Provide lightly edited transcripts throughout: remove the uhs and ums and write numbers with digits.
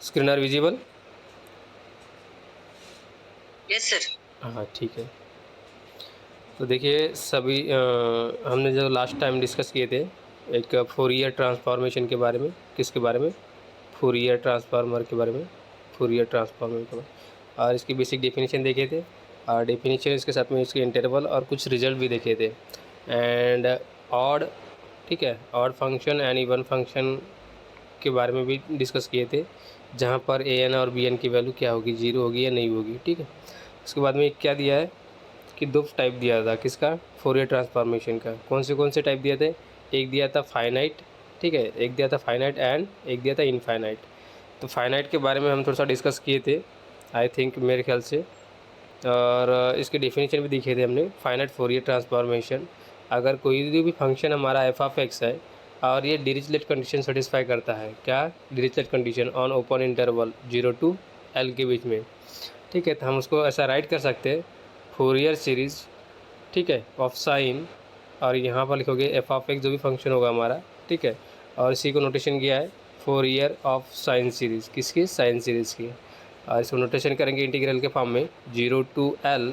Screen are visible? Yes sir. हाँ ठीक है। तो देखिए सभी हमने जो लास्ट टाइम डिस्कस किए थे एक फोरियर ट्रांसफॉर्मेशन के बारे में। किसके बारे में? फोरियर ट्रांसफार्मर के बारे में। फोरियर ट्रांसफार्मर के बारे में और इसकी बेसिक डेफिनेशन देखे थे और डेफिनेशन इसके साथ में इसके इंटरवल और कुछ रिजल्ट भी देखे थे। एंड ऑड, ठीक है, odd function and even function के बारे में भी डिस्कस किए थे, जहाँ पर ए एन और बी एन की वैल्यू क्या होगी, जीरो होगी या नहीं होगी। ठीक है। उसके बाद में क्या दिया है कि दो टाइप दिया था किसका, फोरियर ट्रांसफॉर्मेशन का। कौन से टाइप दिए थे? एक दिया था फाइनाइट, ठीक है, एक दिया था फाइनाइट एंड एक दिया था इनफाइनाइट। तो फाइनाइट के बारे में हम थोड़ा सा डिस्कस किए थे आई थिंक, मेरे ख्याल से, और इसके डेफिनेशन भी दिखे थे हमने। फाइनाइट फोरियर ट्रांसफॉर्मेशन, अगर कोई भी फंक्शन हमारा एफ ऑफ एक्स है और ये डिरिचलेट कंडीशन सेटिस्फाई करता है, क्या? Dirichlet condition on open interval 0 to L के बीच में, ठीक है, तो हम उसको ऐसा राइट कर सकते हैं, फोरियर सीरीज़, ठीक है, ऑफ साइन, और यहाँ पर लिखोगे एफ ऑफ एक्स जो भी फंक्शन होगा हमारा, ठीक है, और इसी को नोटेशन किया है फोरियर ऑफ साइन सीरीज़, किसकी? साइन सीरीज़ की। और इसको नोटेशन करेंगे इंटीग्रल के फॉर्म में 0 to L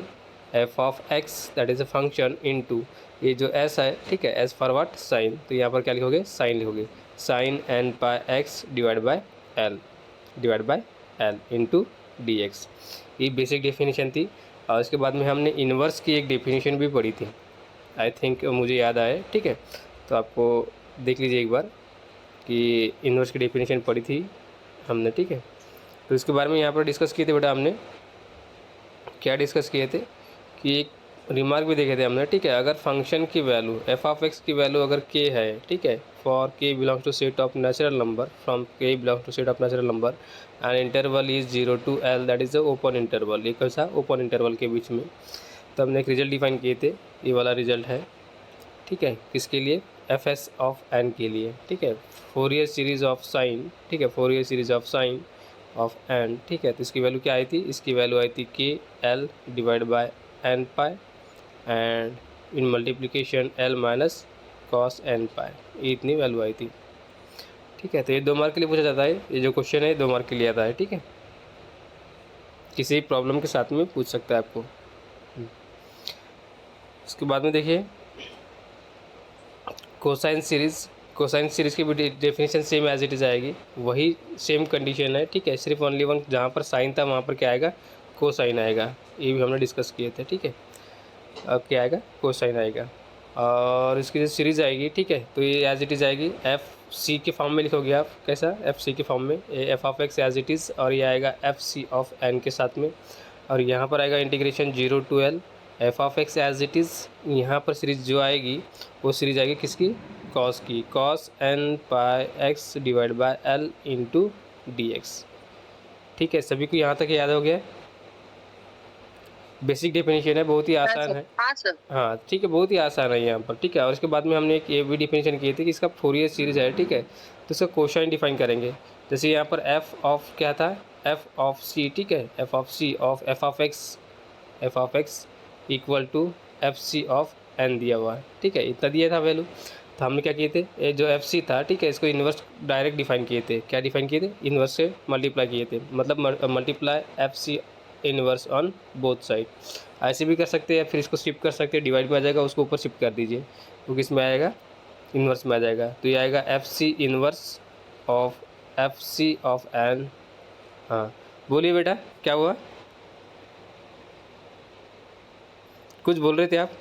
f of x that is a function into ये जो एस है, ठीक है, एस फॉर व्हाट? साइन। तो यहाँ पर क्या लिखोगे? साइन लिखोगे, sine n pi x divide by L into d x. ये बेसिक डेफिनेशन थी। और उसके बाद में हमने इन्वर्स की एक डेफिनेशन भी पढ़ी थी आई थिंक, मुझे याद आया, ठीक है, तो आपको देख लीजिए एक बार कि इन्वर्स की डेफिनेशन पढ़ी थी हमने, ठीक है। तो इसके बारे में यहाँ पर डिस्कस किए थे बेटा हमने, क्या डिस्कस किए थे कि एक रिमार्क भी देखे थे हमने, ठीक है, अगर फंक्शन की वैल्यू एफ ऑफ एक्स की वैल्यू अगर के है, ठीक है, for k belongs to set of natural number, from k belongs to set of natural number and interval is 0 to L that is the open interval, ये कैसा? Open interval के बीच में। तो हमने एक रिजल्ट डिफाइन किए थे, ये वाला रिजल्ट है, ठीक है, किसके लिए? एफ एस ऑफ एन के लिए, ठीक है, फोरियर सीरीज़ ऑफ साइन, ठीक है, Fourier series of sine of n, ठीक है। तो इसकी वैल्यू क्या आई थी? इसकी वैल्यू आई थी के l divide by n pi and in multiplication l minus cos n pi, ये इतनी वैल्यू आई थी, ठीक है। तो ये 2 मार्क के लिए पूछा जाता है, ये जो क्वेश्चन है 2 मार्क के लिए आता है, ठीक है, किसी प्रॉब्लम के साथ में पूछ सकता है आपको। उसके बाद में देखिए कोसाइन सीरीज़ की भी definition same as it is आएगी, वही सेम कंडीशन है, ठीक है, सिर्फ ओनली वन जहाँ पर साइन था वहाँ पर क्या आएगा? कोसाइन आएगा, ये भी हमने डिस्कस किए थे, ठीक है। अब क्या आएगा? कोसाइन आएगा। और इसकी जो सीरीज़ आएगी, ठीक है, तो ये एज इट इज़ आएगी, एफ सी के फॉर्म में लिखोगे आप, कैसा? एफ सी के फॉर्म में, f of x as it is, और ये आएगा एफ सी ऑफ एन के साथ में, और यहाँ पर आएगा integration 0 to L f of x as it is. यहाँ पर सीरीज़ जो आएगी वो सीरीज़ आएगी किसकी? कॉस की, cos n pi x divide by L into d x, ठीक है। सभी को यहाँ तक याद हो गया? बेसिक डेफिनेशन है, बहुत ही हाँ आसान सर। है। हाँ सर। हाँ ठीक है, बहुत ही आसान है यहाँ पर, ठीक है। और इसके बाद में हमने एक ये भी डिफिनेशन की थी कि इसका फोरियर सीरीज़ है, ठीक है, तो इसका कोसाइन डिफाइन करेंगे। जैसे यहाँ पर एफ ऑफ क्या था? एफ ऑफ सी, ठीक है, f of c of f of x equal to f c of n दिया हुआ है, ठीक है, इतना दिया था वैल्यू। तो हमने क्या किए थे, ये जो एफ सी था, ठीक है, इसको इन्वर्स डायरेक्ट डिफाइन किए थे। क्या डिफाइन किए थे? इन्वर्स से मल्टीप्लाई किए थे, मतलब multiply f c inverse on both side. ऐसे भी कर सकते हैं, फिर इसको शिफ्ट कर सकते हैं, डिवाइड में आ जाएगा, उसको ऊपर शिफ्ट कर दीजिए, तो किस में आएगा? इन्वर्स में आ जाएगा। तो ये आएगा f c inverse of n. हाँ बोलिए बेटा, क्या हुआ? कुछ बोल रहे थे आप?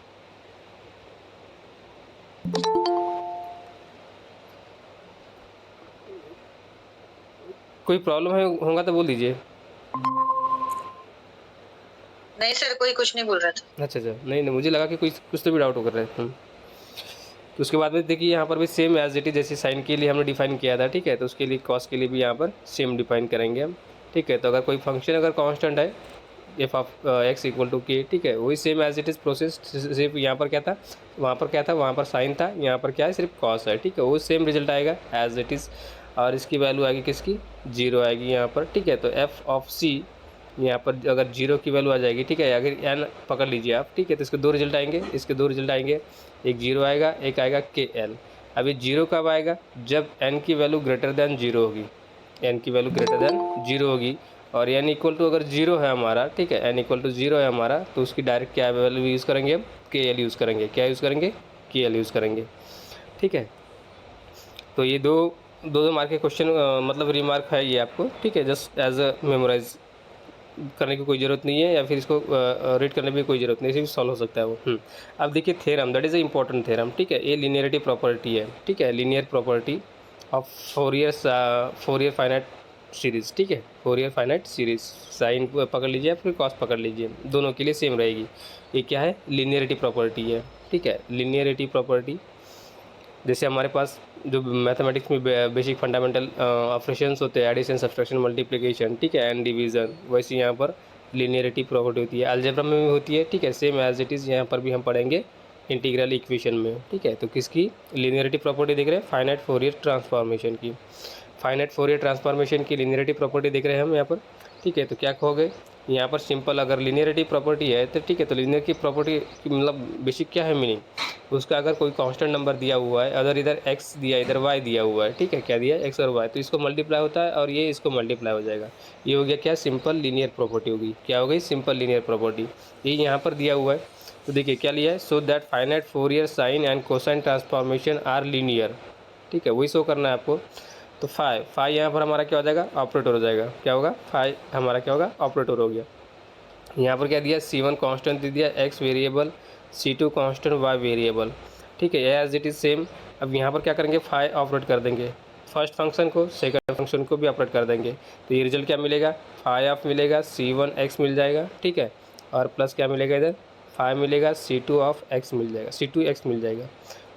कोई प्रॉब्लम है होगा तो बोल दीजिए। नहीं सर, कोई कुछ नहीं बोल रहा था। अच्छा अच्छा, नहीं नहीं, मुझे लगा कि कुछ तो भी डाउट हो कर रहे हैं। तो उसके बाद में देखिए यहाँ पर भी सेम एज इट इज, जैसे साइन के लिए हमने डिफाइन किया था, ठीक है, तो उसके लिए कॉस के लिए भी यहाँ पर सेम डिफाइन करेंगे हम, ठीक है। तो अगर कोई फंक्शन अगर कांस्टेंट है f of x equal to k, ठीक है, वही same as it is process, सिर्फ यहाँ पर क्या था, वहाँ पर क्या था, वहाँ पर साइन था, यहाँ पर क्या है, सिर्फ कॉस है, ठीक है, वो सेम रिजल्ट आएगा एज इट इज़। और इसकी वैल्यू आएगी किसकी? 0 आएगी यहाँ पर, ठीक है। तो एफ ऑफ सी यहाँ पर अगर 0 की वैल्यू आ जाएगी, ठीक है, अगर एन पकड़ लीजिए आप, ठीक है, तो इसके 2 रिजल्ट आएंगे, इसके 2 रिजल्ट आएंगे, एक 0 आएगा, एक आएगा के एल। अभी 0 कब आएगा? जब एन की वैल्यू ग्रेटर दैन 0 होगी, एन की वैल्यू ग्रेटर देन 0 होगी और एन इक्वल टू अगर 0 है हमारा, ठीक है, एन इक्वल टू 0 है हमारा, तो उसकी डायरेक्ट क्या वैल्यू यूज़ करेंगे हम, के एल यूज़ करेंगे। क्या यूज़ करेंगे, के एल यूज़ करेंगे, ठीक है। तो ये दो मार्क के क्वेश्चन मतलब रिमार्क है ये आपको, ठीक है, जस्ट एज अ मेमोराइज करने की कोई ज़रूरत नहीं है या फिर इसको रीड करने की कोई ज़रूरत नहीं, इसे भी सॉल्व हो सकता है वो। अब देखिए theorem, that is a important theorem, ठीक है, ये लीनियरिटी प्रॉपर्टी है, ठीक है, linear property of Fourier finite series, ठीक है, फोरियर फाइनाइट सीरीज़, साइन पकड़ लीजिए फिर कॉस पकड़ लीजिए, दोनों के लिए सेम रहेगी। ये क्या है, लीनियरिटी प्रॉपर्टी है, ठीक है, लीनियरिटी प्रॉपर्टी। जैसे हमारे पास जो मैथमेटिक्स में बेसिक फंडामेंटल ऑपरेशंस होते हैं, एडिशन, सब्ट्रैक्शन, मल्टीप्लिकेशन, ठीक है, एंड डिवीज़न, वैसे यहाँ पर लीनियरिटी प्रॉपर्टी होती है, अलजेब्रा में भी होती है, ठीक है, सेम एज इट इज़ यहाँ पर भी हम पढ़ेंगे इंटीग्रल इक्वेशन में, ठीक है। तो किसकी लीनियरिटी प्रॉपर्टी देख रहे हैं, फाइनाइट फोरियर ट्रांसफॉर्मेशन की, फाइनाइट फोरियर ट्रांसफॉर्मेशन की लीनियरिटी प्रॉपर्टी देख रहे हैं हम यहाँ पर, ठीक है। तो क्या कहोगे यहाँ पर, सिंपल अगर लीनियरिटी प्रॉपर्टी है तो ठीक है, तो लीनियर की प्रॉपर्टी मतलब बेसिक क्या है मीनिंग, उसका अगर कोई कांस्टेंट नंबर दिया हुआ है, अगर इधर x दिया इधर y दिया हुआ है, ठीक है, क्या दिया है, x और y, तो इसको मल्टीप्लाई होता है और ये इसको मल्टीप्लाई हो जाएगा। ये हो गया क्या, सिंपल लीनियर प्रॉपर्टी होगी, क्या हो गई, सिंपल लीनियर प्रॉपर्टी। ये यहाँ पर दिया हुआ है, तो देखिए क्या लिया है, so that finite Fourier sine and cosine transformation are linear, ठीक है, वही शो करना है आपको। तो फाई यहाँ पर हमारा क्या हो जाएगा, ऑपरेटर हो जाएगा, क्या होगा, फाई हमारा क्या होगा, ऑपरेटर हो गया। यहाँ पर क्या दिया, C1 कांस्टेंट दे दिया, x variable, C2 constant, y variable, ठीक है, एज इट इज़ सेम। अब यहाँ पर क्या करेंगे, फाई ऑपरेट कर देंगे, फर्स्ट फंक्शन को सेकंड फंक्शन को भी ऑपरेट कर देंगे, तो ये रिजल्ट क्या मिलेगा, फाई ऑफ मिलेगा, C1x मिल जाएगा, ठीक है, और प्लस क्या मिलेगा इधर, फाई मिलेगा, C2 ऑफ x मिल जाएगा, C2x मिल जाएगा।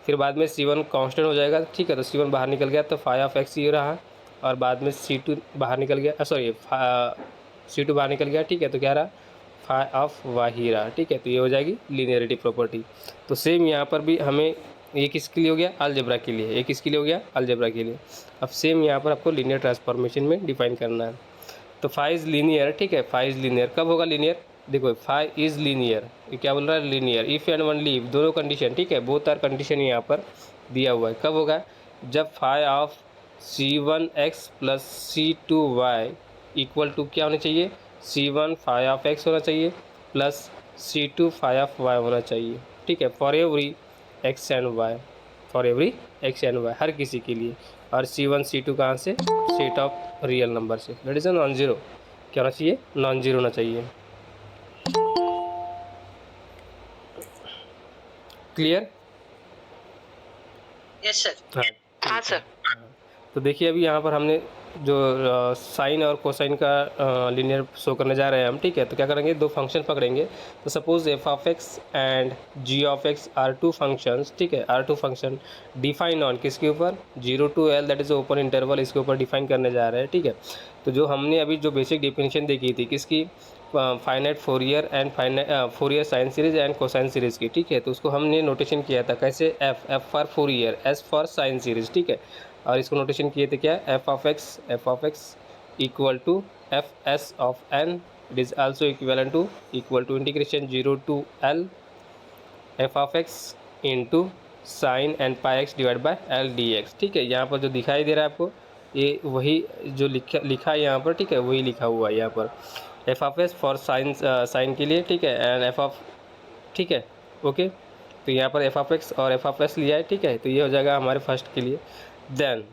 फिर बाद में C1 कांस्टेंट हो जाएगा, ठीक है, तो C1 बाहर निकल गया तो फाई ऑफ x ये रहा, और बाद में C2 बाहर निकल गया, सॉरी C2 बाहर निकल गया, ठीक है, तो क्या रहा, फाई ऑफ वाही रहा, ठीक है, तो ये हो जाएगी लीनियरिटी प्रॉपर्टी। तो सेम यहाँ पर भी हमें, ये किसके लिए हो गया, अलजेब्रा के लिए, ये किसके लिए हो गया, अलजेब्रा के लिए। अब सेम यहाँ पर आपको लीनियर ट्रांसफॉर्मेशन में डिफाइन करना है। तो फाई इज़ लीनियर, ठीक है, फाई इज़ लीनियर, कब होगा लीनियर, देखो फाई इज़ लीनियर, ये क्या बोल रहा है, linear if and only if, दोनों कंडीशन, ठीक है, बोथ आर कंडीशन यहाँ पर दिया हुआ है, कब होगा, जब phi of C1x plus C2y equal to क्या होना चाहिए, C1 फाई ऑफ x होना चाहिए plus C2 phi of y होना चाहिए, ठीक है, for every x and y, for every x and y, हर किसी के लिए। और C1 C2 कहाँ से, सेट ऑफ रियल नंबर से, that is a non zero, क्या होना चाहिए, नॉन जीरो होना चाहिए। Clear, yes sir. हाँ, हाँ सर। तो देखिए अभी यहाँ पर हमने जो साइन और कोसाइन का लीनियर शो करने जा रहे हैं हम, ठीक है, तो क्या करेंगे, दो फंक्शन पकड़ेंगे। तो suppose f of x and g of x are two functions, ठीक है, are two function define on किसके ऊपर, 0 to L, that is open interval, इसके ऊपर डिफाइन करने जा रहे हैं, ठीक है। तो जो हमने अभी जो बेसिक डेफिनेशन देखी थी किसकी, finite Fourier and Fourier sine series and cosine series की, ठीक है, तो उसको हमने नोटेशन किया था कैसे, f for Fourier, s for sine series, ठीक है, और इसको नोटेशन किए थे क्या, f of x equal to f s of n, it is also equal to integration 0 to L f of x into sine n pi x divide by L d x, ठीक है। यहाँ पर जो दिखाई दे रहा है आपको, ये वही जो लिखा है यहाँ पर, ठीक है, वही लिखा हुआ है यहाँ पर, f of s for sine के लिए, ठीक है, एंड एफ ऑफ, ठीक है, ओके। तो यहाँ पर एफ ऑफ एक्स और एफ ऑफ एस लिया है, ठीक है, तो ये हो जाएगा हमारे फर्स्ट के लिए। देन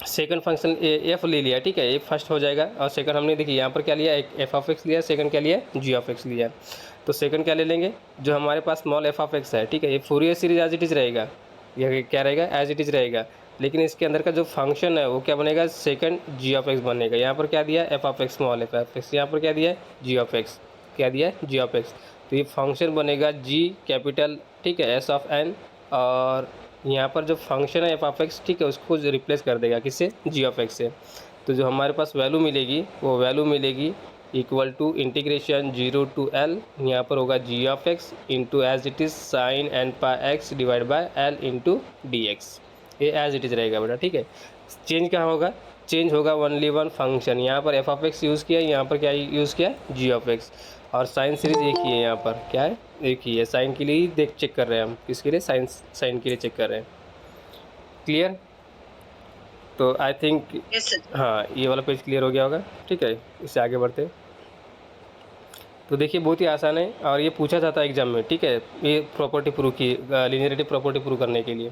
सेकंड फंक्शन एफ ले लिया, ठीक है, ये फर्स्ट हो जाएगा, और सेकंड हमने देखिए यहाँ पर क्या लिया, एक एफ ऑफ एक्स लिया, सेकंड क्या लिया, जी ऑफ एक्स लिया। तो सेकंड क्या ले लेंगे, जो हमारे पास स्मॉल एफ ऑफ एक्स है, ठीक है, ये Fourier series as it is रहेगा, यह क्या रहेगा, एज इट इज़ रहेगा, लेकिन इसके अंदर का जो फंक्शन है वो क्या बनेगा, सेकंड जी ऑफ एक्स बनेगा। यहाँ पर क्या दिया, F of x small f of x, यहाँ पर क्या दिया है, जी ऑफ एक्स, क्या दिया है, जी ऑफ एक्स, तो ये फंक्शन बनेगा जी कैपिटल, ठीक है, एस ऑफ एन, और यहाँ पर जो फंक्शन है एफ ऑफ एक्स, ठीक है, उसको रिप्लेस कर देगा किससे, जी ऑफ एक्स से। तो जो हमारे पास वैल्यू मिलेगी वो वैल्यू मिलेगी equal to integration 0 to L, यहाँ पर होगा g of x into as it is sine n pi x divide by L into d x, ये एज इट इज़ रहेगा बेटा, ठीक है। चेंज कहाँ होगा, चेंज होगा ओनली वन फंक्शन, यहाँ पर एफ ऑफ एक्स यूज़ किया, यहाँ पर क्या यूज़ किया, जी ऑफ एक्स, और साइन सीरीज एक ही है, यहाँ पर क्या है, एक ही है, साइन के लिए ही चेक कर रहे हैं हम, किसके लिए, साइन के लिए चेक कर रहे हैं। क्लियर, तो आई थिंक यस सर। हाँ, ये वाला पेज क्लियर हो गया होगा। ठीक है, इससे आगे बढ़ते हैं। तो देखिए बहुत ही आसान है और ये पूछा जाता है एग्जाम में। ठीक है, ये प्रॉपर्टी प्रूव की लीनियरिटी प्रॉपर्टी प्रूव करने के लिए।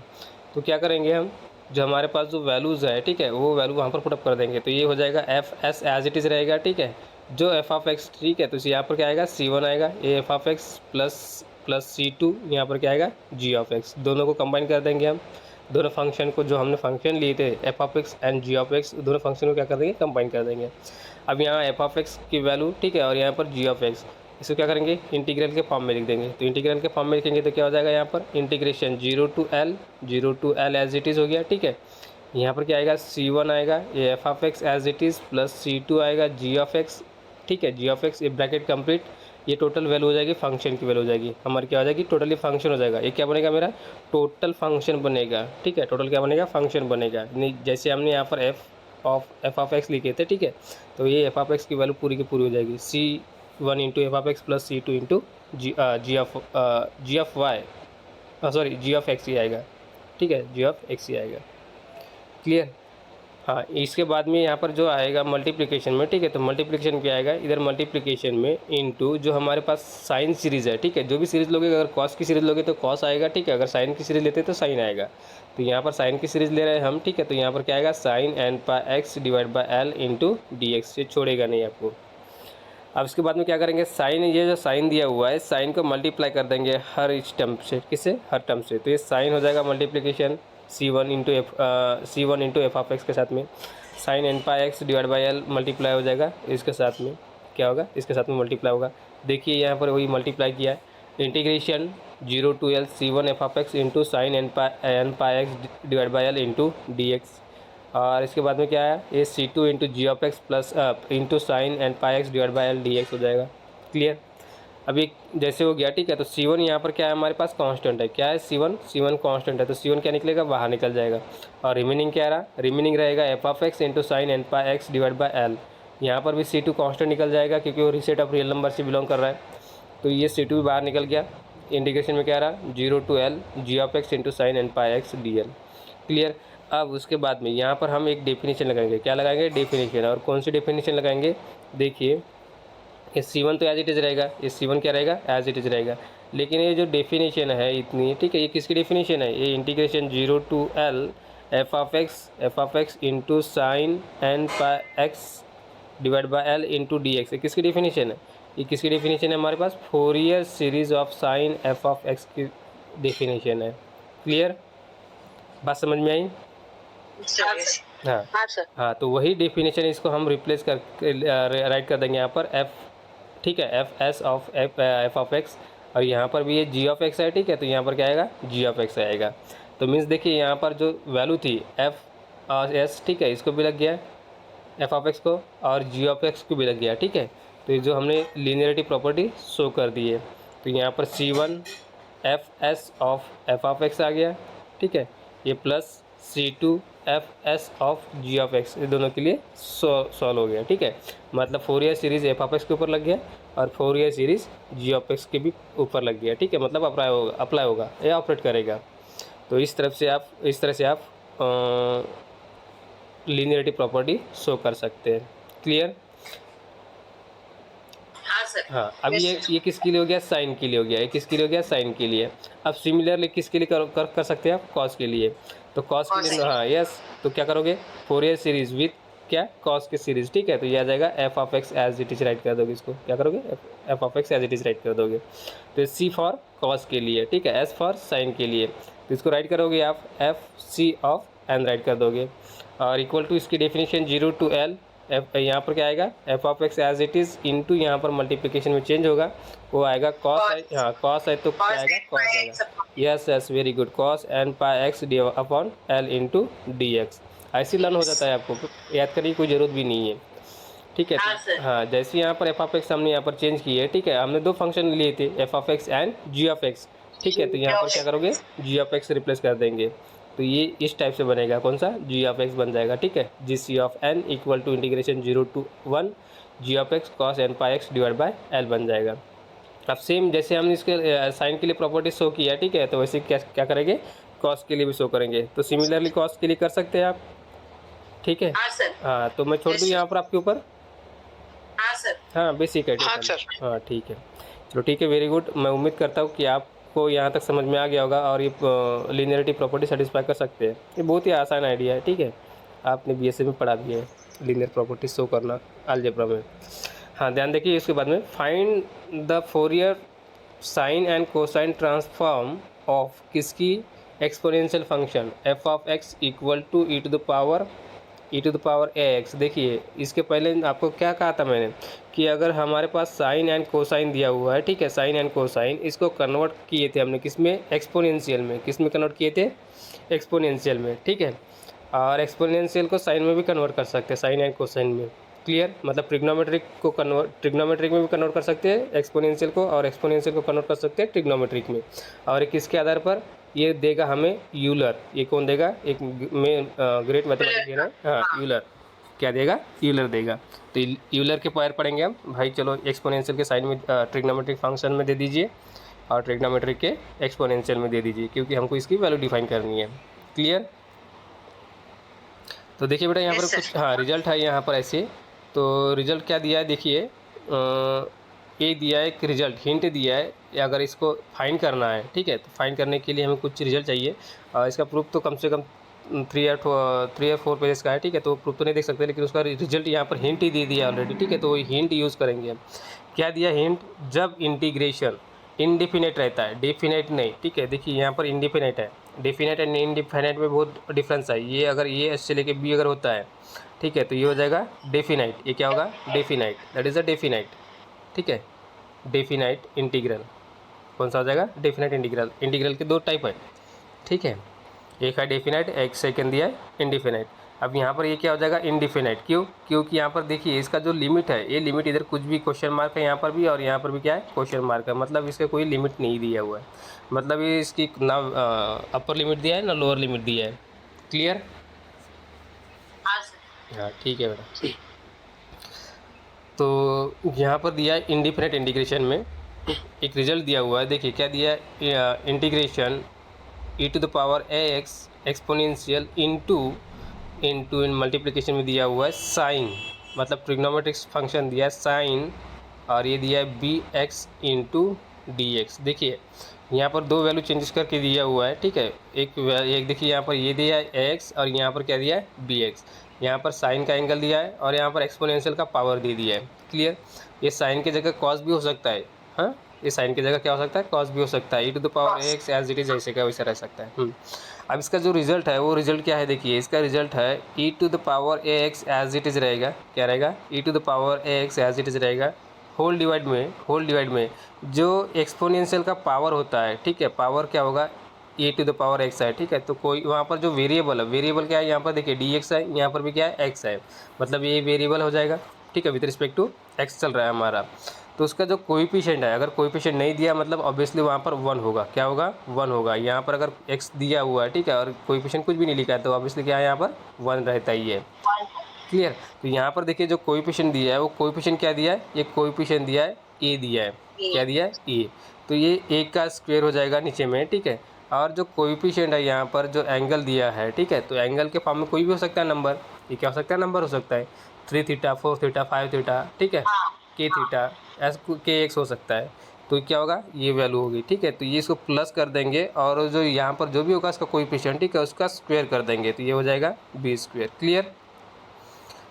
तो क्या करेंगे हम, जो हमारे पास जो वैल्यूज़ है, ठीक है, वो वैल्यू वहाँ पर पुटअप कर देंगे। तो ये हो जाएगा f s as it is रहेगा। ठीक है, जो एफ ऑफ एक्स, ठीक है, तो यहाँ पर क्या आएगा C1 आएगा, ए f of x plus C2, यहाँ पर क्या आएगा जी ऑफ एक्स। दोनों को कंबाइन कर देंगे हम, दोनों फंक्शन को, जो हमने फंक्शन लिए थे f of x and g of x, दोनों फंक्शन को क्या कर देंगे, कंबाइन कर देंगे। अब यहाँ एफ ऑफ एक्स की वैल्यू, ठीक है, और यहाँ पर जी ऑफ एक्स, इसको क्या करेंगे, इंटीग्रल के फॉर्म में लिख देंगे। तो इंटीग्रल के फॉर्म में लिखेंगे तो क्या हो जाएगा, यहाँ पर integration 0 to L as it is हो गया। ठीक है, यहाँ पर क्या आएगा, C1 आएगा, ये f of x as it is, plus C2 आएगा, जी ऑफ एक्स। ठीक है, जी ऑफ एक्स, ये ब्रैकेट कंप्लीट, ये टोटल वैल्यू हो जाएगी, फंक्शन की वैल्यू हो जाएगी हमारी, क्या हो जाएगी, टोटली फंक्शन हो जाएगा। ये क्या बनेगा, मेरा टोटल फंक्शन बनेगा। ठीक है, टोटल क्या बनेगा, फंक्शन बनेगा। नहीं, जैसे हमने यहाँ पर एफ ऑफ एक्स लिखे थे, ठीक है, तो ये एफ ऑफ एक्स की वैल्यू पूरी की पूरी हो जाएगी, C1 into f of x plus C2 into g of y, sorry g of x ही आएगा। ठीक है, जी ऑफ एक्स ही आएगा। क्लियर। हाँ, इसके बाद में यहाँ पर जो आएगा मल्टीप्लिकेशन में, ठीक है, तो मल्टीप्लिकेशन क्या आएगा, इधर मल्टीप्लिकेशन में इनटू जो हमारे पास साइन सीरीज़ है। ठीक है, जो भी सीरीज़ लोगे, अगर कॉस की सीरीज़ लोगे तो कॉस आएगा। ठीक है, अगर साइन की सीरीज़ लेते तो साइन आएगा। तो यहाँ पर साइन की सीरीज़ ले रहे हैं हम। ठीक है, तो यहाँ पर क्या आएगा, sine n pi x divide by L into d x, ये छोड़ेगा नहीं आपको। अब इसके बाद में क्या करेंगे, साइन, ये जो साइन दिया हुआ है, साइन को मल्टीप्लाई कर देंगे हर इस टर्म से, किससे, हर टर्म से। तो ये साइन हो जाएगा multiplication C1 into f of x के साथ में, sine n pi x divide by L multiply हो जाएगा इसके साथ में, क्या होगा, इसके साथ में मल्टीप्लाई होगा। देखिए यहाँ पर वही मल्टीप्लाई किया है, integration 0 to L C1 f of x into sine n pi x divide by L into d x. और इसके बाद में क्या है, ये C2 into g of x plus into sine n pi x divide by L d x हो जाएगा। Clear. अभी जैसे हो गया, ठीक है, तो C1 यहाँ पर क्या है, हमारे पास कांस्टेंट है, क्या है, C1 कांस्टेंट है, तो C1 क्या निकलेगा, बाहर निकल जाएगा। और रिमेनिंग क्या रहा, रिमेनिंग रहेगा f of x into sine n pi x divide by l. यहाँ पर भी C2 कांस्टेंट निकल जाएगा, क्योंकि वो रीसेट ऑफ रियल नंबर से बिलोंग कर रहा है, तो ये C2 भी बाहर निकल गया। इंटीग्रेशन में क्या रहा, 0 to L g of x into sine n pi x d l. Clear. अब उसके बाद में यहाँ पर हम एक डेफिनेशन लगाएंगे, क्या लगाएंगे, डेफिनेशन। और कौन सी डेफिनेशन लगाएंगे, देखिए, ये C1 तो एज इट इज़ रहेगा, ये C1 क्या रहेगा, एज इट इज़ रहेगा। लेकिन ये जो डेफिनेशन है इतनी, ठीक है, ये किसकी डेफिनेशन है, ये integration 0 to L f of x into sine n pi x divide by L into d x, ये किसकी डेफिनेशन है, ये किसकी डेफिनेशन है, हमारे पास Fourier series of sine f of x की डेफिनेशन है। क्लियर, बात समझ में आई। हाँ हाँ सर। हाँ, तो वही डेफिनेशन, इसको हम रिप्लेस कर राइट कर देंगे यहाँ पर एफ। ठीक है, F s of f of x, और यहाँ पर भी ये जी ऑफ एक्स है। ठीक है, तो यहाँ पर क्या आएगा, जी ऑफ एक्स आएगा। तो मीन्स देखिए, यहाँ पर जो वैल्यू थी एफ और एस, ठीक है, इसको भी लग गया एफ ऑफ एक्स को, और जी ऑफ एक्स को भी लग गया। ठीक है, तो ये जो हमने लीनियरिटी प्रॉपर्टी शो कर दी है, तो यहाँ पर C1 f s of f of x आ गया। ठीक है, ये plus C2 f s of g of x, ये दोनों के लिए सॉल्व हो गया। ठीक है, मतलब Fourier series f of x के ऊपर लग गया, और Fourier series g of x के भी ऊपर लग गया। ठीक है, मतलब अप्लाई होगा, ये ऑपरेट करेगा। तो इस तरह से आप लीनियरिटी प्रॉपर्टी शो कर सकते हैं। क्लियर। हाँ सर। हाँ, अब Yes, ये किसके लिए हो गया, साइन के लिए हो गया, ये किसके लिए हो गया, साइन के लिए। अब सिमिलरली किसके लिए कर सकते हैं आप, कॉस के लिए। तो कॉस के लिए, हाँ यस, तो क्या करोगे, फोरियर सीरीज विथ क्या, कॉस की सीरीज। ठीक है, तो ये आ जाएगा f of x as it is write कर दोगे, इसको क्या करोगे, f of x as it is write कर दोगे। तो सी फॉर कॉस के लिए, ठीक है, एस फॉर साइन के लिए, तो इसको राइट करोगे आप f c of n write कर दोगे। और इक्वल टू इसकी डेफिनेशन 0 to L एफ, यहाँ पर क्या आएगा, f of x as it is into, यहाँ पर मल्टीप्लिकेशन में चेंज होगा, वो आएगा कॉस। हाँ, कॉस है तो क्या आएगा, कॉस आएगा। Yes yes, very good, cos n pi x d upon l into d x. ऐसे लर्न हो जाता है, आपको याद करने की कोई ज़रूरत भी नहीं है। ठीक है, तो हाँ, जैसे यहाँ पर एफ ऑफ एक्स हमने यहाँ पर चेंज की है। ठीक है, हमने दो फंक्शन लिए थे, f of x and g of x. ठीक है, तो यहाँ पर क्या करोगे, जी ऑफ एक्स रिप्लेस कर देंगे, तो ये इस टाइप से बनेगा, कौन सा, जी ऑफ एक्स बन जाएगा। ठीक है, g c of n equal to integration 0 to 1 g of x cos n pi x divide by l बन जाएगा। अब सेम जैसे हमने इसके साइन के लिए प्रॉपर्टी शो किया, ठीक है, तो वैसे क्या करेंगे, कॉस के लिए भी शो करेंगे। तो सिमिलरली कॉस के लिए कर सकते हैं आप, ठीक है। हाँ सर। हाँ, तो मैं छोड़ Yes, दूँ sir. यहाँ पर आपके ऊपर। हाँ सर। हाँ, बेसिक है हाँ टोटल। सर। हाँ, ठीक है। चलो ठीक है, वेरी गुड। मैं उम्मीद करता हूँ कि आपको यहाँ तक समझ में आ गया होगा और ये लीनियरिटी प्रॉपर्टी सेटिस्फाई कर सकते हैं। ये बहुत ही आसान आइडिया है, ठीक है। आपने बीएससी में पढ़ा भी है लीनियर प्रॉपर्टी शो करना अलजेब्रा में। हाँ, ध्यान देखिए इसके बाद में find the Fourier sine and cosine transform of किसकी exponential function f of x equal to e to the power a x. देखिए इसके पहले आपको क्या कहा था मैंने कि अगर हमारे पास साइन एंड कोसाइन दिया हुआ है, ठीक है, साइन एंड कोसाइन, इसको कन्वर्ट किए थे हमने किस में, एक्सपोनेंशियल में। किस में कन्वर्ट किए थे, एक्सपोनेंशियल में, ठीक है। और एक्सपोनेंशियल को साइन में भी कन्वर्ट कर सकते हैं, साइन एंड कोसाइन में। क्लियर, मतलब ट्रिग्नोमेट्रिक में भी कन्वर्ट कर सकते हैं एक्सपोनेंशियल को, और एक्सपोनेंशियल को कन्वर्ट कर सकते हैं ट्रिग्नोमेट्रिक में। और किसके आधार पर ये देगा हमें, यूलर। ये कौन देगा, एक में ग्रेट मैथमेटिशियन है, हाँ, यूलर। क्या देगा, यूलर देगा। तो यूलर के पैर पढ़ेंगे हम भाई। चलो एक्सपोनेंशियल के साइन में ट्रिग्नोमेट्रिक फंक्शन में दे दीजिए और ट्रिग्नोमेट्रिक के एक्सपोनेंशियल में दे दीजिए, क्योंकि हमको इसकी वैल्यू डिफाइन करनी है। क्लियर। तो देखिए बेटा यहाँ पर Yes, sir. कुछ, हाँ, रिजल्ट है यहाँ पर ऐसे। तो रिजल्ट क्या दिया है देखिए, ये दिया है एक रिजल्ट, हिंट दिया है। अगर इसको फाइंड करना है, ठीक है, तो फाइंड करने के लिए हमें कुछ रिजल्ट चाहिए। इसका प्रूफ तो कम से कम 3 या 4 पेजेस का है, ठीक है। तो प्रूफ तो नहीं देख सकते, लेकिन उसका रिजल्ट यहाँ पर हिंट ही दे दिया ऑलरेडी, ठीक है। तो हिंट यूज़ करेंगे हम। क्या दिया हिंट, जब इंटीग्रेशन इनडिफिनेट रहता है, डेफिनेट नहीं, ठीक है। देखिए यहाँ पर इंडिफिनेट है, डेफिनेट एंड इनडिफिनेट में बहुत डिफरेंस है। ये अगर ये एस से लेके बी अगर होता है, ठीक है, तो ये हो जाएगा डेफिनाइट। ये क्या होगा, definite, that is a definite, ठीक है। डेफिनाइट इंटीग्रल कौन सा हो जाएगा, डेफिनाइट इंटीग्रल। इंटीग्रल के 2 टाइप है, ठीक है। एक है डेफिनाइट, एक सेकंड दिया है इंडिफिनाइट। अब यहाँ पर ये क्या हो जाएगा, इनडिफिनाइट। क्यों, क्योंकि यहाँ पर देखिए इसका जो लिमिट है, ये लिमिट इधर कुछ भी क्वेश्चन मार्क है यहाँ पर भी, और यहाँ पर भी क्या है, क्वेश्चन मार्क है। मतलब इसका कोई लिमिट नहीं दिया हुआ है। मतलब ये इसकी ना अपर लिमिट दिया है ना लोअर लिमिट दिया है। क्लियर। हाँ सर। हाँ, ठीक है बेटा। तो यहाँ पर दिया है इंडिफिनिट इंटीग्रेशन में एक रिजल्ट दिया हुआ है। देखिए क्या दिया है, integration e to the power a x exponential into इन मल्टीप्लिकेशन में दिया हुआ है साइन, मतलब ट्रिग्नोमेट्रिक फंक्शन दिया है साइन, और ये दिया है b x into d x. देखिए यहाँ पर 2 वैल्यू चेंजेस करके दिया हुआ है, ठीक है। एक देखिए यहाँ पर ये दिया है एक्स, और यहाँ पर क्या दिया है, बी एक्स। यहाँ पर साइन का एंगल दिया है, और यहाँ पर एक्सपोनेंशियल का पावर दे दिया है। क्लियर। ये साइन की जगह कॉस भी हो सकता है, हाँ, ये साइन की जगह क्या हो सकता है, कॉस भी हो सकता है। E to the power x as it is ऐसे का वैसे रह सकता है। अब इसका जो रिजल्ट है वो रिजल्ट क्या है, देखिए इसका रिजल्ट है e to the power a x as it is रहेगा। क्या रहेगा, e to the power a x as it is रहेगा। होल डिवाइड में जो एक्सपोनेंशियल का पावर होता है, ठीक है, पावर क्या होगा, ए टू द पावर एक्स है, ठीक है। तो कोई वहाँ पर जो वेरिएबल है, वेरिएबल क्या है, यहाँ पर देखिए डी एक्स है, यहाँ पर भी क्या है, एक्स है। मतलब ये वेरिएबल हो जाएगा, ठीक है, विद रिस्पेक्ट टू एक्स चल रहा है हमारा। तो उसका जो कोएफिशिएंट है, अगर कोएफिशिएंट नहीं दिया मतलब ऑब्वियसली वहाँ पर 1 होगा। क्या होगा, 1 होगा। यहाँ पर अगर x दिया हुआ है, ठीक है, और कोएफिशिएंट कुछ भी नहीं लिखा है, तो ऑब्वियसली क्या है, यहाँ पर 1 रहता ही है। क्लियर। तो यहाँ पर देखिए जो कोएफिशिएंट दिया है वो कोएफिशिएंट क्या दिया है, ये कोएफिशिएंट दिया है ए दिया है। क्या दिया है, ए। तो ये ए का स्क्वायर हो जाएगा नीचे में, ठीक है। और जो कोएफिशिएंट है यहाँ पर जो एंगल दिया है, ठीक है, तो एंगल के फॉर्म में कोई भी हो सकता है नंबर। ये क्या हो सकता है, नंबर हो सकता है 3 थीटा 4 थीटा 5 थीटा, ठीक है, के थीटा के एक्स हो सकता है। तो क्या होगा, ये वैल्यू होगी, ठीक है। तो ये इसको प्लस कर देंगे, और जो यहाँ पर जो भी होगा इसका कोएफिशिएंट, ठीक है, उसका स्क्वायर कर देंगे, तो ये हो जाएगा बी स्क्वायर। क्लियर।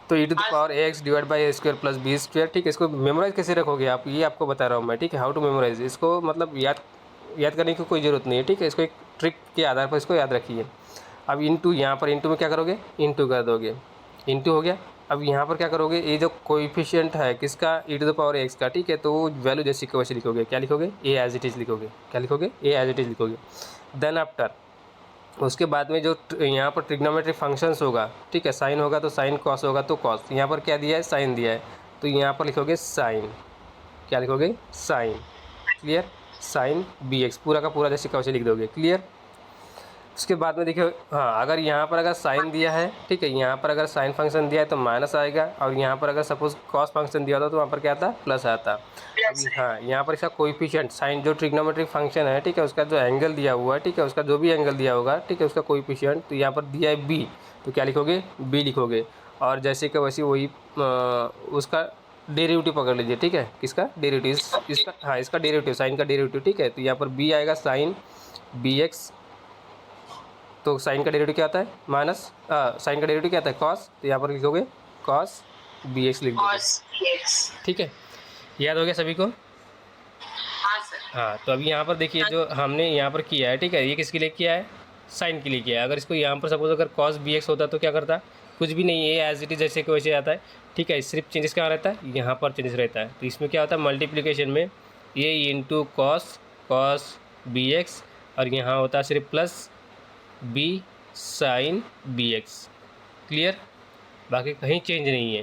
तो e to the power a x divide by a square plus b square, ठीक है। इसको मेमोराइज कैसे रखोगे आप, ये आपको बता रहा हूँ मैं, ठीक है, हाउ टू मेमोराइज। इसको मतलब याद करने की कोई ज़रूरत नहीं है, ठीक है। इसको एक ट्रिक के आधार पर इसको याद रखिए। अब इंटू, यहाँ पर इंटू में क्या करोगे, इंटू कर दोगे, इंटू हो गया। अब यहाँ पर क्या करोगे, ये जो कोएफिशिएंट है किसका, ई टू द पावर एक्स का, ठीक है, तो वो वैल्यू जैसी को वैसे लिखोगे। क्या लिखोगे, ए एज इट इज़ लिखोगे। क्या लिखोगे, ए एज इट इज़ लिखोगे। देन आफ्टर उसके बाद में जो यहाँ पर ट्रिग्नोमेट्रिक फंक्शंस होगा, ठीक है, साइन होगा तो साइन, कॉस होगा तो कॉस। यहाँ पर क्या दिया है, साइन दिया है, तो यहाँ पर लिखोगे साइन। क्या लिखोगे, sine. Clear. Sine b x पूरा का पूरा जैसे का वैसे लिख दोगे। क्लियर। उसके बाद में देखिए, हाँ, अगर यहाँ पर अगर साइन दिया है, ठीक है, यहाँ पर अगर साइन फंक्शन दिया है तो माइनस आएगा, और यहाँ पर अगर सपोज कॉस फंक्शन दिया होता तो वहाँ पर क्या आता, प्लस आता। अभी हाँ, यहाँ पर इसका कोएफिशिएंट साइन जो ट्रिग्नोमेट्रिक फंक्शन है, ठीक है, उसका जो एंगल दिया हुआ है, ठीक है, उसका जो भी एंगल दिया होगा, ठीक है, उसका कोएफिशिएंट तो यहाँ पर दिया है बी, तो क्या लिखोगे, बी लिखोगे। और जैसे कि वैसे वही उसका डेरिवेटिव पकड़ लीजिए, ठीक है, किसका डेरिवेटिव, इसका, हाँ, इसका डेरिवेटिव, साइन का डेरिवेटिव, ठीक है, तो यहाँ पर बी आएगा साइन बी एक्स, तो साइन का डेरिवेटिव क्या आता है, माइनस साइन का डेरिवेटिव क्या आता है, कॉस, तो यहाँ पर लिखोगे कॉस बी एक्स लिख दोगे, cos bx। ठीक है, याद हो गया सभी को। हाँ सर। हाँ, तो अभी यहाँ पर देखिए जो हमने यहाँ पर किया है, ठीक है, ये किसके लिए किया है, साइन के लिए किया है। अगर इसको यहाँ पर सपोज अगर कॉस बी एक्स होता तो क्या करता, कुछ भी नहीं, ये एज इट इज जैसे कि वैसे आता है, ठीक है, सिर्फ चेंजेस कहाँ रहता है, यहाँ पर चेंजेस रहता है। तो इसमें क्या होता है, मल्टीप्लिकेशन में ये इंटू कॉस बी एक्स, और यहाँ होता है सिर्फ plus b sine b x. Clear, बाकी कहीं चेंज नहीं है,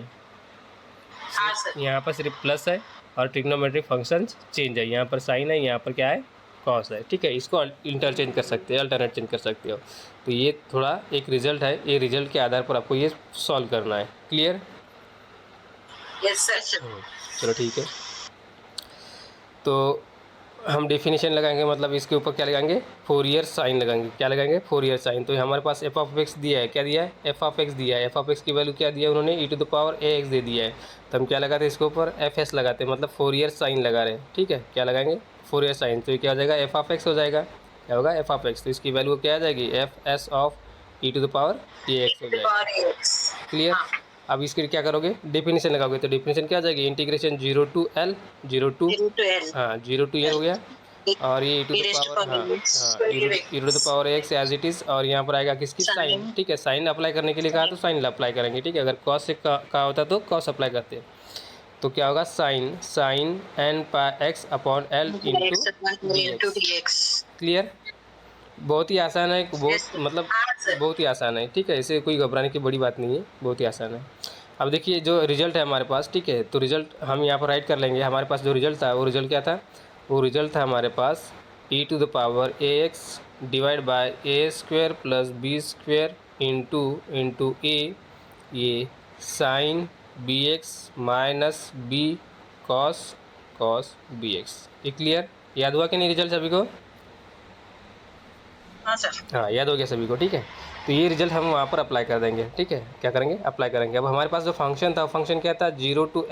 हाँ सर। यहाँ पर सिर्फ प्लस है और ट्रिग्नोमेट्रिक फंक्शन चेंज है, यहाँ पर साइन है, यहाँ पर क्या है, कॉस है, ठीक है, इसको इंटरचेंज कर सकते हैं, अल्टरनेट चेंज कर सकते हो। तो ये थोड़ा एक रिजल्ट है, ये रिजल्ट के आधार पर आपको ये सॉल्व करना है। Clear, yes sir. चलो ठीक है। तो हम डेफिनेशन लगाएंगे, मतलब इसके ऊपर क्या लगाएंगे, फोरियर साइन लगाएंगे। क्या लगाएंगे, फोरियर साइन। तो हमारे पास एफ ऑफ एक्स दिया है, क्या दिया है, एफ ऑफ एक्स दिया है। एफ ऑफ एक्स की वैल्यू क्या दिया है उन्होंने, e to the power a x दे दिया है। तो हम क्या लगाते हैं, इसके ऊपर एफ एस लगाते हैं, मतलब फोरियर साइन लगा रहे हैं, ठीक है। क्या लगाएंगे, फोरियर साइन। तो ये क्या हो जाएगा, एफ ऑफ एक्स हो जाएगा, क्या होगा, एफ ऑफ एक्स। तो इसकी वैल्यू क्या आ जाएगी, f s of e to the power a x हो जाएगा। क्लियर, अब इसके क्या करोगे, डेफिनेशन लगाओगे, तो डेफिनेशन क्या आ जाएगी, इंटीग्रेशन 0 टू एल, 0 टू, हाँ, 0 टू एल हो गया, और ये ई टू द पावर, हाँ हाँ, e to the power x as it is, और यहाँ पर आएगा किसकी, साइन, ठीक है। साइन अप्लाई करने के लिए कहा तो साइन अप्लाई करेंगे, ठीक है। अगर कॉस से कहा होता तो कॉस अप्लाई करते हैं। तो क्या होगा, sine n pi x upon l into d x. Clear, बहुत ही आसान है, बहुत मतलब बहुत ही आसान है, ठीक है। इसे कोई घबराने की बड़ी बात नहीं है, बहुत ही आसान है। अब देखिए जो रिजल्ट है हमारे पास, ठीक है, तो रिजल्ट हम यहाँ पर राइट कर लेंगे। हमारे पास जो रिजल्ट था, वो रिजल्ट क्या था, वो रिजल्ट था हमारे पास e to the power a x divide by a square plus b square into a, ये sine b x minus b cos b x. ये क्लियर, याद हुआ कि नहीं रिजल्ट सभी को, हाँ सर। हाँ, याद हो गया सभी को, ठीक है। तो ये रिजल्ट हम वहाँ पर अप्लाई कर देंगे, ठीक है, क्या करेंगे, अप्लाई करेंगे। अब हमारे पास जो फंक्शन था, फंक्शन क्या था, 0 टू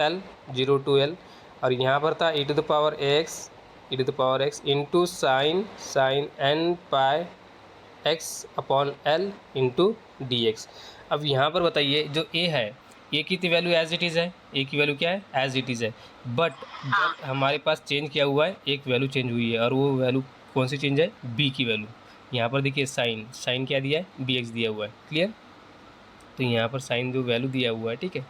एल, और यहाँ पर था e to the power x into sine n pi x upon l into d x. अब यहाँ पर बताइए जो ए है, ए की तो वैल्यू एज इट इज़ है, ए की वैल्यू क्या है, एज इट इज़ है, बट हमारे पास चेंज किया हुआ है, एक वैल्यू चेंज हुई है, और वो वैल्यू कौन सी चेंज है, बी की वैल्यू। यहाँ पर देखिए साइन क्या दिया है, बी एक्स दिया हुआ है। क्लियर, तो यहाँ पर साइन जो वैल्यू दिया हुआ है, ठीक है,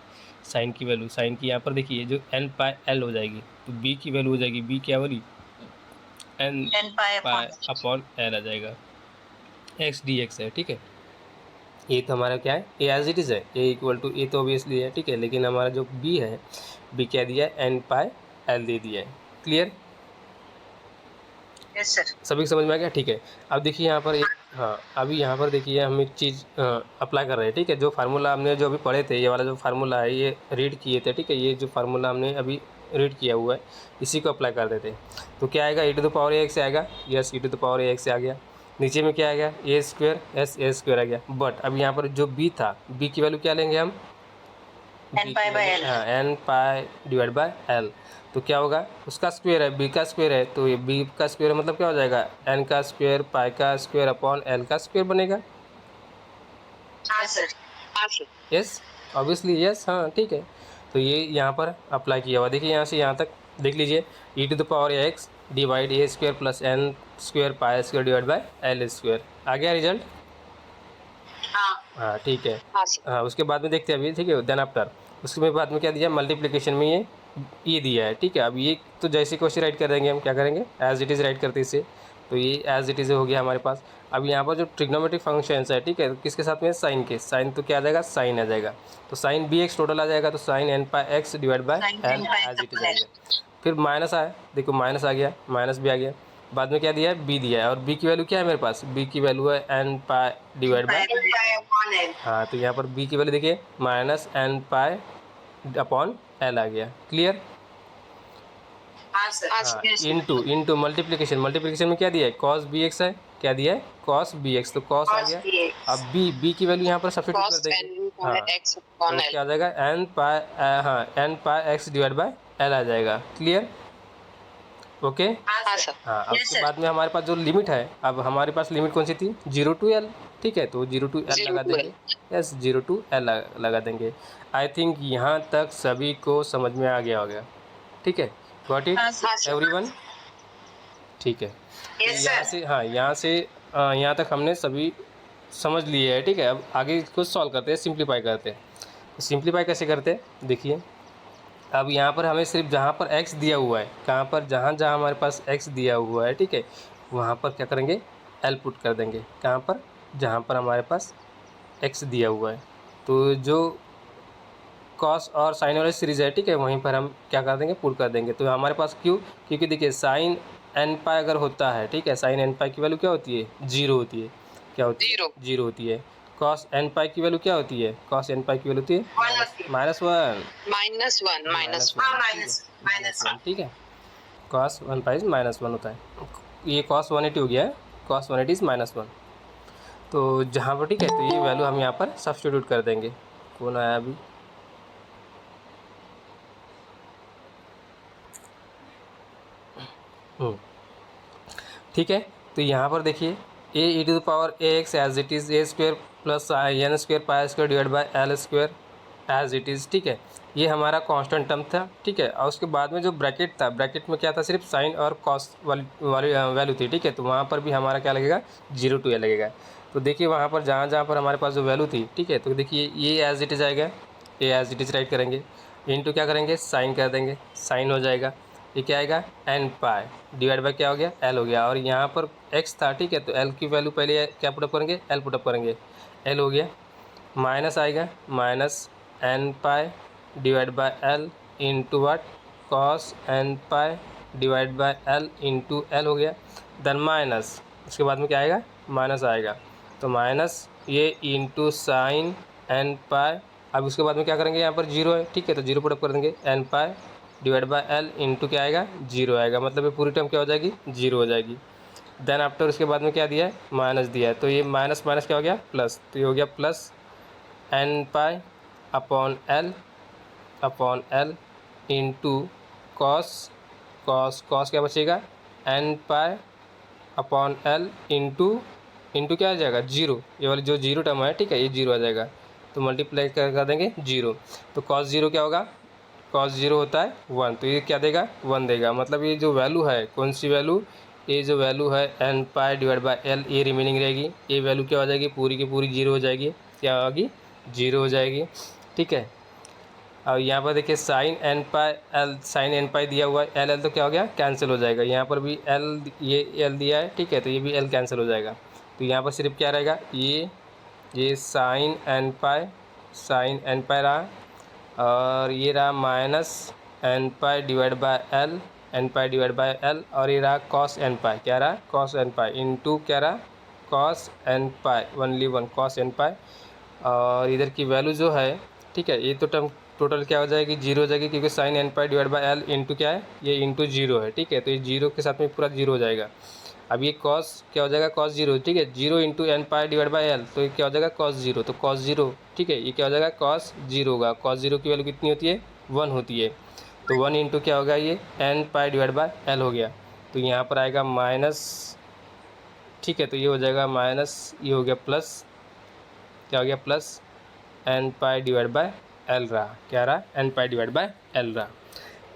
साइन की वैल्यू, साइन की यहाँ पर देखिए जो एन पाई एल हो जाएगी, तो बी की वैल्यू हो जाएगी, बी क्या वाली, एन पाई अपॉन एल आ जाएगा, एक्स डी एक्स है, ठीक है। ये तो हमारा क्या है, ए एज इट इज़ है, ए इक्वल टू ए तो ऑब्वियसली है, ठीक है, लेकिन हमारा जो बी है, बी क्या दिया है, एन पाई एल दे दिया है। Clear, yes sir. सभी को समझ में आ गया, ठीक है। अब देखिए यहाँ पर एक, हाँ, अभी यहाँ पर देखिए हम एक चीज़ अप्लाई कर रहे हैं, ठीक है। जो फार्मूला हमने जो अभी पढ़े थे, ये वाला जो फार्मूला है, ये रीड किए थे, ठीक है, ये जो फार्मूला हमने अभी रीड किया हुआ है, इसी को अप्लाई कर देते हैं। तो क्या आएगा, e to the power a x आएगा, yes, e to the power a x आ गया। नीचे में क्या आएगा, a square, s a square आ गया। बट अब यहाँ पर जो बी था, बी की वैल्यू क्या लेंगे हम, एन पाई बाय एल। हाँ, n pi divide by l. तो क्या होगा, उसका स्क्वायर है, बी का स्क्वायर है, तो ये बी का स्क्वायर मतलब क्या हो जाएगा, एन का स्क्वायर पाई का स्क्वायर अपॉन एल का स्क्वायर बनेगा। हाँ सर। यस, ऑब्वियसली यस, हाँ, ठीक है। तो ये यहाँ पर अप्लाई किया हुआ, देखिए यहाँ से यहाँ तक देख लीजिए, e to the power x divide a square plus n square pi square divide by l square. आ गया रिजल्ट, हाँ, ठीक है। हाँ, उसके बाद में देखते हैं अभी, ठीक है, देन आफ्टर उसके बाद में क्या दिया, मल्टीप्लिकेशन में ये दिया है, ठीक है। अब ये तो जैसे क्वेश्चन राइट कर देंगे हम, क्या करेंगे, एज इट इज़ राइट करते इसे, तो ये एज इट इज़ हो गया हमारे पास। अब यहाँ पर जो ट्रिग्नोमेट्रिक फंक्शंस है, ठीक है, किसके साथ में, साइन के, साइन तो क्या आ जाएगा, साइन आ जाएगा, तो साइन बी एक्स टोटल आ जाएगा, तो sine n pi x divide by l as it is आ गया। फिर माइनस आया, देखो माइनस आ गया, माइनस भी आ गया, बाद में क्या दिया है, बी दिया है, और बी की वैल्यू क्या है मेरे पास, बी की वैल्यू है एन पाई डिवाइड बाय, हाँ, तो यहाँ पर बी की वैल्यू देखिए minus n pi upon l आ गया। क्लियर, हाँ सर। हाँ इंटू मल्टीप्लिकेशन में क्या दिया है, कॉस बी एक्स है, क्या दिया है, कॉस बी एक्स, तो कॉस आ गया। अब बी की वैल्यू यहाँ पर सब्स्टिट्यूट कर देंगे, हाँ तो क्या आ जाएगा, एन पाई, हाँ n pi x divide by l आ जाएगा। Clear, okay. हाँ सर। हाँ अब उसके बाद में हमारे पास जो लिमिट है, अब हमारे पास लिमिट कौन सी थी, 0 टू एल, ठीक है, तो 0 टू एल लगा देंगे, यस 0 टू एल लगा देंगे। आई थिंक यहाँ तक सभी को समझ में आ गया होगा, ठीक है, गॉट इट एवरीवन, ठीक है। यहाँ से, हाँ यहाँ से यहाँ तक हमने सभी समझ लिए है, ठीक है। अब आगे इसको सॉल्व करते हैं, सिंप्लीफाई करते हैं। सिंप्लीफाई कैसे करते हैं, देखिए अब यहाँ पर हमें सिर्फ जहाँ पर x दिया हुआ है, कहाँ पर, जहाँ जहाँ हमारे पास x दिया हुआ है, ठीक है, वहाँ पर क्या करेंगे, l पुट कर देंगे, कहाँ पर, जहाँ पर हमारे पास x दिया हुआ है। तो जो कॉस और साइन वाली सीरीज़ है, ठीक है, वहीं पर हम क्या कर देंगे, पुट कर देंगे। तो हमारे पास क्यों, क्योंकि देखिए साइन एन पाई अगर होता है, ठीक है, साइन एन पाई की वैल्यू क्या होती है, 0 होती है, क्या होती है, 0 होती है। कॉस एन पाई की वैल्यू क्या होती है, कॉस एन पाई की वैल्यू होती है -1, ठीक है, कॉस 1 पाई -1 होता है। ये कॉस 180 हो गया है, कॉस 180 -1। तो जहाँ पर, ठीक है, तो ये वैल्यू हम यहाँ पर सब्स्टिट्यूट कर देंगे। कौन आया अभी, ठीक है। तो यहाँ पर देखिए e⁻x as it is a square plus n square pi square divide by l square as it is, ठीक है, ये हमारा कांस्टेंट टर्म था, ठीक है। और उसके बाद में जो ब्रैकेट था, ब्रैकेट में क्या था, सिर्फ साइन और कॉस वाली वैल्यू थी, ठीक है, तो वहाँ पर भी हमारा क्या लगेगा, 0 टू l लगेगा। तो देखिए वहाँ पर जहाँ जहाँ पर हमारे पास जो वैल्यू थी, ठीक है, तो देखिए ये एज इट इज़ आएगा, ये एज इट इज़ राइट करेंगे, इंटू क्या करेंगे, साइन कर देंगे, साइन हो जाएगा, ये क्या आएगा, एन पाई डिवाइड बाय क्या हो गया, एल हो गया। और यहाँ पर एक्स था, ठीक है, तो एल की वैल्यू पहले क्या पुटअप करेंगे, एल पुटअप करेंगे, एल हो गया, माइनस आएगा, minus n pi divide by L into what, cos n pi divide by L into l हो गया। देन माइनस, उसके बाद में क्या आएगा, माइनस आएगा, तो माइनस ये इंटू साइन एन पाई। अब उसके बाद में क्या करेंगे, यहाँ पर 0 है, ठीक है, तो 0 पुटअप कर देंगे, n pi divide by L into क्या आएगा, 0 आएगा, मतलब ये पूरी टर्म क्या हो जाएगी, 0 हो जाएगी। देन आफ्टर उसके बाद में क्या दिया है, माइनस दिया है, तो ये माइनस माइनस क्या हो गया, प्लस, तो ये हो गया plus n pi upon l into cos, cos क्या बचेगा, n pi upon l into क्या आ जाएगा, 0, ये वाली जो 0 टर्म है, ठीक है, ये 0 आ जाएगा, तो मल्टीप्लाई कर देंगे 0, तो कॉस 0 क्या होगा, कॉस 0 होता है 1, तो ये क्या देगा, 1 देगा। मतलब ये जो वैल्यू है, कौन सी वैल्यू, ये जो वैल्यू है n pi divide by l, ये रिमेनिंग रहेगी, ये वैल्यू क्या हो जाएगी, पूरी की पूरी 0 हो जाएगी, क्या होगी, 0 हो जाएगी, ठीक है। और यहाँ पर देखिए sine n pi l, sine n pi दिया हुआ है, एल तो क्या हो गया, कैंसिल हो जाएगा, यहाँ पर भी एल, ये एल दिया है, ठीक है, तो ये भी एल कैंसिल हो जाएगा। तो यहाँ पर सिर्फ क्या रहेगा, ये साइन एन पाई रहा, और ये रहा minus n pi divide by l, और ये रहा कॉस एन पाई, क्या रहा, कॉस एन पाई इंटू क्या रहा, कॉस एन पाई, ओनली 1 कॉस एन पाई। और इधर की वैल्यू जो है, ठीक है, ये तो टर्म टोटल क्या हो जाएगी, 0 हो जाएगी, क्योंकि sine n pi divide by L into क्या है, ये इंटू 0 है, ठीक है, तो ये 0 के साथ में पूरा 0 हो जाएगा। अब ये कॉस क्या हो जाएगा, कॉस 0, ठीक है, 0 into n pi divide by l, तो ये क्या हो जाएगा, कॉस 0, तो कॉस 0, ठीक है, ये क्या हो जाएगा, कॉस 0 होगा। कॉस 0 की वैल्यू कितनी होती है, 1 होती है, तो 1 इंटू क्या होगा, ये n pi divide by l हो गया, तो यहाँ पर आएगा माइनस, ठीक है, तो ये हो जाएगा माइनस, ये हो गया प्लस, क्या हो गया, plus n pi divide by l रहा, क्या रहा, n pi divide by l रहा।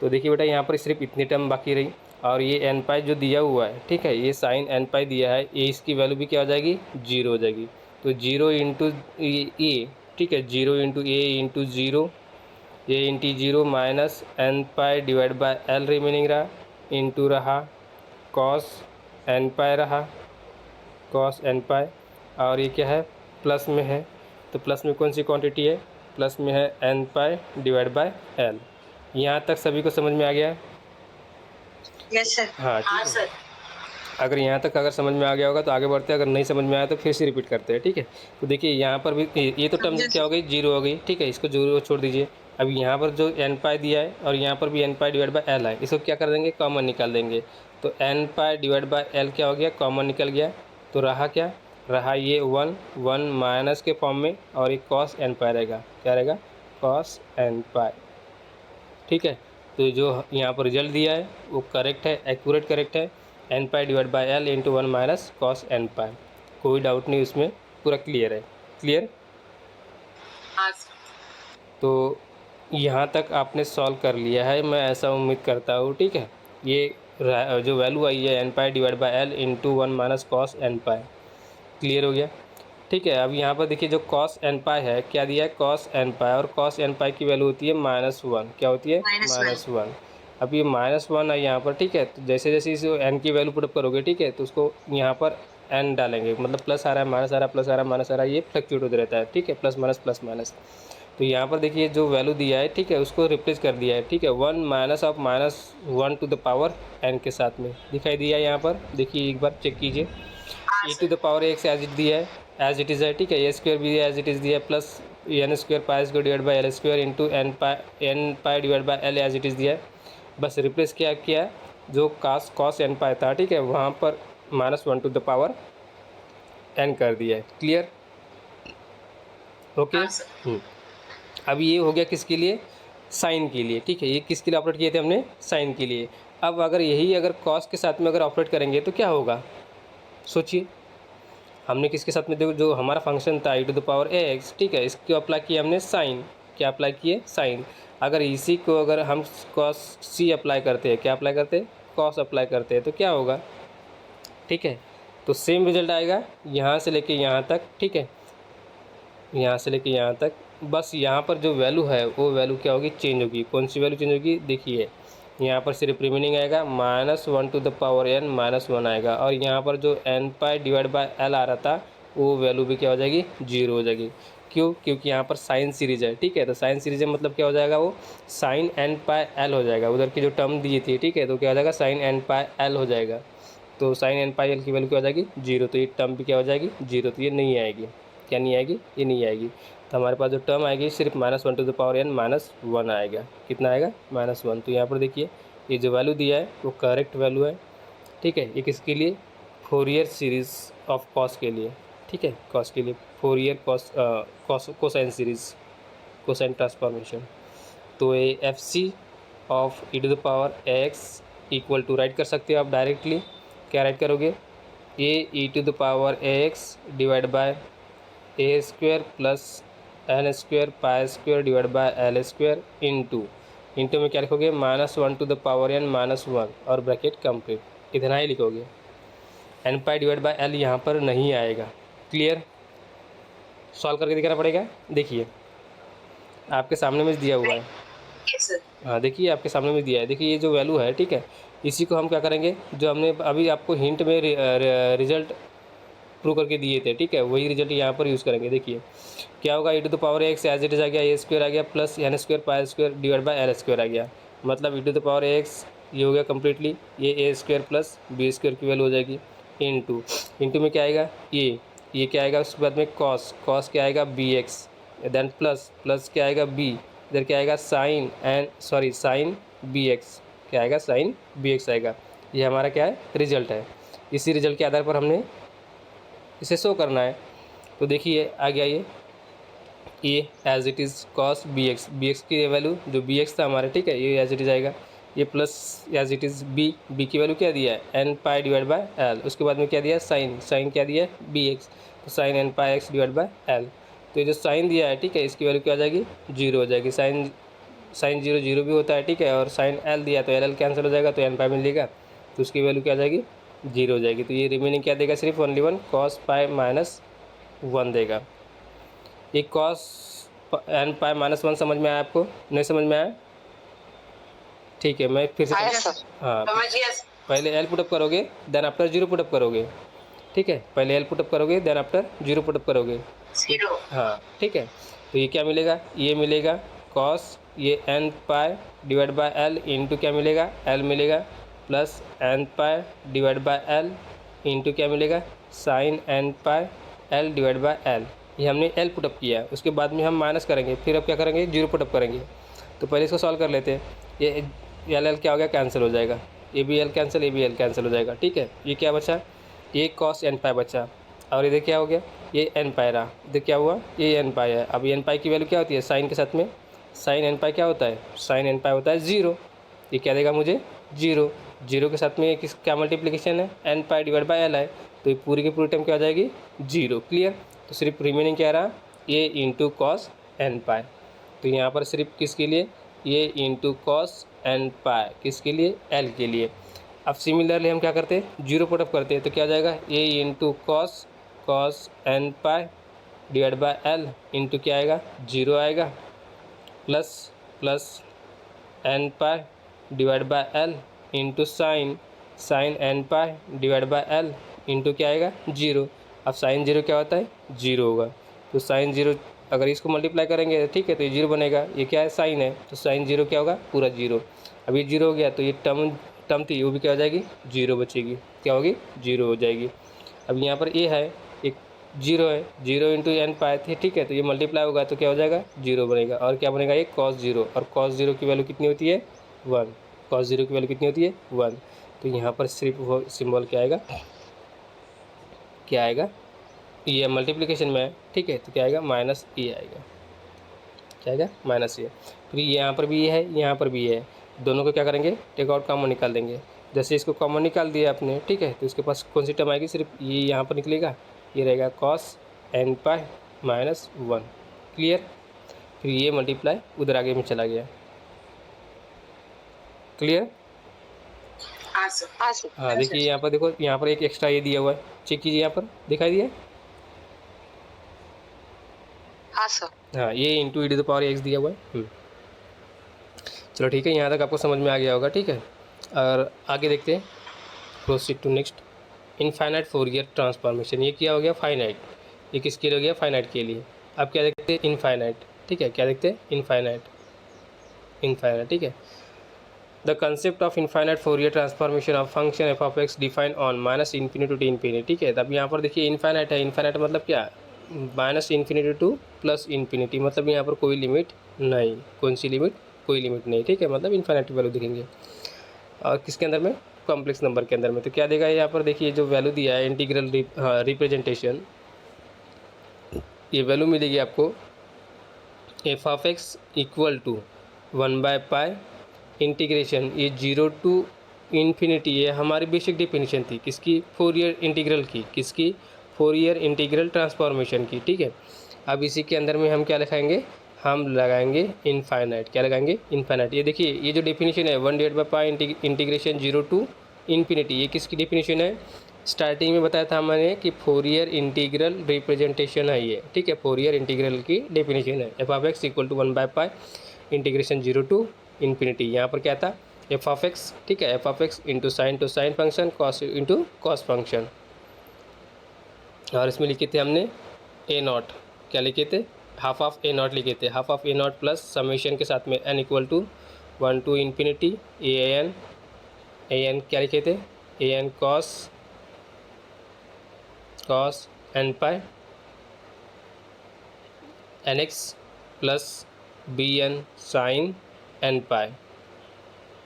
तो देखिए बेटा यहाँ पर सिर्फ इतनी टर्म बाकी रही, और ये एन पाई जो दिया हुआ है, ठीक है, ये साइन एन पाई दिया है, ये इसकी वैल्यू भी क्या हो जाएगी, 0 हो जाएगी, तो 0 इंटू ए, ठीक है, 0 इंटू a into 0, a into 0 minus n pi divide by l remaining रहा, इंटू रहा कॉस एन पाई रहा, कॉस एन पाई, और ये क्या है, प्लस में है, तो प्लस में कौन सी क्वांटिटी है, प्लस में है n pi divide by l. यहाँ तक सभी को समझ में आ गया है, यस सर, हाँ ठीक है। अगर यहाँ तक अगर समझ में आ गया होगा तो आगे बढ़ते हैं, अगर नहीं समझ में आया तो फिर से रिपीट करते हैं, ठीक है। तो देखिए यहाँ पर भी ये तो टर्म क्या हो गई, 0 हो गई, ठीक है, इसको 0 छोड़ दीजिए, अब यहाँ पर जो एन पाई दिया है और यहाँ पर भी n pi divide by l है, इसको क्या कर देंगे, कॉमन निकाल देंगे। तो n pi divide by l क्या हो गया, कॉमन निकल गया। तो रहा क्या, रहा ये 1 माइनस के फॉर्म में, और एक कॉस एन पाई रहेगा। क्या रहेगा, कॉस एन पाई। ठीक है, तो जो यहाँ पर रिजल्ट दिया है वो करेक्ट है, एक्यूरेट करेक्ट है। N pi divide by L into 1 minus cos n pi. कोई डाउट नहीं उसमें, पूरा क्लियर है। क्लियर। तो यहाँ तक आपने सॉल्व कर लिया है, मैं ऐसा उम्मीद करता हूँ। ठीक है, ये जो वैल्यू आई है n pi divide by L into 1 minus cos n pi, clear हो गया। ठीक है, अब यहाँ पर देखिए जो कॉस एन पाई है, क्या दिया है, कॉस एन पाई, और कॉस एन पाई की वैल्यू होती है -1। क्या होती है, -1। अब ये -1 है यहाँ पर। ठीक है, तो जैसे जैसे इस एन की वैल्यू पुटअप करोगे, ठीक है, तो उसको यहाँ पर एन डालेंगे, मतलब प्लस आ रहा है, माइनस आ रहा है, प्लस आ रहा है, माइनस आ रहा है, ये फ्लक्चुएट होता रहता है। ठीक है, प्लस माइनस। तो यहाँ पर देखिए जो वैल्यू दिया है, ठीक है, उसको रिप्लेस कर दिया है। ठीक है, 1 minus of -1 to the power n के साथ में दिखाई दिया है यहाँ पर। देखिए एक बार चेक कीजिए, e to the power x as it दिया है, एज इट इज़ है। ठीक है, ए स्क्वायर भी एज इट इज़ दिया है, plus n square pi square divide by l square into n pi divide by l as it is दिया है। बस रिप्लेस क्या किया है, जो कॉस एन पाई था, ठीक है, वहाँ पर -1 टू द पावर एन कर दिया है। Clear, okay. अब ये हो गया किसके लिए, साइन के लिए। ठीक है, ये किसके लिए ऑपरेट किए थे हमने, साइन के लिए। अब अगर यही अगर कॉस के साथ में अगर ऑपरेट करेंगे तो क्या होगा, सोचिए। हमने किसके साथ में, देखो जो हमारा फंक्शन था e to the power x, ठीक है, इसको अप्लाई किया हमने साइन। क्या अप्लाई किए, साइन। अगर इसी को अगर हम कॉस सी अप्लाई करते हैं, क्या अप्लाई करते हैं, कॉस अप्लाई करते हैं, तो क्या होगा। ठीक है, तो सेम रिजल्ट आएगा यहाँ से लेके यहाँ तक। ठीक है, यहाँ से लेके यहाँ तक, बस यहाँ पर जो वैल्यू है वो वैल्यू क्या होगी, चेंज होगी। कौन सी वैल्यू चेंज होगी, देखिए यहाँ पर सिर्फ रिमेनिंग आएगा -1 टू द पावर n -1 आएगा, और यहाँ पर जो n pi divide by l आ रहा था वो वैल्यू भी क्या हो जाएगी, 0 हो जाएगी। क्यों, क्योंकि यहाँ पर साइन सीरीज है। ठीक है, तो साइन सीरीज है मतलब क्या हो जाएगा, वो साइन एन पाई एल हो जाएगा। उधर की जो टर्म दी थी, ठीक है, तो क्या हो जाएगा, साइन एन पाई एल हो जाएगा। तो साइन एन पाई एल की वैल्यू क्या हो जाएगी, 0। तो ये टर्म भी क्या हो जाएगी, 0। तो ये नहीं आएगी। क्या नहीं आएगी, ये नहीं आएगी। तो हमारे पास जो टर्म आएगी सिर्फ -1 टू द पावर n -1 आएगा। कितना आएगा, -1। तो यहाँ पर देखिए ये जो वैल्यू दिया है वो करेक्ट वैल्यू है। ठीक है, ये किसके लिए, फोरियर सीरीज़ ऑफ कॉस के लिए। ठीक है, कॉस के लिए Fourier cosine series, cosine transformation. तो ये FC of e to the power x equal to, write कर सकते हो आप डायरेक्टली। क्या राइट करोगे, a e to the power x divide by a square plus n square pi square divide by l square into में क्या लिखोगे, -1 to the power n -1 और ब्रैकेट कंप्लीट। इतना ही लिखोगे। N pi divide by l यहाँ पर नहीं आएगा। क्लियर, सॉल्व करके दिखाना पड़ेगा। देखिए आपके सामने में दिया हुआ है, हाँ देखिए आपके सामने में दिया है। देखिए ये जो वैल्यू है, ठीक है, इसी को हम क्या करेंगे, जो हमने अभी आपको हिंट में रिजल्ट प्रूव करके दिए थे, ठीक है, वही रिजल्ट यहाँ पर यूज़ करेंगे। देखिए क्या होगा, e to the power x as it is आ गया, ए स्क्वायर आ गया, plus n square pi square divide by l square आ गया। मतलब e to the power x ये हो गया कम्प्लीटली, ये a square plus b square की वैल्यू हो जाएगी। इंटू में क्या आएगा, ये क्या आएगा, उसके बाद में कॉस क्या आएगा, बी एक्स, देन प्लस क्या आएगा, बी, इधर क्या आएगा, साइन बी एक्स, क्या आएगा, साइन बी एक्स आएगा। ये हमारा क्या है, रिजल्ट है। इसी रिजल्ट के आधार पर हमने इसे शो करना है। तो देखिए आ गया ये as it is cos b x की वैल्यू जो बी एक्स था हमारे, ठीक है, ये एज इट इज़ आएगा। ये plus as it is b की वैल्यू क्या दिया है, n pi divide by l. उसके बाद में क्या दिया, साइन क्या दिया है, बी एक्स, तो sine n pi x divide by l. तो ये जो साइन दिया है, ठीक है, इसकी वैल्यू क्या हो जाएगी, 0 हो जाएगी। साइन 0 भी होता है, ठीक है, और साइन एल दिया तो एल कैंसिल हो जाएगा, तो एन पाई मिलेगा, तो उसकी वैल्यू क्या आ जाएगी, 0 हो जाएगी। तो ये रिमेनिंग क्या देगा, सिर्फ ओनली 1 कॉस पाई -1 देगा। ये कॉस एन पाई -1 समझ में आया आपको, नहीं समझ में आया, ठीक है, मैं फिर से हाँ, पहले एल पुटअप करोगे देन आफ्टर 0 पुटअप करोगे। ठीक है, पहले एल पुटअप करोगे देन आफ्टर 0 पुटअप करोगे। हाँ ठीक है, तो ये क्या मिलेगा, ये मिलेगा कॉस ये n pi divide by L into क्या मिलेगा, एल मिलेगा, plus n pi divide by L into क्या मिलेगा, sine n pi l divide by l. ये हमने एल पुटअप किया है, उसके बाद में हम माइनस करेंगे, फिर अब क्या करेंगे, 0 पुटअप करेंगे। तो पहले इसको सॉल्व कर लेते हैं। ये एल एल क्या हो गया, कैंसिल हो जाएगा, a b l cancel, a b l cancel हो जाएगा, ठीक है। ये क्या बचा, ये कॉस एन पाई बचा, और इधर क्या हो गया, ये एन पाई रहा, इधर क्या हुआ, ये एन पाई है। अब एन पाई की वैल्यू क्या होती है, साइन के साथ में साइन एन पाई क्या होता है, साइन एन पाई होता है 0। ये क्या देगा मुझे, 0। 0 के साथ में किस क्या मल्टीप्लिकेशन है, n pi divide by l है, तो ये पूरी की पूरी टर्म क्या हो जाएगी, 0। क्लियर। तो सिर्फ रिमेनिंग क्या रहा, ये इंटू कॉस एन पाई। तो यहाँ पर सिर्फ किसके लिए, ये इंटू कॉस एन पाई, किसके लिए, एल के लिए। अब सिमिलरली हम क्या करते हैं, 0 पुटअप करते हैं, तो क्या हो जाएगा, ये into cos cos n pi divide by L into क्या आएगा, 0 आएगा, plus plus n pi divide by L into sine sine n pi divide by L into क्या आएगा, 0। अब साइन 0 क्या होता है, 0 होगा। तो साइन 0 अगर इसको मल्टीप्लाई करेंगे, ठीक है, तो ये 0 बनेगा। ये क्या है, साइन है, तो साइन 0 क्या होगा, पूरा 0। अब ये 0 हो गया, तो ये टर्म थी वो भी क्या हो जाएगी, 0 बचेगी, क्या होगी, 0 हो जाएगी। अब यहाँ पर ये है, एक 0 है, 0 इंटू एन पाई थे, ठीक है, तो ये मल्टीप्लाई होगा तो क्या हो जाएगा, 0 बनेगा। और क्या बनेगा, ये कॉस 0, और कॉस 0 की वैल्यू कितनी होती है, 1। कॉस 0 की वैल्यू कितनी होती है, 1। तो यहाँ पर सिर्फ वो सिंबल क्या आएगा, क्या आएगा, ये मल्टीप्लिकेशन में है, ठीक है, तो क्या आएगा, माइनस ए आएगा, क्या आएगा, माइनस ए। फिर यहाँ पर भी ये है, यहाँ पर भी ये है, दोनों को क्या करेंगे, टेक आउट कॉमन निकाल देंगे। जैसे इसको कॉमन निकाल दिया आपने, ठीक है, तो इसके पास कौन सी टर्म आएगी, सिर्फ ये यहाँ पर निकलेगा, ये रहेगा cos n pi minus 1। Clear. फिर ये मल्टीप्लाई उधर आगे में चला गया। क्लियर। हाँ देखिए यहाँ पर देखो, यहाँ पर एक एक्स्ट्रा ये दिया हुआ है, चेक कीजिए, यहाँ पर दिखाई दिया, हाँ सर। हाँ ये into e to the power x दिया हुआ है। चलो ठीक है, यहाँ तक आपको समझ में आ गया होगा, ठीक है। और आगे देखते हैं, proceed to next, infinite Fourier transformation. ये क्या हो गया, फाइनाइट, ये किसके लिए हो गया, फाइनाइट के लिए। अब क्या देखते हैं, इनफाइनाइट, ठीक है, क्या देखते हैं, इनफाइनाइट, इनफाइनाइट, ठीक है। The concept of infinite Fourier transformation of function f of x define on minus infinity to infinity, ठीक है। तब यहाँ पर देखिए इनफाइनाइट है, इनफाइनाइट मतलब क्या, minus infinity to plus infinity, मतलब यहाँ पर कोई लिमिट नहीं, कौन सी लिमिट, कोई लिमिट नहीं, ठीक है, मतलब इनफाइनाइट वैल्यू दिखेंगे। और किसके अंदर में, कॉम्प्लेक्स नंबर के अंदर में। तो क्या देगा यहाँ पर, देखिए जो वैल्यू दिया है इंटीग्रल रिप्रेजेंटेशन, ये वैल्यू मिलेगी आपको f of x equal to one by pi integration, ये 0 टू इन्फिनिटी, ये हमारी बेसिक डेफिनेशन थी किसकी, फोरियर इंटीग्रल की, किसकी, फोरियर इंटीग्रल ट्रांसफॉर्मेशन की, ठीक है। अब इसी के अंदर में हम क्या लगाएंगे, हम लगाएंगे इनफाइनाइट, क्या लगाएंगे, इनफाइनाइट। ये देखिए ये जो डेफिनेशन है 1/पाई इंटीग्रेशन 0 टू इन्फिनिटी, ये किसकी डेफिनेशन है, स्टार्टिंग में बताया था मैंने कि फोरियर इंटीग्रल रिप्रेजेंटेशन है ये, ठीक है, फोरियर इंटीग्रल की डेफिनेशन है। F of x equal to one by pi integration 0 to infinity. यहाँ पर क्या था, एफ ऑफ एक्स, ठीक है, f of x into sine function, cos into cos function. और इसमें लिखे थे हमने ए नॉट, क्या लिखे थे, हाफ ऑफ ए नॉट लिखे थे, half of a naught plus summation के साथ में n equal to 1 to infinity a n क्या लिखे थे, a n cos n pi n x plus b n sine n pi,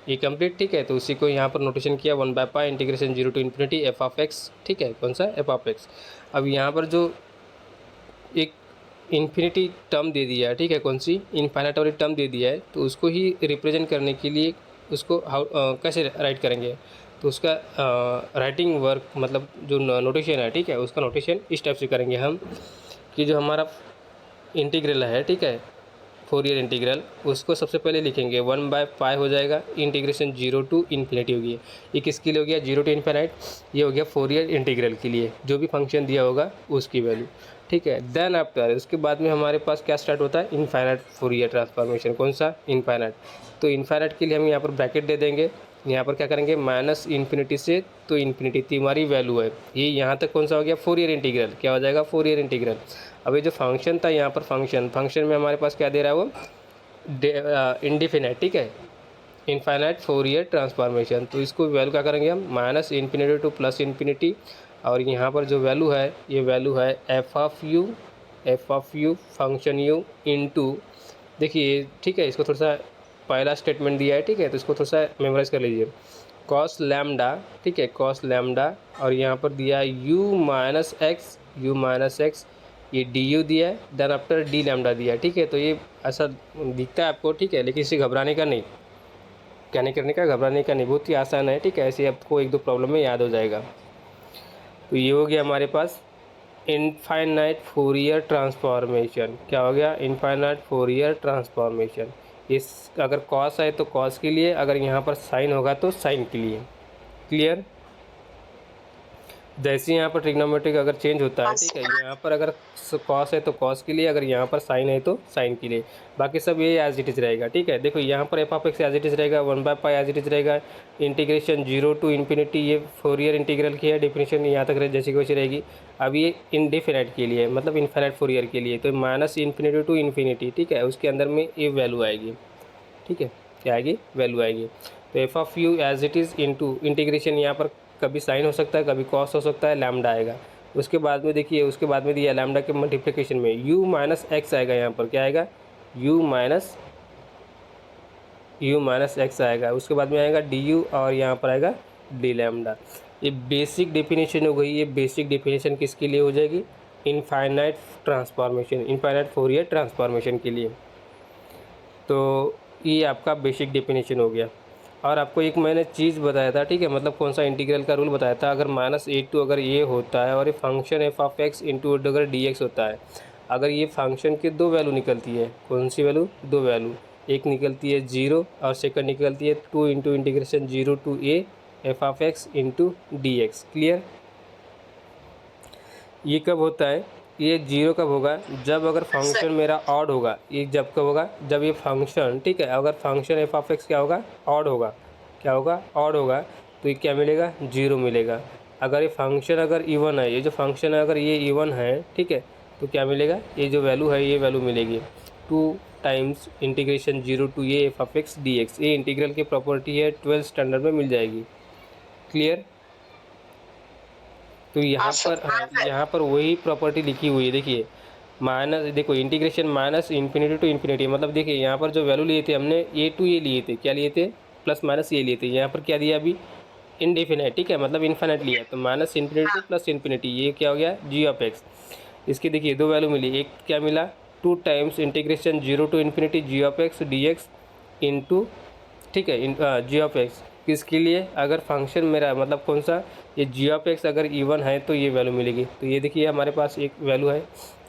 ये कंप्लीट, ठीक है। तो उसी को यहाँ पर नोटेशन किया one by pi integration 0 to infinity f of x, ठीक है, कौन सा, एफ ऑफ एक्स। अब यहाँ पर जो एक इन्फिनिटी टर्म दे दिया है, ठीक है, कौन सी, इनफाइनाइट वाली टर्म दे दिया है, तो उसको ही रिप्रेजेंट करने के लिए उसको कैसे राइट करेंगे, तो उसका राइटिंग वर्क मतलब जो नोटेशन है, ठीक है, उसका नोटेशन इस टाइप से करेंगे हम, कि जो हमारा इंटीग्रल है, ठीक है, फोरियर इंटीग्रल, उसको सबसे पहले लिखेंगे 1/पाई हो जाएगा, इंटीग्रेशन 0 टू इन्फिनिटी होगी। ये किसके लिए हो गया, 0 टू इन्फिनाइट, ये हो गया फोरियर इंटीग्रल के लिए, जो भी फंक्शन दिया होगा उसकी वैल्यू, ठीक है। देन आफ्टर उसके बाद में हमारे पास क्या स्टार्ट होता है, इनफाइनाइट फोरियर ट्रांसफॉर्मेशन, कौन सा, इनफाइनाइट। तो इनफाइनाइट के लिए हम यहाँ पर ब्रैकेट दे देंगे, यहाँ पर क्या करेंगे, माइनस इन्फिनिटी से तो इन्फिनिटी हमारी वैल्यू है, ये यहाँ तक कौन सा हो गया, फोरियर इंटीग्रल, क्या हो जाएगा, फोरियर इंटीग्रल। अब ये जो फंक्शन था यहाँ पर, फंक्शन में हमारे पास क्या दे रहा है वो इंडिफिनाइट, ठीक है, इनफाइनाइट फोरियर ट्रांसफॉर्मेशन। तो इसको वैल्यू क्या करेंगे हम, minus infinity to plus infinity, और यहाँ पर जो वैल्यू है, ये वैल्यू है f of you function you into, देखिए ठीक है, इसको थोड़ा सा पहला स्टेटमेंट दिया है, ठीक है, तो इसको थोड़ा सा मेमोराइज कर लीजिए। कॉस लैम्डा, ठीक है, कॉस लैम्डा, और यहाँ पर दिया है यू माइनस एक्स, ये डी यू दिया है, देन आफ्टर डी लैम्डा दिया है, ठीक है। तो ये ऐसा दिखता है आपको, ठीक है, लेकिन इसे घबराने का नहीं, क्या नहीं करने का, घबराने का नहीं, बहुत ही आसान है, ठीक है। ऐसे आपको एक दो प्रॉब्लम में याद हो जाएगा। तो ये हो गया हमारे पास इनफाइनाइट फोरियर ट्रांसफॉर्मेशन। क्या हो गया? Infinite Fourier transformation. इस अगर कॉस है तो कॉस के लिए, अगर यहाँ पर साइन होगा तो साइन के लिए। क्लियर? जैसे यहाँ पर ट्रिग्नोमेट्रिक अगर चेंज होता है, ठीक है, यहाँ पर अगर कॉस है तो कॉस के लिए, अगर यहाँ पर साइन है तो साइन के लिए, बाकी सब ये एज इट इज रहेगा, ठीक है। देखो यहाँ पर f of x as it is रहेगा, 1/π एज इट इज रहेगा, इंटीग्रेशन 0 टू इन्फिनिटी, ये फोरियर इंटीग्रल की है डेफिनेशन, यहाँ तक जैसी की वैसी रहेगी। अब ये इनडेफिनाइट के लिए, मतलब इनफाइनाइट फोरियर के लिए, तो माइनस इन्फिनिटी टू इन्फिनिटी, ठीक है, उसके अंदर में ये वैल्यू आएगी, ठीक है, क्या आएगी? वैल्यू आएगी। तो f of u as it is into integration, यहाँ पर कभी साइन हो सकता है, कभी कॉस हो सकता है, लैम्डा आएगा। उसके बाद में देखिए, उसके बाद में दिया लैम्डा के मल्टीप्लिकेशन में यू माइनस एक्स आएगा, यहाँ पर क्या आएगा? यू माइनस एक्स आएगा। उसके बाद में आएगा डी यू, और यहाँ पर आएगा डी लैम्डा। ये बेसिक डेफिनेशन हो गई। ये बेसिक डेफिनेशन किसके लिए हो जाएगी? Infinite transformation, infinite Fourier transformation के लिए। तो ये आपका बेसिक डेफिनेशन हो गया। और आपको एक मैंने चीज़ बताया था, ठीक है, मतलब कौन सा इंटीग्रल का रूल बताया था, अगर -a2 अगर ये होता है और ये function f of x into अगर डी एक्स होता है, अगर ये फंक्शन की दो वैल्यू निकलती है, कौन सी वैल्यू? दो वैल्यू, एक निकलती है 0 और सेकंड निकलती है 2 into integration 0 to a f of x into d x. Clear? ये कब होता है? ये 0 कब होगा? जब अगर फंक्शन मेरा ऑड होगा। ये जब कब होगा? जब ये फंक्शन, ठीक है, अगर फंक्शन एफ ऑफ एक्स क्या होगा? ऑड होगा। क्या होगा? ऑड होगा। तो ये क्या मिलेगा? 0 मिलेगा। अगर ये फंक्शन अगर इवन है, ये जो फंक्शन है अगर ये इवन है, ठीक है, तो क्या मिलेगा? ये जो वैल्यू है ये वैल्यू मिलेगी 2 times integration 0 to a f of x d x. ये इंटीग्रल की प्रॉपर्टी है, 12th स्टैंडर्ड में मिल जाएगी। क्लियर? तो यहाँ पर, हाँ, यहाँ पर वही प्रॉपर्टी लिखी हुई है, देखिए, माइनस, देखो integration minus infinity to infinity, मतलब देखिए यहाँ पर जो वैल्यू लिए थे हमने ए टू ये लिए थे, क्या लिए थे? प्लस माइनस ये लिए थे। यहाँ पर क्या दिया अभी? इनडेफिनाइट, ठीक है, मतलब इन्फिनिट लिया, तो minus infinity to plus infinity, ये क्या हो गया? G of x. इसकी देखिए दो वैल्यू मिली, एक क्या मिला? 2 times integration 0 to infinity g of x d x into, ठीक है, जी ऑफ एक्स किसके लिए? अगर फंक्शन मेरा मतलब कौन सा? ये जी ऑफ एक्स अगर इवन है तो ये वैल्यू मिलेगी। तो ये देखिए हमारे पास एक वैल्यू है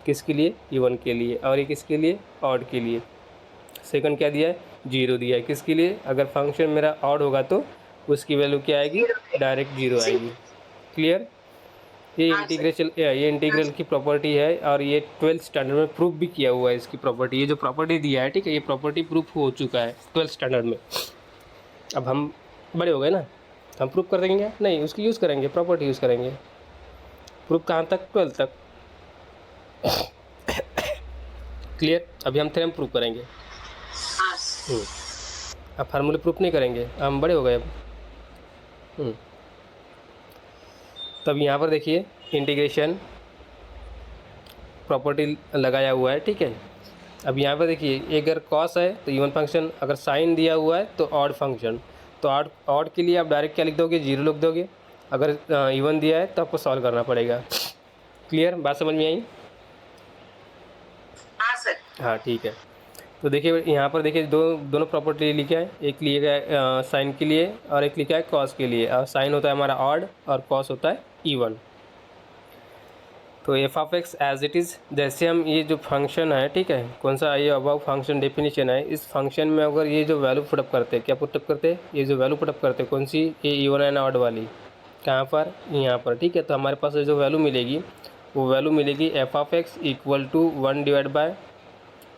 किसके लिए? इवन के लिए। और ये किसके लिए? ऑड के लिए। सेकंड क्या दिया है? 0 दिया है, किसके लिए? अगर फंक्शन मेरा ऑड होगा तो उसकी वैल्यू क्या आएगी? डायरेक्ट 0 आएगी। क्लियर? ये इंटीग्रल की प्रॉपर्टी है, और ये 12th स्टैंडर्ड में प्रूफ भी किया हुआ है इसकी प्रॉपर्टी। ये जो प्रॉपर्टी दिया है, ठीक है, ये प्रॉपर्टी प्रूफ हो चुका है 12th स्टैंडर्ड में। अब हम बड़े हो गए ना, हम प्रूफ कर देंगे? नहीं, उसकी यूज़ करेंगे, प्रॉपर्टी यूज़ करेंगे। प्रूफ कहाँ तक? 12th तक। क्लियर? अभी हम थ्योरम प्रूफ करेंगे। अब फार्मूले प्रूफ नहीं करेंगे, हम बड़े हो गए अब। तब यहाँ पर देखिए इंटीग्रेशन प्रॉपर्टी लगाया हुआ है, ठीक है। अब यहाँ पर देखिए, अगर कॉस है तो इवन फंक्शन, अगर साइन दिया हुआ है तो ऑड फंक्शन। तो ऑड के लिए आप डायरेक्ट क्या लिख दोगे? 0 लिख दोगे। अगर इवन दिया है तो आपको सॉल्व करना पड़ेगा। क्लियर? बात समझ में आई? हाँ सर। हाँ, ठीक है। तो देखिए यहाँ पर देखिए दोनों प्रॉपर्टी लिखा है, एक लिखा है साइन के लिए और एक लिखा है कॉस के लिए। और साइन होता है हमारा ऑड और कॉस होता है इवन। तो f of x as it is, जैसे हम ये जो फंक्शन है, ठीक है, कौन सा? ये अबव फंक्शन डेफिनेशन है। इस फंक्शन में अगर ये जो वैल्यू पुटअप करते हैं, क्या पुटअप करते हैं? ये जो वैल्यू पुटअप करते हैं, कौन सी? ये इवन एंड ऑड वाली। कहाँ पर? यहाँ पर, ठीक है। तो हमारे पास जो वैल्यू मिलेगी वो वैल्यू मिलेगी f of x equal to 1 divide by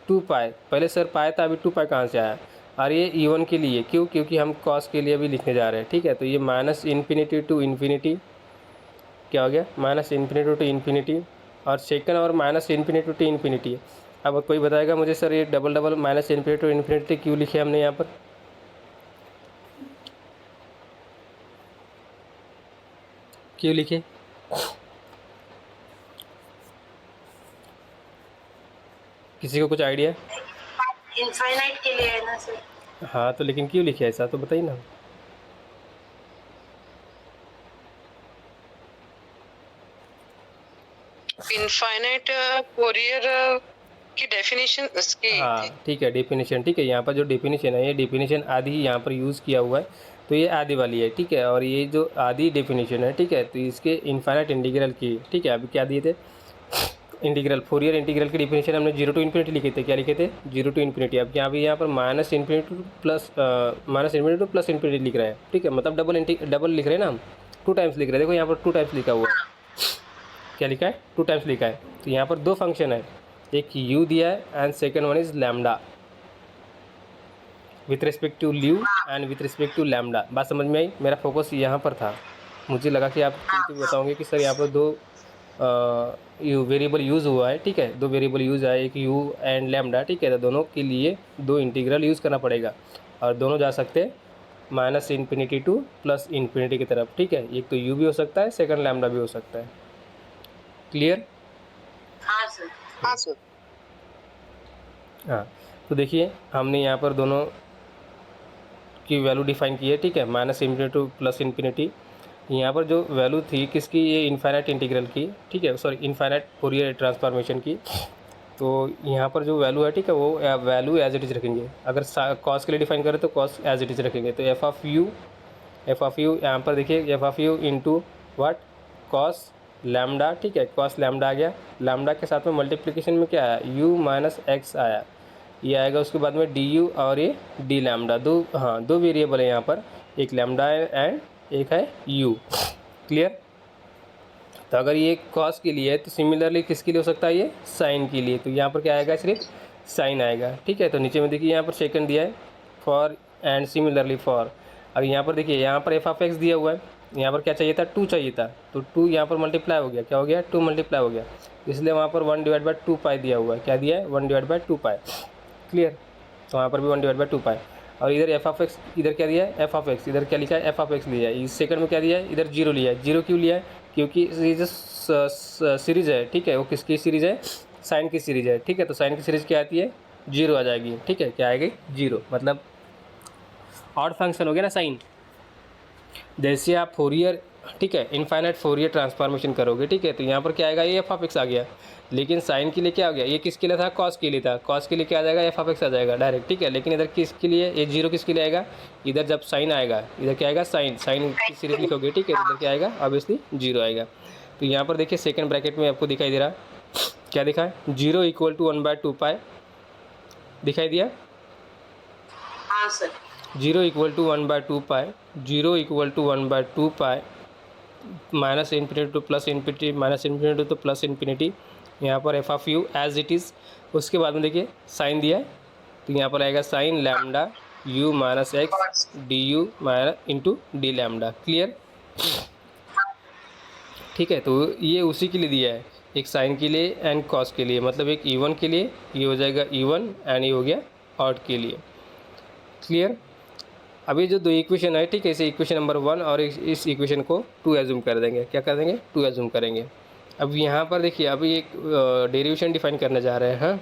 2π। पहले सर पाया था, अभी 2π कहाँ से आया? और ये इवन के लिए क्यों? क्योंकि हम कॉस के लिए भी लिखने जा रहे हैं, ठीक है। तो ये माइनस इन्फिनिटी टू इन्फिनिटी, क्या हो गया? माइनस इन्फिनिटी टू इन्फिनिटी, और सेकंड और माइनस इन्फिनिटी टू इन्फिनिटी। अब कोई बताएगा मुझे सर ये double double minus infinity to infinity क्यों लिखे हमने यहाँ पर? क्यों लिखे? किसी को कुछ आइडिया? इनफाइनाइट के लिए है ना सर? हाँ, तो लेकिन क्यों लिखे ऐसा तो बताइए ना। इनफाइनाइट फोरियर की डेफिनेशन उसकी थी। हाँ ठीक है, डेफिनेशन ठीक है, यहाँ पर जो डेफिनेशन है ये डेफिनेशन आदि यहाँ पर यूज़ किया हुआ है, तो ये आदि वाली है ठीक है। और ये जो आदि डेफिनेशन है ठीक है, तो इसके इनफाइनाइट इंटीग्रल की ठीक है, अभी क्या दिए थे इंटीग्रल, फोरियर इंटीग्रल की डेफिनेशन हमने 0 टू इन्फिनिटी लिखे थे, क्या लिखे थे 0 टू इन्फिनिटी। अब यहाँ पर minus infinity to plus infinity लिख रहे हैं ठीक है, मतलब डबल लिख रहे हैं ना हम, 2 टाइम्स लिख रहे हैं। देखो यहाँ पर 2 टाइम्स लिखा हुआ है, क्या लिखा है 2 टाइम्स लिखा है। तो यहाँ पर 2 फंक्शन है, एक u दिया है and second one is lambda with respect to u and with respect to lambda. बात समझ में आई, मेरा फोकस यहाँ पर था। मुझे लगा कि आप तो बताओगे कि सर यहाँ पर 2 वेरिएबल यूज़ हुआ है ठीक है, 2 वेरिएबल यूज़ है, एक u एंड लैम्डा ठीक है, तो दोनों के लिए 2 इंटीग्रल यूज़ करना पड़ेगा और दोनों जा सकते हैं minus infinity to plus infinity की तरफ ठीक है। एक तो u भी हो सकता है, सेकंड लैम्डा भी हो सकता है। क्लियर? हाँ सर। हाँ सर। हाँ, तो देखिए हमने यहाँ पर दोनों की वैल्यू डिफाइन की है ठीक है, minus infinity to plus infinity. यहाँ पर जो वैल्यू थी किसकी, ये इनफाइनाइट इंटीग्रल की ठीक है, सॉरी इनफाइनाइट फोरियर ट्रांसफॉर्मेशन की। तो यहाँ पर जो वैल्यू है ठीक है, वो वैल्यू एज इट इज़ रखेंगे। अगर कॉस के लिए डिफाइन करें तो कॉस एज इट इज़ रखेंगे। तो एफ ऑफ यू यहाँ पर देखिए f of u into what cos lambda ठीक है, कॉस लैम्डा आ गया। लैम्डा के साथ में मल्टीप्लिकेशन में क्या आया, u माइनस एक्स आया, ये आएगा। उसके बाद में डी यू और ये डी लैम्डा, दो वेरिएबल है यहाँ पर, एक लैम्डा है एंड एक है u। क्लियर? तो अगर ये कॉस के लिए है तो सिमिलरली किसके लिए हो सकता है, ये साइन के लिए। तो यहाँ पर क्या आएगा, सिर्फ साइन आएगा ठीक है। तो नीचे में देखिए यहाँ पर सेकंड दिया है फॉर एंड सिमिलरली फॉर। अब यहाँ पर देखिए यहाँ पर एफ ऑफ एक्स दिया हुआ है, यहाँ पर क्या चाहिए था 2 चाहिए था, तो 2 यहाँ पर मल्टीप्लाई हो गया, क्या हो गया 2 मल्टीप्लाई हो गया, इसलिए वहाँ पर 1/2 पाई दिया हुआ है। क्या दिया है 1/2 पाई। क्लियर? तो वहाँ पर भी 1/2 पाई। और इधर एफ ऑफ एक्स, इधर क्या दिया है एफ ऑफ एक्स, इधर क्या लिखा है एफ ऑफ एक्स लिया है। इस सेकंड में क्या दिया है, इधर 0 लिया है। 0 क्यों लिया है, क्योंकि ये जो सीरीज़ है ठीक है, वो किसकी सीरीज़ है, साइन की सीरीज़ है ठीक है। तो साइन की सीरीज़ क्या आती है 0 आ जाएगी ठीक है, क्या आएगी 0, मतलब ऑड फंक्शन हो गया ना साइन। जैसे आप फोरियर ठीक है इनफाइनाइट फोरियर ट्रांसफॉर्मेशन करोगे ठीक है, तो यहाँ पर क्या आएगा, ये एफ ऑफ एक्स आ गया। लेकिन साइन के लिए क्या हो गया, ये किसके लिए था कॉस के लिए था, कॉस के लिए क्या आ जाएगा एफ ऑफ एक्स आ जाएगा डायरेक्ट ठीक है। लेकिन इधर किसके लिए, ये 0 किसके लिए आएगा, इधर जब साइन आएगा इधर क्या आएगा साइन, साइन की सीरीज लिखोगे ठीक है, तो इधर क्या आएगा ऑब्वियसली 0 आएगा। तो यहाँ पर देखिए सेकंड ब्रैकेट में आपको दिखाई दे रहा क्या दिखा है 0 इक्वल टू 1/2 पाई दिखाई दिया। हाँ sir. 0 equal to 1/2 pi, 0 equal to 1/2 pi minus infinity to plus infinity, minus infinity to plus infinity. यहाँ पर f of u as it is. उसके बाद में देखिए साइन दिया है, तो यहाँ पर आएगा sign lambda u minus x d u minus into D lambda. Clear? ठीक है, तो ये उसी के लिए दिया है, एक साइन के लिए एंड कॉस के लिए, मतलब एक इवन के लिए ये हो जाएगा इवन एंड ये हो गया ऑड के लिए। क्लियर? अभी जो 2 इक्वेशन है ठीक है, इसे इक्वेशन नंबर 1 और इस इक्वेशन को 2 एज्यूम कर देंगे। क्या कर देंगे 2 एज्यूम करेंगे। अब यहाँ पर देखिए अभी एक डेरिवेशन डिफाइन करने जा रहे हैं। हाँ,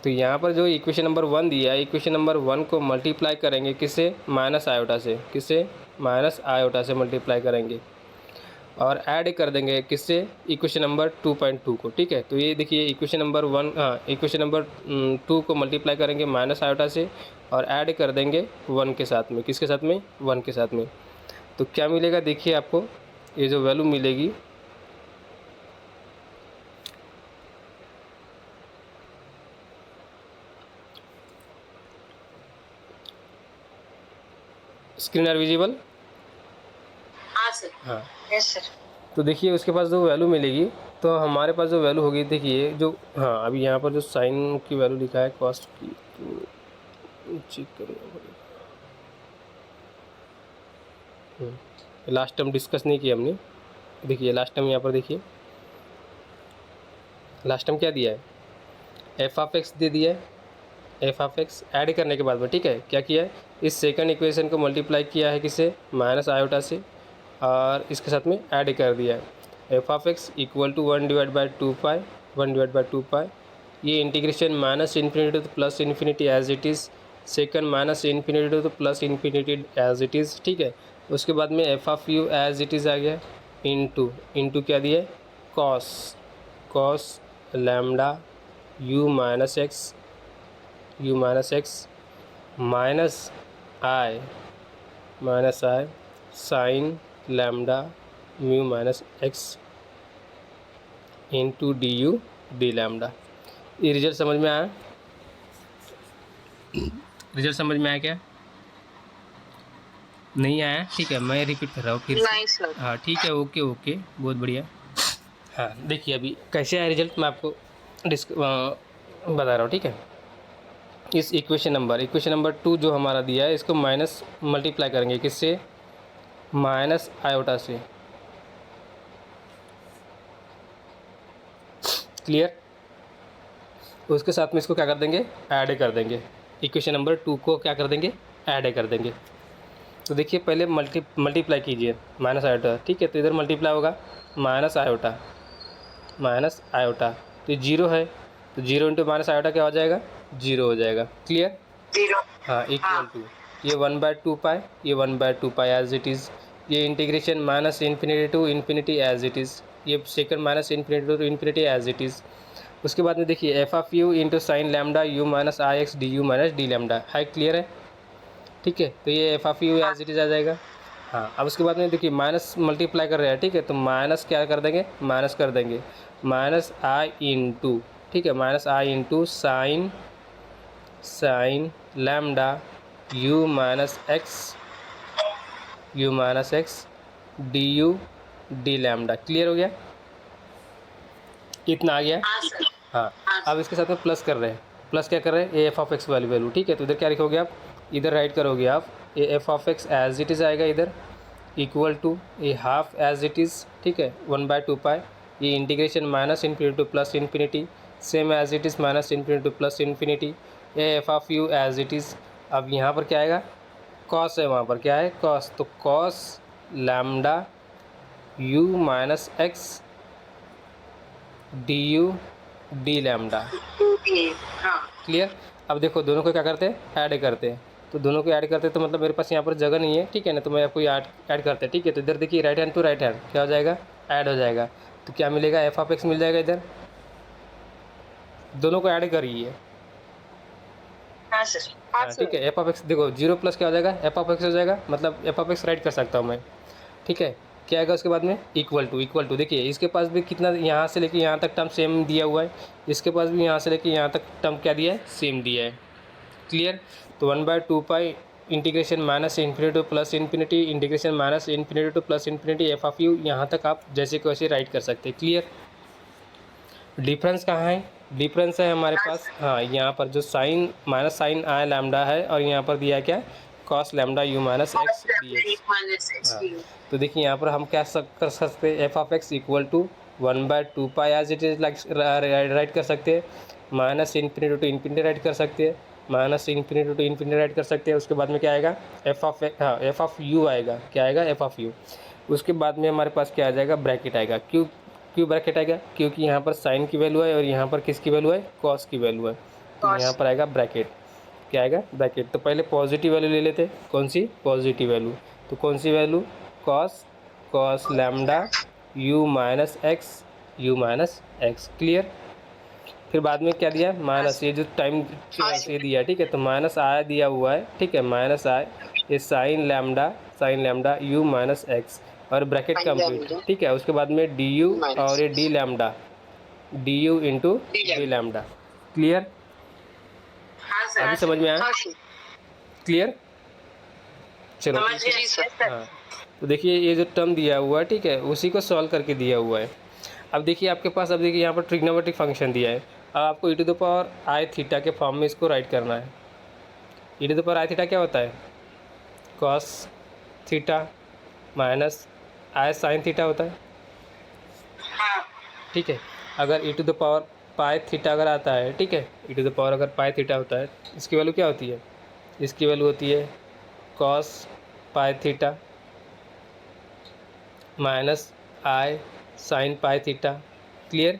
तो यहाँ पर जो इक्वेशन नंबर 1 दिया है, इक्वेशन नंबर 1 को मल्टीप्लाई करेंगे किससे, माइनस आयोटा से, किससे माइनस आयोटा से मल्टीप्लाई करेंगे और ऐड कर देंगे किससे, इक्वेशन नंबर 2.2 को ठीक है। तो ये देखिए इक्वेशन नंबर 1 इक्वेशन नंबर 2 को मल्टीप्लाई करेंगे माइनस आयोटा से और ऐड कर देंगे 1 के साथ में, किसके साथ में 1 के साथ में। तो क्या मिलेगा देखिए आपको, ये जो वैल्यू मिलेगी स्क्रीन आर विजिबल। हाँ सर। हाँ, यस सर। तो देखिए उसके पास जो वैल्यू मिलेगी, तो हमारे पास जो वैल्यू होगी देखिए जो, हाँ अभी यहाँ पर जो साइन की वैल्यू लिखा है कॉस्ट की, तो चेक करेंगे। लास्ट टाइम डिस्कस नहीं किया हमने, देखिए लास्ट टाइम यहाँ पर देखिए लास्ट टाइम क्या दिया है, एफ ऑफ एक्स दे दिया है, एफ ऑफ एक्स ऐड करने के बाद में ठीक है क्या किया है, इस सेकंड इक्वेशन को मल्टीप्लाई किया है किससे, माइनस आयोटा से, और इसके साथ में ऐड कर दिया है f of x equal to 1/2 pi, 1/2 pi. ये integration minus infinity to plus infinity as it is second minus infinity to plus infinity as it is, ठीक है। उसके बाद में f of u as it is आ गया, into क्या दिया, cos lambda u minus x minus i sine lambda mu minus x into d u d lambda. ये रिजल्ट समझ में आया? रिजल्ट समझ में आया क्या? नहीं आया? ठीक है, मैं रिपीट कर रहा हूँ फिर नहीं से। सर। हाँ ठीक है, ओके, बहुत बढ़िया। हाँ देखिए अभी कैसे आया रिजल्ट, मैं आपको बता रहा हूँ, ठीक है। इस इक्वेशन नंबर 2 जो हमारा दिया है, इसको माइनस मल्टीप्लाई करेंगे किससे, माइनस आयोटा से। क्लियर? उसके साथ में इसको क्या कर देंगे, ऐड कर देंगे। इक्वेशन नंबर 2 को क्या कर देंगे, ऐड कर देंगे। तो देखिए पहले मल्टीप्लाई कीजिए माइनस आयोटा, ठीक है। तो इधर मल्टीप्लाई होगा माइनस आयोटा, तो जीरो है, तो जीरो इंटू माइनस आयोटा क्या हो जाएगा, जीरो हो जाएगा। क्लियर? जीरो। हाँ, इक्वल टू ये 1/2 पाई, ये 1/2 पाई एज इट इज़, ये integration minus infinity to infinity as it is, ये second minus infinity to infinity as it is. उसके बाद में देखिए f of u into sine lambda u minus i x d u minus d lambda है। Clear है? ठीक है, तो ये f of u as it is आ जाएगा। हाँ, अब उसके बाद में देखिए माइनस मल्टीप्लाई कर रहे हैं, ठीक है। तो माइनस क्या कर देंगे, माइनस आई इंटू, ठीक है, minus i into sine lambda u minus x d u d lambda. Clear हो गया? इतना आ गया। हाँ सर। हाँ, अब इसके साथ में प्लस कर रहे हैं, प्लस क्या कर रहे हैं, ए एफ ऑफ एक्स वाली वैल्यू, ठीक है। तो इधर क्या लिखोगे आप, इधर राइट करोगे आप a f of x as it is आएगा इधर, equal to a half as it is, ठीक है, 1/2 पाई, ये integration minus infinity to plus infinity, same as it is minus infinity to plus infinity, a f of u as it is. अब यहाँ पर क्या आएगा, कॉस है, वहाँ पर क्या है, कॉस, तो cos lambda u minus x d u d lambda. हाँ। क्लियर? अब देखो दोनों को क्या करते हैं, ऐड करते हैं। तो दोनों को ऐड करते हैं, तो मतलब मेरे पास यहाँ पर जगह नहीं है, ठीक है ना, तो मैं आपको ऐड करते हैं, ठीक है। तो इधर देखिए right hand to right hand क्या हो जाएगा, ऐड हो जाएगा। तो क्या मिलेगा, एफ ऑफ एक्स मिल जाएगा इधर, दोनों को ऐड करिए। हाँ सर। हाँ ठीक है, एफ ऑफ एक्स देखो जीरो प्लस क्या हो जाएगा, एफ ऑफ एक्स हो जाएगा, मतलब एफ ऑफ एक्स राइट कर सकता हूँ मैं, ठीक है। क्या आएगा उसके बाद में, इक्वल टू देखिए इसके पास भी कितना, यहाँ से लेके यहाँ तक टर्म सेम दिया हुआ है, इसके पास भी यहाँ से लेके यहाँ तक टर्म क्या दिया है, सेम दिया है। क्लियर? तो 1/2 pi integration minus infinity to plus infinity, integration minus infinity to plus infinity f of u, यहाँ तक आप जैसे को वैसे राइट कर सकते हैं। क्लियर? डिफरेंस कहाँ है, डिफरेंस है हमारे पास, हाँ यहाँ पर जो साइन माइनस साइन आई लैम्डा है, और यहाँ पर दिया क्या, cos lambda u minus x d x. हाँ, तो देखिए यहाँ पर हम क्या कर सकते हैं, f of x equal to 1/2 pi as it is, like write कर सकते हैं, minus infinity to infinity write कर सकते हैं, minus infinity to infinity write कर सकते हैं। उसके बाद में क्या आएगा, एफ ऑफ यू आएगा, क्या आएगा, एफ ऑफ यू। उसके बाद में हमारे पास क्या आ जाएगा, ब्रैकेट आएगा। क्यों ब्रैकेट आएगा, क्योंकि यहाँ पर साइन की वैल्यू है और यहाँ पर किसकी वैल्यू है, कॉस की वैल्यू है, तो यहाँ पर आएगा ब्रैकेट। क्या आएगा, ब्रैकेट। तो पहले पॉजिटिव वैल्यू ले लेते, कौन सी, पॉजिटिव वैल्यू, तो कौन सी value, cos lambda u minus x. Clear? फिर बाद में क्या दिया, माइनस, ये जो टाइम ये दिया, ठीक है, तो माइनस आया दिया हुआ है, ठीक है, माइनस आया, ये sign lambda u minus x और ब्रैकेट कंप्लीट, ठीक है। उसके बाद में डी यू और ये D lambda, D you into D lambda. Clear? अभी समझ में आया? क्लियर? चलो हाँ, तो देखिए ये जो टर्म दिया हुआ है, ठीक है, उसी को सॉल्व करके दिया हुआ है। अब देखिए आपके पास, अब देखिए यहाँ पर ट्रिग्नोमेट्रिक फंक्शन दिया है, अब आपको e to the power i theta के फॉर्म में इसको राइट करना है। E to the power i theta क्या होता है, cos theta minus i sine theta होता है, ठीक है। अगर e to the power pi theta अगर आता है, ठीक है, ई टू द पावर अगर पाई थीटा होता है, इसकी वैल्यू क्या होती है, इसकी वैल्यू होती है cos pi theta minus i sine pi theta. Clear?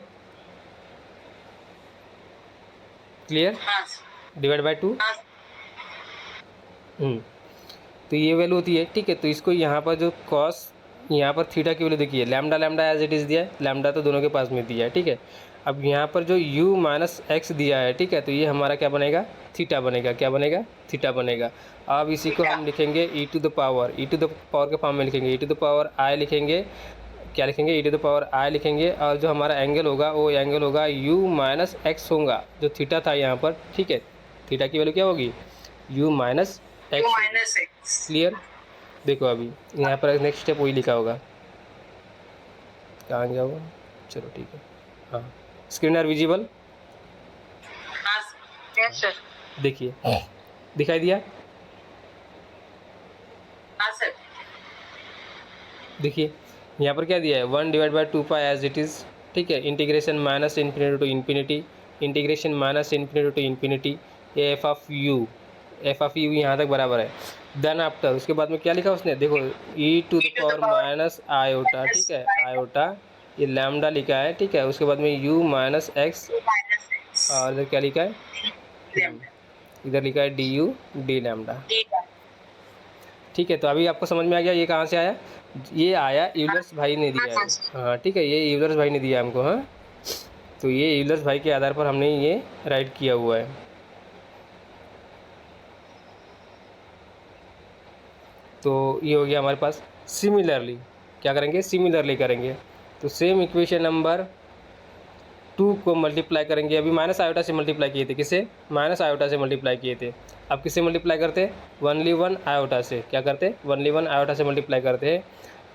Divide by 2, तो ये वैल्यू होती है, ठीक है। तो इसको यहाँ पर जो कॉस, यहाँ पर थीटा की वैल्यू देखिए, lambda lambda as it is दिया है, लैम्डा तो दोनों के पास में दिया है, ठीक है। अब यहाँ पर जो u माइनस एक्स दिया है, ठीक है, तो ये हमारा क्या बनेगा, थीटा बनेगा, क्या बनेगा, थीटा बनेगा। अब इसी को हम लिखेंगे e टू द पावर के फॉर्म में लिखेंगे, e to the power i लिखेंगे, क्या लिखेंगे, e to the power i लिखेंगे। और जो हमारा एंगल होगा वो एंगल होगा u माइनस एक्स होगा, जो थीटा था यहाँ पर, ठीक है। थीटा की वैल्यू क्या होगी, u माइनस एक्स। क्लियर। देखो अभी यहाँ पर नेक्स्ट स्टेप वही लिखा होगा, कहाँ गया होगा, चलो ठीक है। हाँ, screen are visible, yes sir. देखिए दिखाई दिया, हाँ सर। देखिए यहाँ पर क्या दिया है, 1 divide by 2 pi as it is, ठीक है। Integration minus infinity to infinity, integration minus infinity to infinity, ये एफ ऑफ यू यहाँ तक बराबर है। देन आफ्टर उसके बाद में क्या लिखा उसने, देखो e to the power minus iota, ठीक है, आयोटा, ये लैम्डा लिखा है, ठीक है। उसके बाद में u माइनस एक्स, और इधर क्या लिखा है, इधर लिखा है डी यू डी लैम्डा, ठीक है। तो अभी आपको समझ में आ गया ये कहाँ से आया, ये आया यूलर्स भाई ने दिया है, हाँ ठीक है, ये यूलर्स भाई ने दिया हमको, हाँ। तो ये यूलर्स भाई के आधार पर हमने ये राइट किया हुआ है। तो ये हो गया हमारे पास। सिमिलरली क्या करेंगे, सिमिलरली करेंगे, तो सेम इक्वेशन नंबर 2 को मल्टीप्लाई करेंगे। अभी माइनस आयोटा से मल्टीप्लाई किए थे, किसे, माइनस आयोटा से मल्टीप्लाई किए थे। अब किससे मल्टीप्लाई करते, वनली वन आयोटा से, क्या करते, वनली वन आयोटा से मल्टीप्लाई करते हैं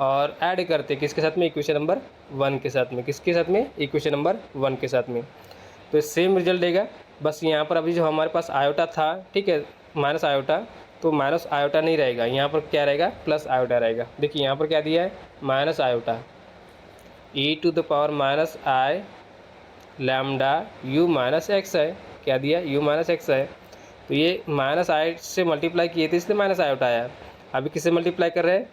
और ऐड करते किसके साथ में, इक्वेशन नंबर 1 के साथ में, किसके साथ में, इक्वेशन नंबर 1 के साथ में। तो सेम रिजल्ट देगा, बस यहाँ पर अभी जो हमारे पास आयोटा था, ठीक है, माइनस आयोटा, तो माइनस आयोटा नहीं रहेगा, यहाँ पर क्या रहेगा, प्लस आयोटा रहेगा। देखिए यहाँ पर क्या दिया है, minus iota, e to the power minus i lambda u minus x है, क्या दिया, u माइनस एक्स है। तो ये माइनस आई से मल्टीप्लाई किए थे इसलिए माइनस आयोटा आया। अभी किससे मल्टीप्लाई कर रहे हैं,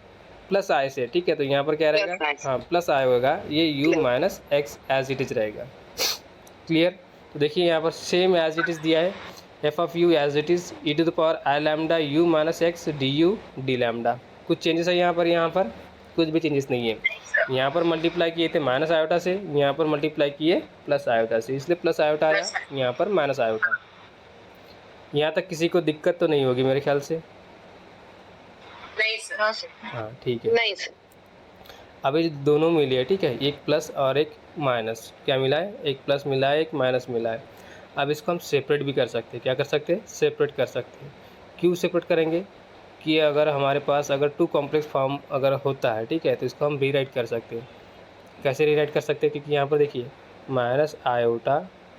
प्लस आई से, ठीक है। तो यहाँ पर क्या रहेगा, हाँ प्लस आई होगा, ये u minus x as it is रहेगा। क्लियर। तो देखिए यहाँ पर सेम एज इट इज़ दिया है, f of u as it is e to the power i lambda u minus x d u d lambda. कुछ चेंजेस है यहाँ पर कुछ भी चेंजेस नहीं है। यहाँ पर मल्टीप्लाई किए थे माइनस आयोटा से, यहाँ पर मल्टीप्लाई किए प्लस आयोटा से, इसलिए प्लस आयोटा आया, यहाँ पर माइनस आयोटा। यहाँ तक किसी को दिक्कत तो नहीं होगी मेरे ख्याल से, नहीं सर। हाँ ठीक है। नहीं सर। अभी दोनों मिले है, ठीक है, एक प्लस और एक माइनस, क्या मिला है, एक प्लस मिला है, एक माइनस मिला है। अब इसको हम सेपरेट भी कर सकते हैं, क्या कर सकते हैं, सेपरेट कर सकते हैं। क्यों सेपरेट करेंगे, कि अगर हमारे पास अगर 2 कॉम्प्लेक्स फॉर्म अगर होता है, ठीक है, तो इसको हम रीराइट कर सकते हैं। कैसे रीराइट कर सकते हैं, क्योंकि यहाँ पर देखिए माइनस आयोटा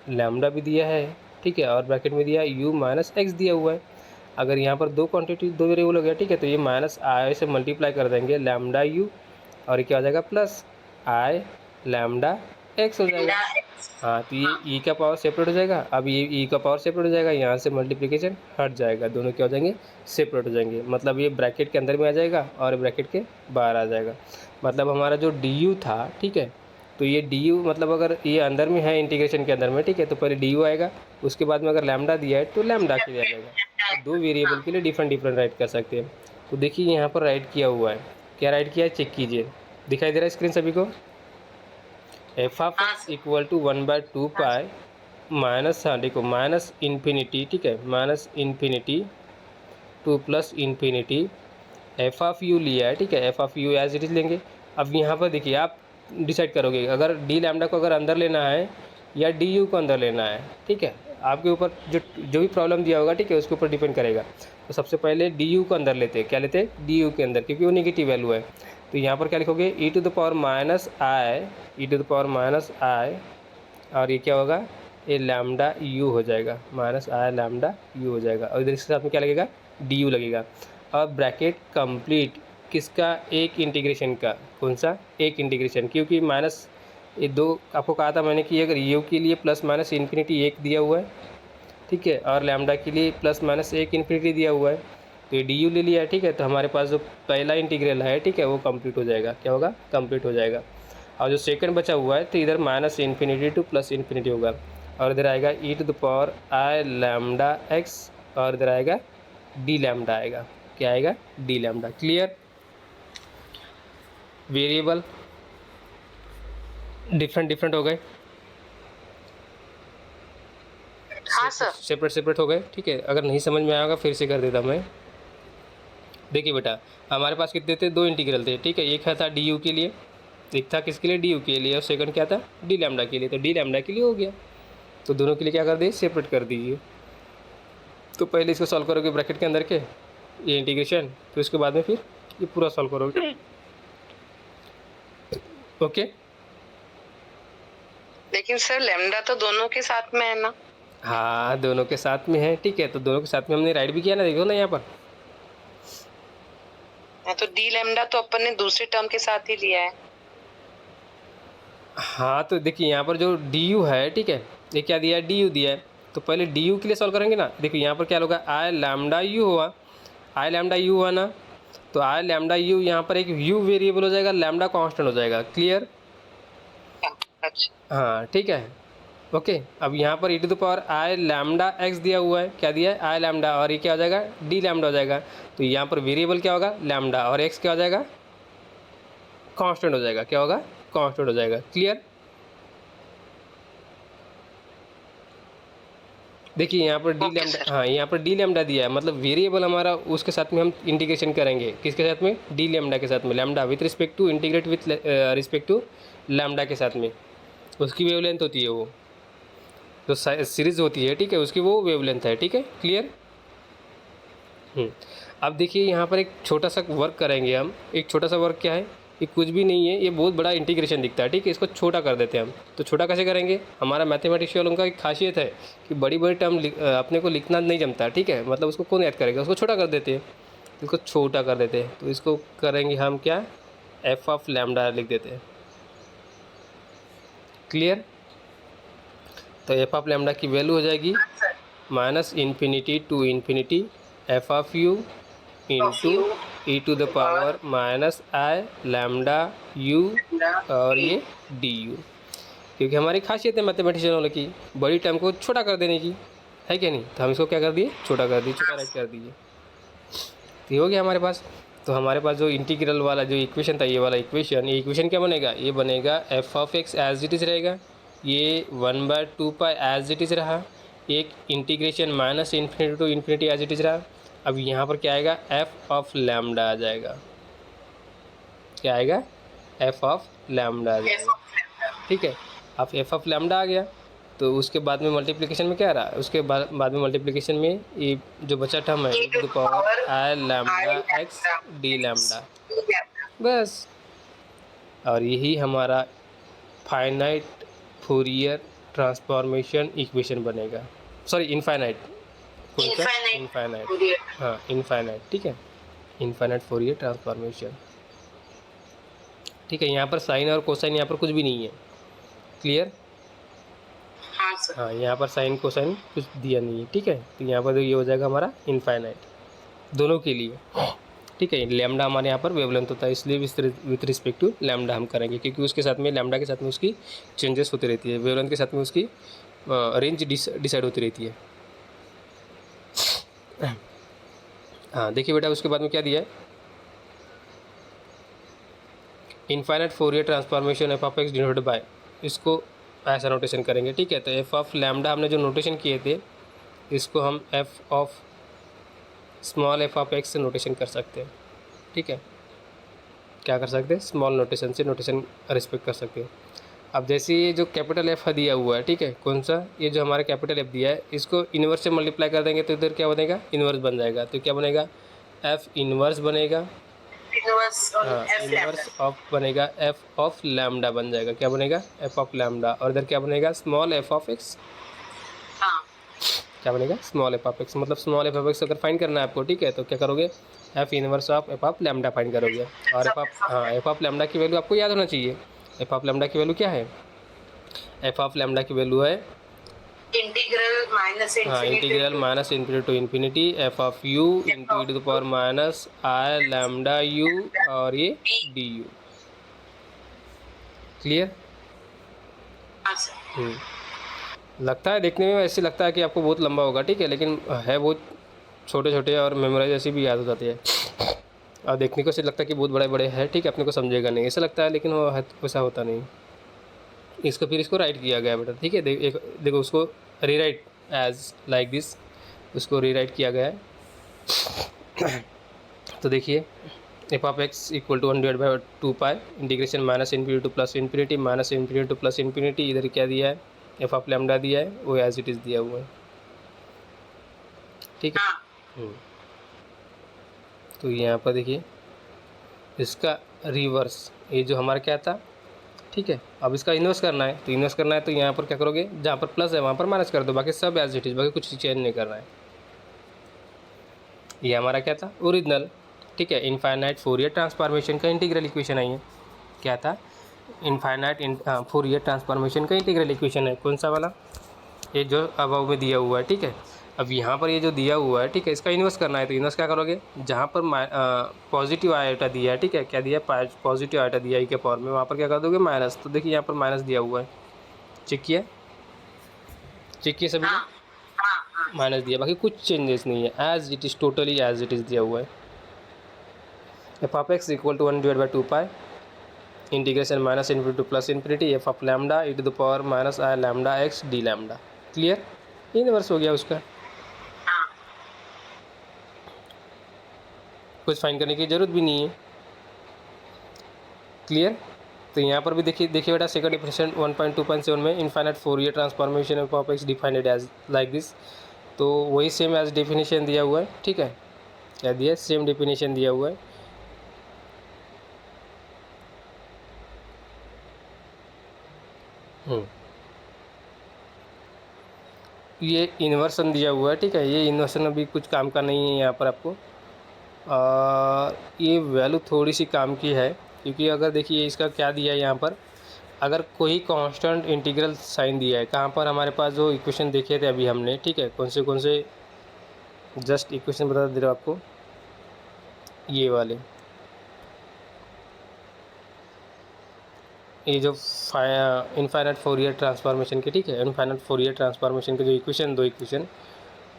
लैम्डा भी दिया है, ठीक है, और ब्रैकेट में दिया u माइनस एक्स दिया हुआ है। अगर यहाँ पर दो क्वांटिटी, दो वेरिएबल हो गया, ठीक है, तो ये माइनस आई से मल्टीप्लाई कर देंगे लैम्डा u, और ये क्या हो जाएगा, प्लस आई लैम्डा एक्स हो जाएगा। हाँ, तो ये e का पावर सेपरेट हो जाएगा। अब ये e का पावर सेपरेट हो जाएगा, यहाँ से मल्टीप्लिकेशन हट जाएगा, दोनों क्या हो जाएंगे, सेपरेट हो जाएंगे। मतलब ये ब्रैकेट के अंदर में आ जाएगा और ब्रैकेट के बाहर आ जाएगा। मतलब हमारा जो du था, ठीक है, तो ये du मतलब अगर ये अंदर में है इंटीग्रेशन के अंदर में, ठीक है, तो पहले du आएगा, उसके बाद में अगर लैम्डा दिया है तो लैम्डा के लिए आ जाएगा। तो 2 वेरिएबल के लिए डिफरेंट राइट कर सकते हैं। तो देखिए यहाँ पर राइट किया हुआ है, क्या राइट किया है, चेक कीजिए, दिखाई दे रहा है स्क्रीन सभी को। F of x equal to 1/2 pi minus, हाँ देखो, माइनस इन्फिनिटी, ठीक है, minus infinity to plus infinity, f of u लिया है, ठीक है, f of u as it is लेंगे। अब यहाँ पर देखिए आप डिसाइड करोगे, अगर डी लैम्डा को अगर अंदर लेना है या डी यू को अंदर लेना है, ठीक है, आपके ऊपर जो भी प्रॉब्लम दिया होगा, ठीक है, उसके ऊपर डिपेंड करेगा। तो सबसे पहले डी यू को अंदर लेते हैं, क्या लेते हैं, डी यू के अंदर, क्योंकि वो नेगेटिव वैल्यू है। तो यहाँ पर क्या लिखोगे, e to the power minus i, e to the power minus i, और ये क्या होगा, ये लैम्डा यू हो जाएगा, माइनस आई लैम्डा यू हो जाएगा, और इधर इसके साथ में क्या लगेगा, डी यू लगेगा। और ब्रैकेट कंप्लीट किसका, एक इंटीग्रेशन का, कौन सा, एक इंटीग्रेशन, क्योंकि माइनस ये 2 आपको कहा था मैंने कि अगर यू के लिए प्लस माइनस इन्फिनिटी 1 दिया हुआ है, ठीक है, और लैम्डा के लिए प्लस माइनस 1 इन्फिनिटी दिया हुआ है, तो ये डी यू ले लिया है, ठीक है। तो हमारे पास जो पहला इंटीग्रल है, ठीक है, वो कंप्लीट हो जाएगा, क्या होगा, कंप्लीट हो जाएगा। और जो सेकंड बचा हुआ है, तो इधर minus infinity to plus infinity होगा, और इधर आएगा e to the power i lambda x, और इधर आएगा डी लैम्डा आएगा। क्या आएगा? D lambda. Clear? Variable different हो गए, हाँ सर। सेपरेट हो गए। ठीक है, अगर नहीं समझ में आएगा फिर से कर देता मैं। देखिए बेटा, हमारे पास कितने थे? 2 इंटीग्रल थे। ठीक है, एक था डी यू के लिए, एक था किसके लिए? डी यू के लिए, और सेकंड क्या था? डी लैम्डा के लिए। तो डी लैम्डा के लिए हो गया, तो दोनों के लिए क्या कर दिए? सेपरेट कर दीजिए। तो पहले इसको सॉल्व करोगे ब्रैकेट के अंदर के ये इंटीग्रेशन, फिर उसके बाद में फिर ये पूरा सॉल्व करोगे। ओके। लेकिन सर लैम्डा तो दोनों के साथ में है ना? हाँ, दोनों के साथ में है। ठीक है, तो दोनों के साथ में हमने राइट भी किया ना, देखो ना यहाँ पर। हाँ, तो डी लैम्डा तो अपन ने दूसरे टर्म के साथ ही लिया है। हाँ, तो देखिए यहाँ पर जो डी यू है, ठीक है, ये क्या दिया है? डी यू दिया है। तो पहले डी यू के लिए सॉल्व करेंगे ना। देखिए यहाँ पर क्या होगा? आई लैम्डा यू हुआ, आई लैम्डा यू हुआ ना, तो आई लैम्डा यू, यहाँ पर एक यू वेरिएबल हो जाएगा, लैम्डा कांस्टेंट हो जाएगा। क्लियर? अच्छा। हाँ, ठीक है। ओके, अब यहाँ पर e to the power i lambda x दिया हुआ है। क्या दिया है? आई लैम्डा, और ये क्या हो जाएगा? डी लैम्डा हो जाएगा। तो यहाँ पर वेरिएबल क्या होगा? लैम्डा, और एक्स क्या हो जाएगा? कांस्टेंट हो जाएगा। क्या होगा? कांस्टेंट हो जाएगा। क्लियर? देखिए यहाँ पर डी Okay, लैम्डा, sir. हाँ यहाँ पर डी लैम्डा दिया है, मतलब वेरिएबल हमारा उसके साथ में हम इंटीग्रेशन करेंगे। किसके साथ में? डी लैम्डा के साथ में। Lambda with respect to, integrate with respect to lambda के साथ में। उसकी वेवलेंथ होती है वो, जो सीरीज होती है, ठीक है, उसकी वो वेवलेंथ है। ठीक है, क्लियर? अब देखिए यहाँ पर एक छोटा सा वर्क करेंगे हम। एक छोटा सा वर्क क्या है? ये कुछ भी नहीं है, ये बहुत बड़ा इंटीग्रेशन दिखता है। ठीक है, इसको छोटा कर देते हैं हम। तो छोटा कैसे करेंगे? हमारा मैथमेटिक्स वालों का एक खासियत है कि बड़ी बड़ी टर्म अपने को लिखना नहीं जमता। ठीक है, मतलब उसको कौन याद करेगा? उसको छोटा कर देते हैं। इसको छोटा कर देते हैं, तो इसको करेंगे हम क्या? एफ ऑफ लैम्डा लिख देते हैं। क्लियर? तो एफ ऑफ लैम्डा की वैल्यू हो जाएगी minus infinity to infinity f of u into e to the power minus i lambda u, और ये डी यू। क्योंकि हमारी खासियत है मैथमेटिशियन वालों की बड़ी टर्म को छोटा कर देने की, है क्या नहीं? तो हम इसको क्या कर दिए? छोटा कर दिए, छोटा राइट कर दिए। तो ये हो गया हमारे पास। तो हमारे पास जो इंटीग्रल वाला जो इक्वेशन था, ये वाला इक्वेशन, ये इक्वेशन क्या बनेगा? ये बनेगा f of x as it is रहेगा, ये 1/2 पाई एज इट इज़ रहा, एक integration minus infinity to infinity as it is रहा। अब यहाँ पर क्या आएगा? एफ ऑफ लैम्डा आ जाएगा। क्या आएगा? एफ ऑफ लैम्डा आ जाएगा। ठीक है, अब एफ ऑफ लैम्डा आ गया, तो उसके बाद में मल्टीप्लिकेशन में क्या रहा? उसके बाद में मल्टीप्लिकेशन में ये जो बचा टर्म है, to the power i lambda x d lambda, बस। और यही हमारा फाइनाइट फूरियर ट्रांसफॉर्मेशन इक्वेशन बनेगा। सॉरी, इनफाइनाइट, इनफाइनाइट, हाँ इनफाइनाइट। ठीक है, इनफाइनाइट फूरियर ट्रांसफॉर्मेशन। ठीक है, यहाँ पर साइन और कोसाइन यहाँ पर कुछ भी नहीं है। क्लियर? हाँ सर। हाँ, यहाँ पर साइन कोसाइन कुछ दिया नहीं है। ठीक है, तो यहाँ पर ये हो जाएगा हमारा इनफाइनाइट दोनों के लिए। ठीक है, लैम्डा हमारे यहाँ पर वेवलेंथ होता है, इसलिए विथ रिस्पेक्ट टू लैम्डा हम करेंगे, क्योंकि उसके साथ में लैम्डा के साथ में उसकी चेंजेस होती रहती है, वेवलेंथ के साथ में उसकी रेंज डिसाइड होती रहती है। हाँ देखिए बेटा, उसके बाद में क्या दिया है? Infinite Fourier transformation F of x denoted by, इसको ऐसा नोटेशन करेंगे। ठीक है, तो एफ ऑफ लैम्डा हमने जो नोटेशन किए थे, इसको हम F of small f of x से नोटेशन कर सकते हैं। ठीक है, क्या कर सकते हैं? स्मॉल नोटेशन से नोटेशन रिस्पेक्ट कर सकते हैं। अब जैसे ये जो कैपिटल एफ दिया हुआ है, ठीक है, कौन सा? ये जो हमारा कैपिटल एफ दिया है, इसको इन्वर्स से मल्टीप्लाई कर देंगे तो इधर क्या बनेगा? इन्वर्स बन जाएगा। तो क्या बनेगा? एफ इन्वर्स बनेगा, हाँ इन्वर्स ऑफ बनेगा, एफ ऑफ लैम्डा बन जाएगा। क्या बनेगा? F of lambda. और इधर क्या बनेगा? Small f of x. क्या बनेगा? Small f of x. मतलब स्मॉल एफ ऑफ एक्स अगर फाइंड करना है आपको, ठीक है, तो क्या करोगे? F inverse of f of lambda find करोगे। और एफ ऑफ लैम्डा की वैल्यू आपको याद होना चाहिए। एफ ऑफ लैम्डा की वैल्यू क्या है? एफ ऑफ लैम्डा की वैल्यू है integral minus infinity to infinity f of u into e to the power minus i lambda u, और ये डी यू। क्लियर? हाँ लगता है देखने में ऐसे लगता है कि आपको बहुत लंबा होगा, ठीक है, लेकिन है बहुत छोटे छोटे और मेमोराइज ऐसी भी याद हो जाती है, और देखने को ऐसे लगता है कि बहुत बड़े बड़े हैं, ठीक है, अपने को समझेगा नहीं ऐसा लगता है, लेकिन वो वैसा होता नहीं। इसको फिर इसको राइट किया गया बेटा, ठीक है, देखो उसको रीराइट एज लाइक दिस, उसको रीराइट किया गया है। तो देखिए f of x equal to 1/2 pi integration minus infinity to plus infinity, minus infinity to plus infinity, इधर क्या दिया है, एफ ऑफ लैम्डा दिया है, वो एज इट इज़ दिया हुआ है, ठीक है। तो यहाँ पर देखिए इसका रिवर्स, ये जो हमारा क्या था, ठीक है, अब इसका इन्वर्स करना है, तो इन्वर्स करना है तो यहाँ पर क्या करोगे, जहाँ पर प्लस है वहाँ पर माइनस कर दो, बाकी सब एज इट इज़, बाकी कुछ चेंज नहीं करना है। ये हमारा क्या था, ओरिजिनल, ठीक है, इनफाइनाइट फोरियर ट्रांसफॉर्मेशन का इंटीग्रल इक्वेशन है, ये क्या था, इनफाइनाइट फोरियर ट्रांसफॉर्मेशन का इंटीग्रल इक्वेशन है, कौन सा वाला, ये जो अबव में दिया हुआ है, ठीक है। अब यहाँ पर ये जो दिया हुआ है, ठीक है, इसका इन्वर्स करना है, तो इन्वर्स क्या करोगे, जहाँ पर पॉजिटिव आयोटा दिया है, ठीक है, क्या दिया है, पॉजिटिव आयोटा दिया है के फॉर्म में, वहाँ पर क्या कर दोगे, माइनस, तो देखिए यहाँ पर माइनस दिया हुआ है, चेक किया, चेक किया सभी को, माइनस दिया, बाकी कुछ चेंजेस नहीं है, as it is, totally as it is दिया हुआ है। F of x equal to 1/2 pi integration minus infinity to plus infinity f of lambda e to the power minus i lambda x d lambda, clear, inverse हो गया उसका, कुछ fine करने की ज़रूरत भी नहीं है, क्लियर। तो यहाँ पर भी देखिए बेटा सेकंड डिफिनेशन 1.2.7 में infinite Fourier transformation of x defined as like this, तो वही सेम एज डेफिनेशन दिया हुआ है, ठीक है, क्या दिया, सेम डेफिनेशन दिया हुआ है। ये इन्वर्सन दिया हुआ है, ठीक है, ये इन्वर्सन अभी कुछ काम का नहीं है यहाँ पर आपको, ये वैल्यू थोड़ी सी काम की है, क्योंकि अगर देखिए इसका क्या दिया है यहाँ पर, अगर कोई कांस्टेंट इंटीग्रल साइन दिया है, कहाँ पर हमारे पास जो इक्वेशन देखे थे अभी हमने, ठीक है, कौन से जस्ट इक्वेशन बता दे रहा हूँ आपको, ये वाले, ये जो इनफाइनाइट फोरियर ट्रांसफॉर्मेशन के, ठीक है, इनफाइनाइट फोरियर ट्रांसफॉर्मेशन के जो इक्वेशन, दो इक्वेशन,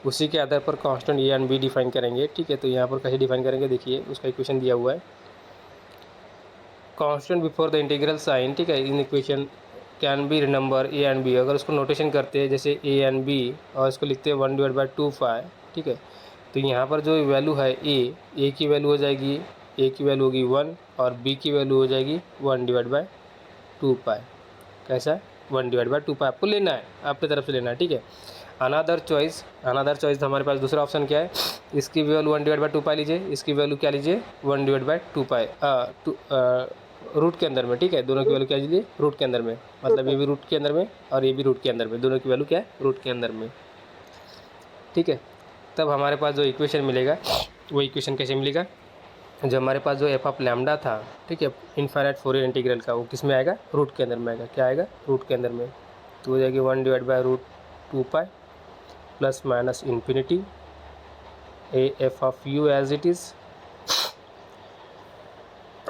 उसी के आधार पर constant a and b define करेंगे, ठीक है। तो यहाँ पर कैसे डिफाइन करेंगे, देखिए उसका इक्वेशन दिया हुआ है, constant before the integral sign, ठीक है, in equation can be number a and b, अगर उसको नोटेशन करते हैं जैसे ए एंड बी और इसको लिखते हैं 1/2 पाई, ठीक है, तो यहाँ पर जो वैल्यू है ए की वैल्यू हो जाएगी, ए की वैल्यू होगी 1 और बी की वैल्यू हो जाएगी 1/2 पाई, कैसा, 1/2 पाई आपको लेना है, अपनी तरफ से लेना है, ठीक है। अनदर चॉइस हमारे पास दूसरा ऑप्शन क्या है, इसकी वैल्यू 1/2 पाई लीजिए, इसकी वैल्यू क्या लीजिए, 1/2 पाई रूट के अंदर में, ठीक है, दोनों की वैल्यू क्या लीजिए, रूट के अंदर में, मतलब ये भी रूट के अंदर में और ये भी रूट के अंदर में, दोनों की वैल्यू क्या है, रूट के अंदर में, ठीक है। तब हमारे पास जो इक्वेशन मिलेगा, वो इक्वेशन कैसे मिलेगा, जो हमारे पास जो एफ ऑफ लैम्डा था, ठीक है, इनफाइनाइट फोरियर इंटीग्रल का, वो किस में आएगा, रूट के अंदर में आएगा, क्या आएगा, रूट के अंदर में, तो हो जाएगी 1/√2 pi plus minus infinity a f of u as it is,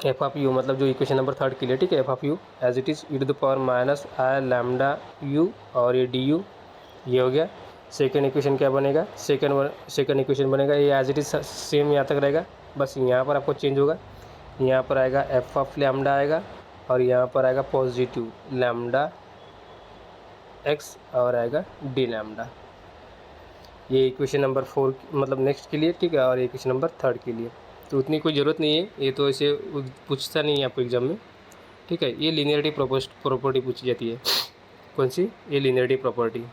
f of u मतलब जो इक्वेशन नंबर 3 के लिए, ठीक है, f of u as it is e to the power minus i lambda u, और ये डी यू, ये हो गया। सेकेंड इक्वेशन क्या बनेगा, सेकेंड इक्वेशन बनेगा, ये एज इट इज़ सेम यहाँ तक रहेगा, बस यहाँ पर आपको चेंज होगा, यहाँ पर आएगा एफ ऑफ लैम्डा आएगा और यहाँ पर आएगा पॉजिटिव लैम्डा एक्स और आएगा डी लैम्डा, ये इक्वेशन नंबर 4 मतलब नेक्स्ट के लिए, ठीक है, और इक्वेशन नंबर 3 के लिए। तो उतनी कोई ज़रूरत नहीं है, ये तो ऐसे पूछता नहीं है आपको एग्जाम में, ठीक है। ये लीनियरिटी प्रॉपर्टी पूछी जाती है, कौन सी, ये लीनियरिटी प्रॉपर्टी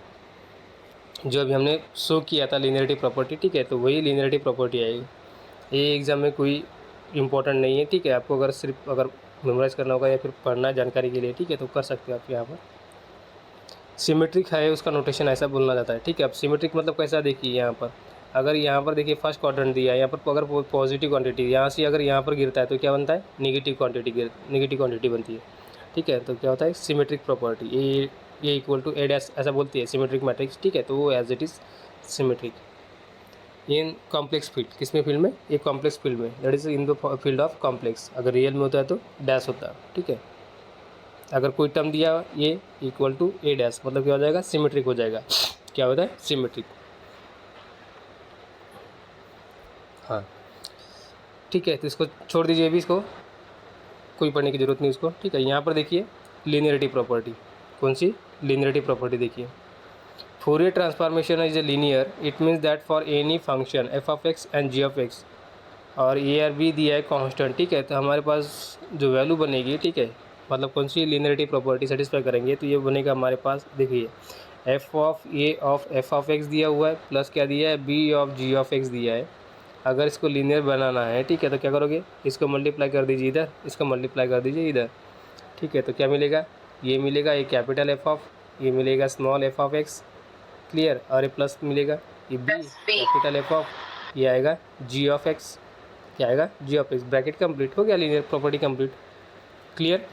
जो अभी हमने शो किया था, लीनियरिटी प्रॉपर्टी, ठीक है, तो वही लीनियरिटी प्रॉपर्टी आएगी। ये एग्ज़ाम में कोई इम्पोर्टेंट नहीं है, ठीक है, आपको अगर सिर्फ अगर मेमोराइज़ करना होगा या फिर पढ़ना है जानकारी के लिए, ठीक है, तो कर सकते हो आप यहाँ पर। सिमेट्रिक है उसका नोटेशन ऐसा बोलना जाता है, ठीक है। अब सिमेट्रिक मतलब कैसा, देखिए यहाँ पर अगर यहाँ पर देखिए फर्स्ट क्वाड्रेंट दिया है, यहाँ पर अगर पॉजिटिव क्वांटिटी यहाँ से अगर यहाँ पर गिरता है तो क्या बनता है, नेगेटिव क्वांटिटी बनती है, ठीक है। तो क्या होता है, सिमेट्रिक प्रॉपर्टी, ये इक्वल टू ए डैश ऐसा बोलती है सिमेट्रिक मैट्रिक्स, ठीक है, तो वो as it is symmetric in complex field, किस में फील्ड में, ये कॉम्प्लेक्स फील्ड में, that is in the field of complex, अगर रियल में होता है तो डैश होता है, ठीक है। अगर कोई टर्म दिया ये इक्वल टू ए डैश मतलब क्या हो जाएगा, सिमेट्रिक हो जाएगा, क्या होता है, सिमेट्रिक। हाँ ठीक है, तो इसको छोड़ दीजिए अभी, इसको कोई पढ़ने की ज़रूरत नहीं इसको। ठीक है, यहाँ पर देखिए लीनियरिटी प्रॉपर्टी, कौन सी लीनियरिटी प्रॉपर्टी देखिए, Fourier transformation is a linear, it means that for any function f of x and g of x और ए आर बी दिया है कांस्टेंट। ठीक है, तो हमारे पास जो वैल्यू बनेगी, ठीक है, मतलब कौन सी लीनियरिटी प्रॉपर्टी सेटिस्फाई करेंगे, तो ये बनेगा हमारे पास, देखिए f of a of f of x दिया हुआ है, प्लस क्या दिया है, b of g of x दिया है। अगर इसको लीनियर बनाना है, ठीक है, तो क्या करोगे, इसको मल्टीप्लाई कर दीजिए इधर, इसको मल्टीप्लाई कर दीजिए इधर। ठीक है, तो क्या मिलेगा, ये मिलेगा ये कैपिटल एफ ऑफ, ये मिलेगा small f of x, clear, और ये प्लस मिलेगा ये बी कैपिटल एफ ऑफ, ये आएगा जी ऑफ एक्स, क्या आएगा, g of x. Bracket complete हो गया, लीनियर प्रॉपर्टी कंप्लीट, क्लियर।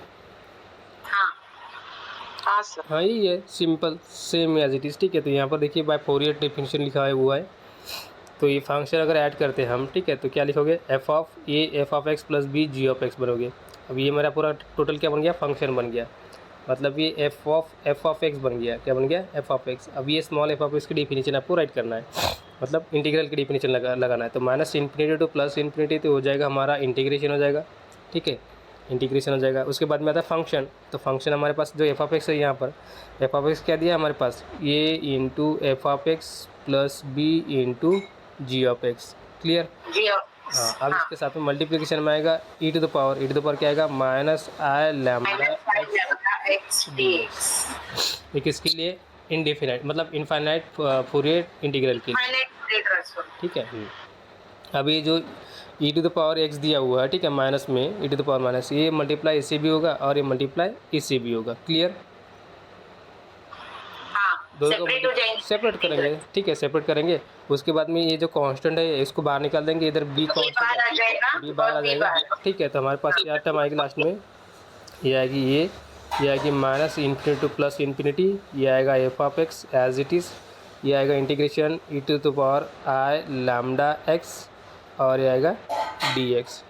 हाँ सर। हाँ यही है, simple same as it is. ठीक है, तो यहाँ पर देखिए बाय फोरियर डेफिनेशन लिखा हुआ है, तो ये फंक्शन अगर ऐड करते हैं हम, ठीक है, तो क्या लिखोगे, f of a f of x plus b g of x बनोगे। अब ये मेरा पूरा टोटल क्या बन गया, फंक्शन बन गया, मतलब ये एफ ऑफ एक्स बन गया, क्या बन गया, एफ ऑफ एक्स। अब ये स्मॉल एफ ऑफ एक्स की डेफिनेशन आपको राइट करना है, मतलब इंटीग्रल की डेफिनेशन लगाना है। तो minus infinity to plus infinity, तो हो जाएगा हमारा इंटीग्रेशन हो जाएगा। ठीक है, इंटीग्रेशन हो जाएगा। उसके बाद में आता है फंक्शन, तो फंक्शन हमारे पास जो एफ ऑफ एक्स है, यहाँ पर एफ ऑफ एक्स क्या दिया है हमारे पास, a into f of x plus b into g of x, clear. हाँ, अब इसके साथ में मल्टीप्लिकेशन में आएगा ई टू द पावर क्या आएगा, minus i lambda x d x. ये किसके लिए, इनडेफिनाइट, मतलब इनफाइनाइट फोरियर इंटीग्रल के लिए। ठीक है, अब ये जो ई टू द पावर एक्स दिया हुआ है, ठीक है, माइनस में ई टू द पावर माइनस, ये मल्टीप्लाई इससे भी होगा और ये मल्टीप्लाई इससे भी होगा, क्लियर। दोनों को सेपरेट करेंगे, ठीक है, सेपरेट करेंगे। उसके बाद में ये जो कांस्टेंट है इसको बाहर निकाल देंगे, इधर बी कांस्टेंट है, बी बाहर आ जाएगा। ठीक है, तो हमारे पास क्या टर्म आएगी लास्ट में, ये आएगी ये आएगी minus infinity to plus infinity, ये आएगा f of x as it is, ये आएगा integration e to the power i lambda x और ये आएगा डी एक्स,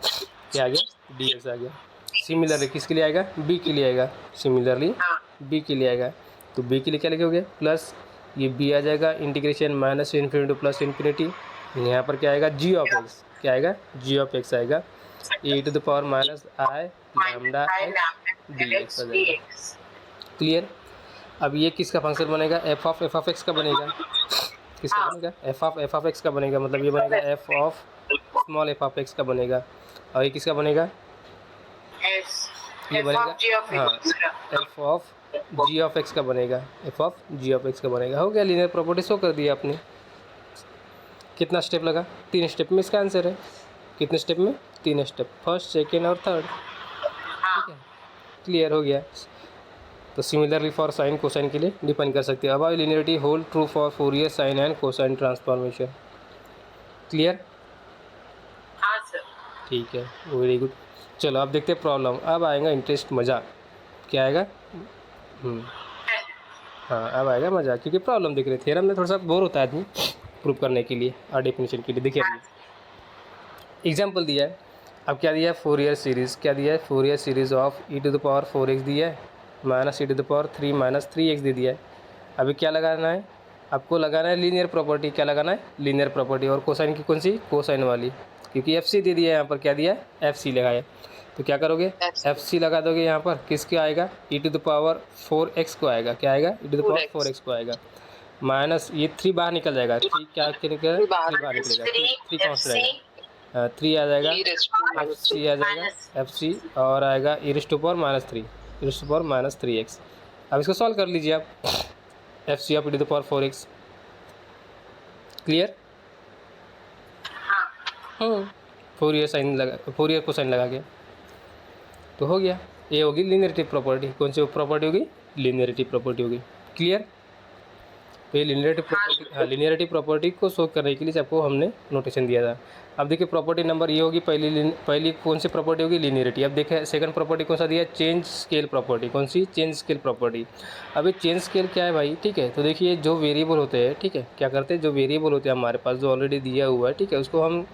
क्या आ गया, डी एक्स आ गया। सिमिलरली किसके लिए आएगा, बी के लिए आएगा, सिमिलरली बी के लिए आएगा, तो बी के लिए क्या लिखोगे, प्लस ये बी आ जाएगा integration minus infinity to plus infinity, यहाँ पर क्या आएगा, जी ऑफ एक्स, क्या आएगा, जी ऑफ एक्स आएगा, a to the power minus i lambda x d x आ जाएगा, क्लियर। अब ये किसका फंक्शन बनेगा, एफ ऑफ एक्स का बनेगा, किसका बनेगा, एफ ऑफ एक्स का बनेगा, मतलब ये बनेगा f of small f of x का बनेगा, और ये किसका बनेगा, ये बनेगा, हाँ f of g of x का बनेगा, f of g of x का बनेगा। हो गया, लीनियर प्रॉपर्टी शो कर दिया आपने। कितना स्टेप लगा, 3 स्टेप में इसका आंसर है। कितने स्टेप में, 3 स्टेप, फर्स्ट सेकेंड और थर्ड। ठीक है, क्लियर हो गया। तो सिमिलरली फॉर साइन कोसाइन के लिए डिफाइन कर सकते हैं। अब linearity hold true for Fourier sine and cosine transformation, clear. हाँ सर, ठीक है, वेरी गुड। चलो अब देखते हैं प्रॉब्लम, अब आएगा इंटरेस्ट, मज़ा। क्या आएगा, हाँ अब आएगा मज़ा, क्योंकि प्रॉब्लम दिख रहे थे, थ्योरम में थोड़ा सा बोर होता है आदमी प्रूव करने के लिए और डेफिनेशन के लिए। देखिए अभी एग्जाम्पल दिया है, अब क्या दिया है, फोरियर सीरीज़, क्या दिया है, Fourier series of e to the power 4x दिया है minus e to the power 3 minus 3x दे दिया है। अभी क्या लगाना है, आपको लगाना है लीनियर प्रॉपर्टी, क्या लगाना है, लीनियर प्रॉपर्टी, और कोसाइन की कौन सी, कोसाइन वाली, क्योंकि एफ सी दे दिया है, यहाँ पर क्या दिया है, एफ सी लगाया, तो क्या करोगे, एफ सी लगा दोगे, यहाँ पर किसके आएगा, e to the power 4x को आएगा, क्या आएगा, e to the power 4x को आएगा, माइनस ये 3 बाहर निकल जाएगा, 3 क्या निकलेगा, 3 बाहर निकलेगा, 3 कांस्टेंट रहेगा, 3 आ जाएगा, एफ सी आ जाएगा, एफ सी और आएगा e to power minus 3, e to power minus 3x। अब इसको सॉल्व कर लीजिए आप, f c of e to the power 4x, clear. हाँ, फोरियर साइन लगा, फोरियर को साइन लगा के तो हो गया। ये होगी लीनियरिटी प्रॉपर्टी, कौन सी प्रॉपर्टी होगी, लीनियरिटी प्रॉपर्टी होगी, क्लियर। तो ये लीनियरिटी प्रॉपर्टी, हाँ लीनियरिटी प्रॉपर्टी को शो करने के लिए आपको हमने नोटेशन दिया था। अब देखिए प्रॉपर्टी नंबर ये होगी, पहली कौन सी प्रॉपर्टी होगी, लीनियरिटी। अब देखिए सेकंड प्रॉपर्टी कौन सा दिया, चेंज स्केल प्रॉपर्टी, कौन सी, चेंज स्केल प्रॉपर्टी। अब ये चेंज स्केल क्या है भाई, ठीक है, तो देखिए जो वेरिएबल होते हैं, ठीक है, क्या करते हैं, जो वेरिएबल होते हैं हमारे पास जो ऑलरेडी दिया हुआ है, ठीक है, उसको हम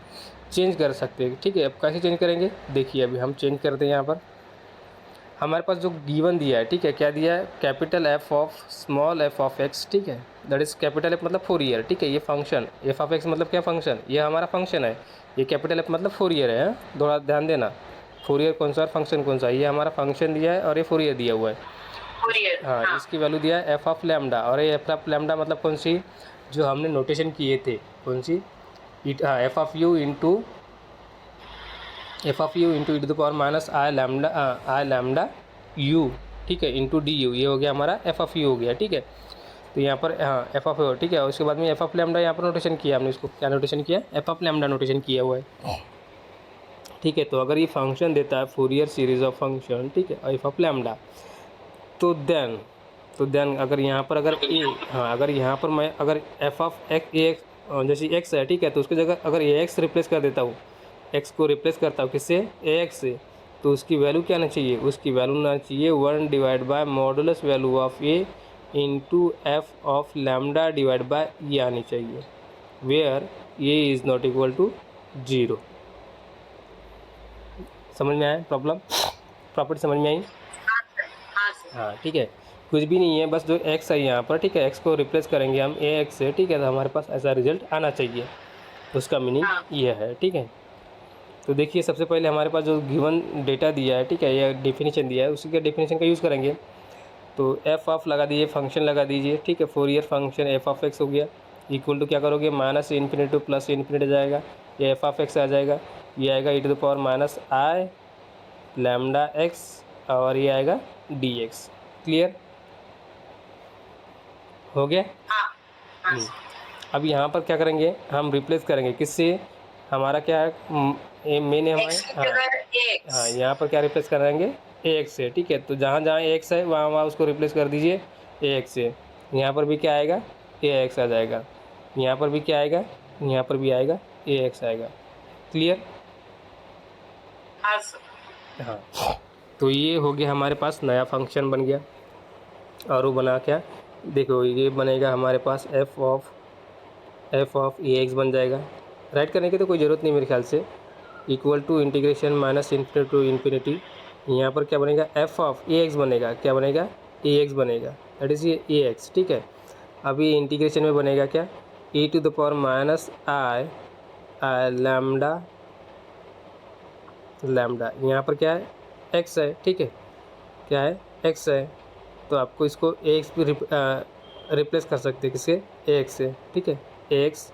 चेंज कर सकते हैं। ठीक है, अब कैसे चेंज करेंगे, देखिए अभी हम चेंज करते हैं यहाँ पर। हमारे पास जो गिवन दिया है, ठीक है, क्या दिया है, capital F of small f of x, ठीक है, दैट इज़ कैपिटल एफ मतलब फोरियर, ठीक है, ये फंक्शन एफ ऑफ एक्स मतलब क्या फंक्शन, ये हमारा फंक्शन है, ये कैपिटल एफ मतलब फोरियर है, थोड़ा ध्यान देना, फोरियर कौन सा और फंक्शन कौन सा, ये हमारा फंक्शन दिया है और ये फोरियर दिया हुआ है। हाँ, इसकी वैल्यू दिया है एफ ऑफ लैम्डा, और ये एफ ऑफ लैम्डा मतलब कौन सी, जो हमने नोटेशन किए थे, कौन सी, f of u into e to the power minus i lambda u, ठीक है, इंटू डी यू, ये हो गया हमारा एफ ऑफ यू हो गया, ठीक है। तो यहाँ पर एफ ऑफ यू, ठीक है, उसके बाद में एफ ऑफ लैम्डा यहाँ पर नोटेशन किया हमने, इसको क्या नोटेशन किया, एफ ऑफ लैम्डा नोटेशन किया हुआ है, ठीक है। तो अगर ये फंक्शन देता है फोरियर सीरीज ऑफ फंक्शन, ठीक है, एफ ऑफ लैम्डा, तो देन अगर यहाँ पर अगर यहाँ पर मैं अगर एफ ऑफ एक्स जैसे एक्स है, ठीक है, तो उसकी जगह अगर ए एक्स रिप्लेस कर देता हूँ, एक्स को रिप्लेस करता हूँ किससे, ए एक्स से, तो उसकी वैल्यू क्या आना चाहिए, उसकी वैल्यू आना चाहिए 1 divide by modulus value of a into f of lambda divide by ये आनी चाहिए, where a is not equal to 0। समझ में आया प्रॉपर्टी समझ में आई? हाँ, ठीक है, कुछ भी नहीं है, बस जो एक्स है यहाँ पर, ठीक है, एक्स को रिप्लेस करेंगे हम ए एक्स से, ठीक है, तो हमारे पास ऐसा रिजल्ट आना चाहिए, उसका मीनिंग ये है, ठीक है। तो देखिए सबसे पहले हमारे पास जो गिवन डेटा दिया है, ठीक है, या डेफिनेशन दिया है, उसी के डेफिनेशन का यूज़ करेंगे। तो एफ ऑफ लगा दीजिए, फंक्शन लगा दीजिए, ठीक है, Fourier function f of x हो गया, इक्वल टू क्या करोगे, minus infinity to plus infinity जाएगा, ये एफ ऑफ एक्स आ जाएगा, ये आएगा e to the power minus i lambda x, और ये आएगा डी एक्स। क्लियर हो गया? अब यहाँ पर क्या करेंगे, हम रिप्लेस करेंगे किससे, हमारा क्या है मेन है हमारे, हाँ, यहाँ पर क्या रिप्लेस करेंगे, ए एक्स से, ठीक है, तो जहाँ जहाँ ए एक्स है वहाँ वहाँ उसको रिप्लेस कर दीजिए ए एक्स से, यहाँ पर भी क्या आएगा, ए एक्स आ जाएगा, यहाँ पर भी क्या आएगा, यहाँ पर भी आएगा ए एक्स आएगा। क्लियर? हाँ, तो ये हो गया हमारे पास नया फंक्शन बन गया, और वो बना क्या, देखो ये बनेगा हमारे पास एफ ऑफ ए एक्स बन जाएगा, राइट करने की तो कोई ज़रूरत नहीं मेरे ख्याल से, equal to integration minus infinity to infinity, यहाँ पर क्या बनेगा, एफ ऑफ ए एक्स बनेगा, क्या बनेगा, ए एक्स बनेगा, दैट इज़ ये ए एक्स, ठीक है। अभी इंटीग्रेशन में बनेगा क्या, e to the power minus i lambda, यहाँ पर क्या है, एक्स है, ठीक है, क्या है, एक्स है, तो आपको इसको ए एक्स भी रिप्लेस कर सकते हैं किससे, ए एक्स से, ठीक है, ए एक्स,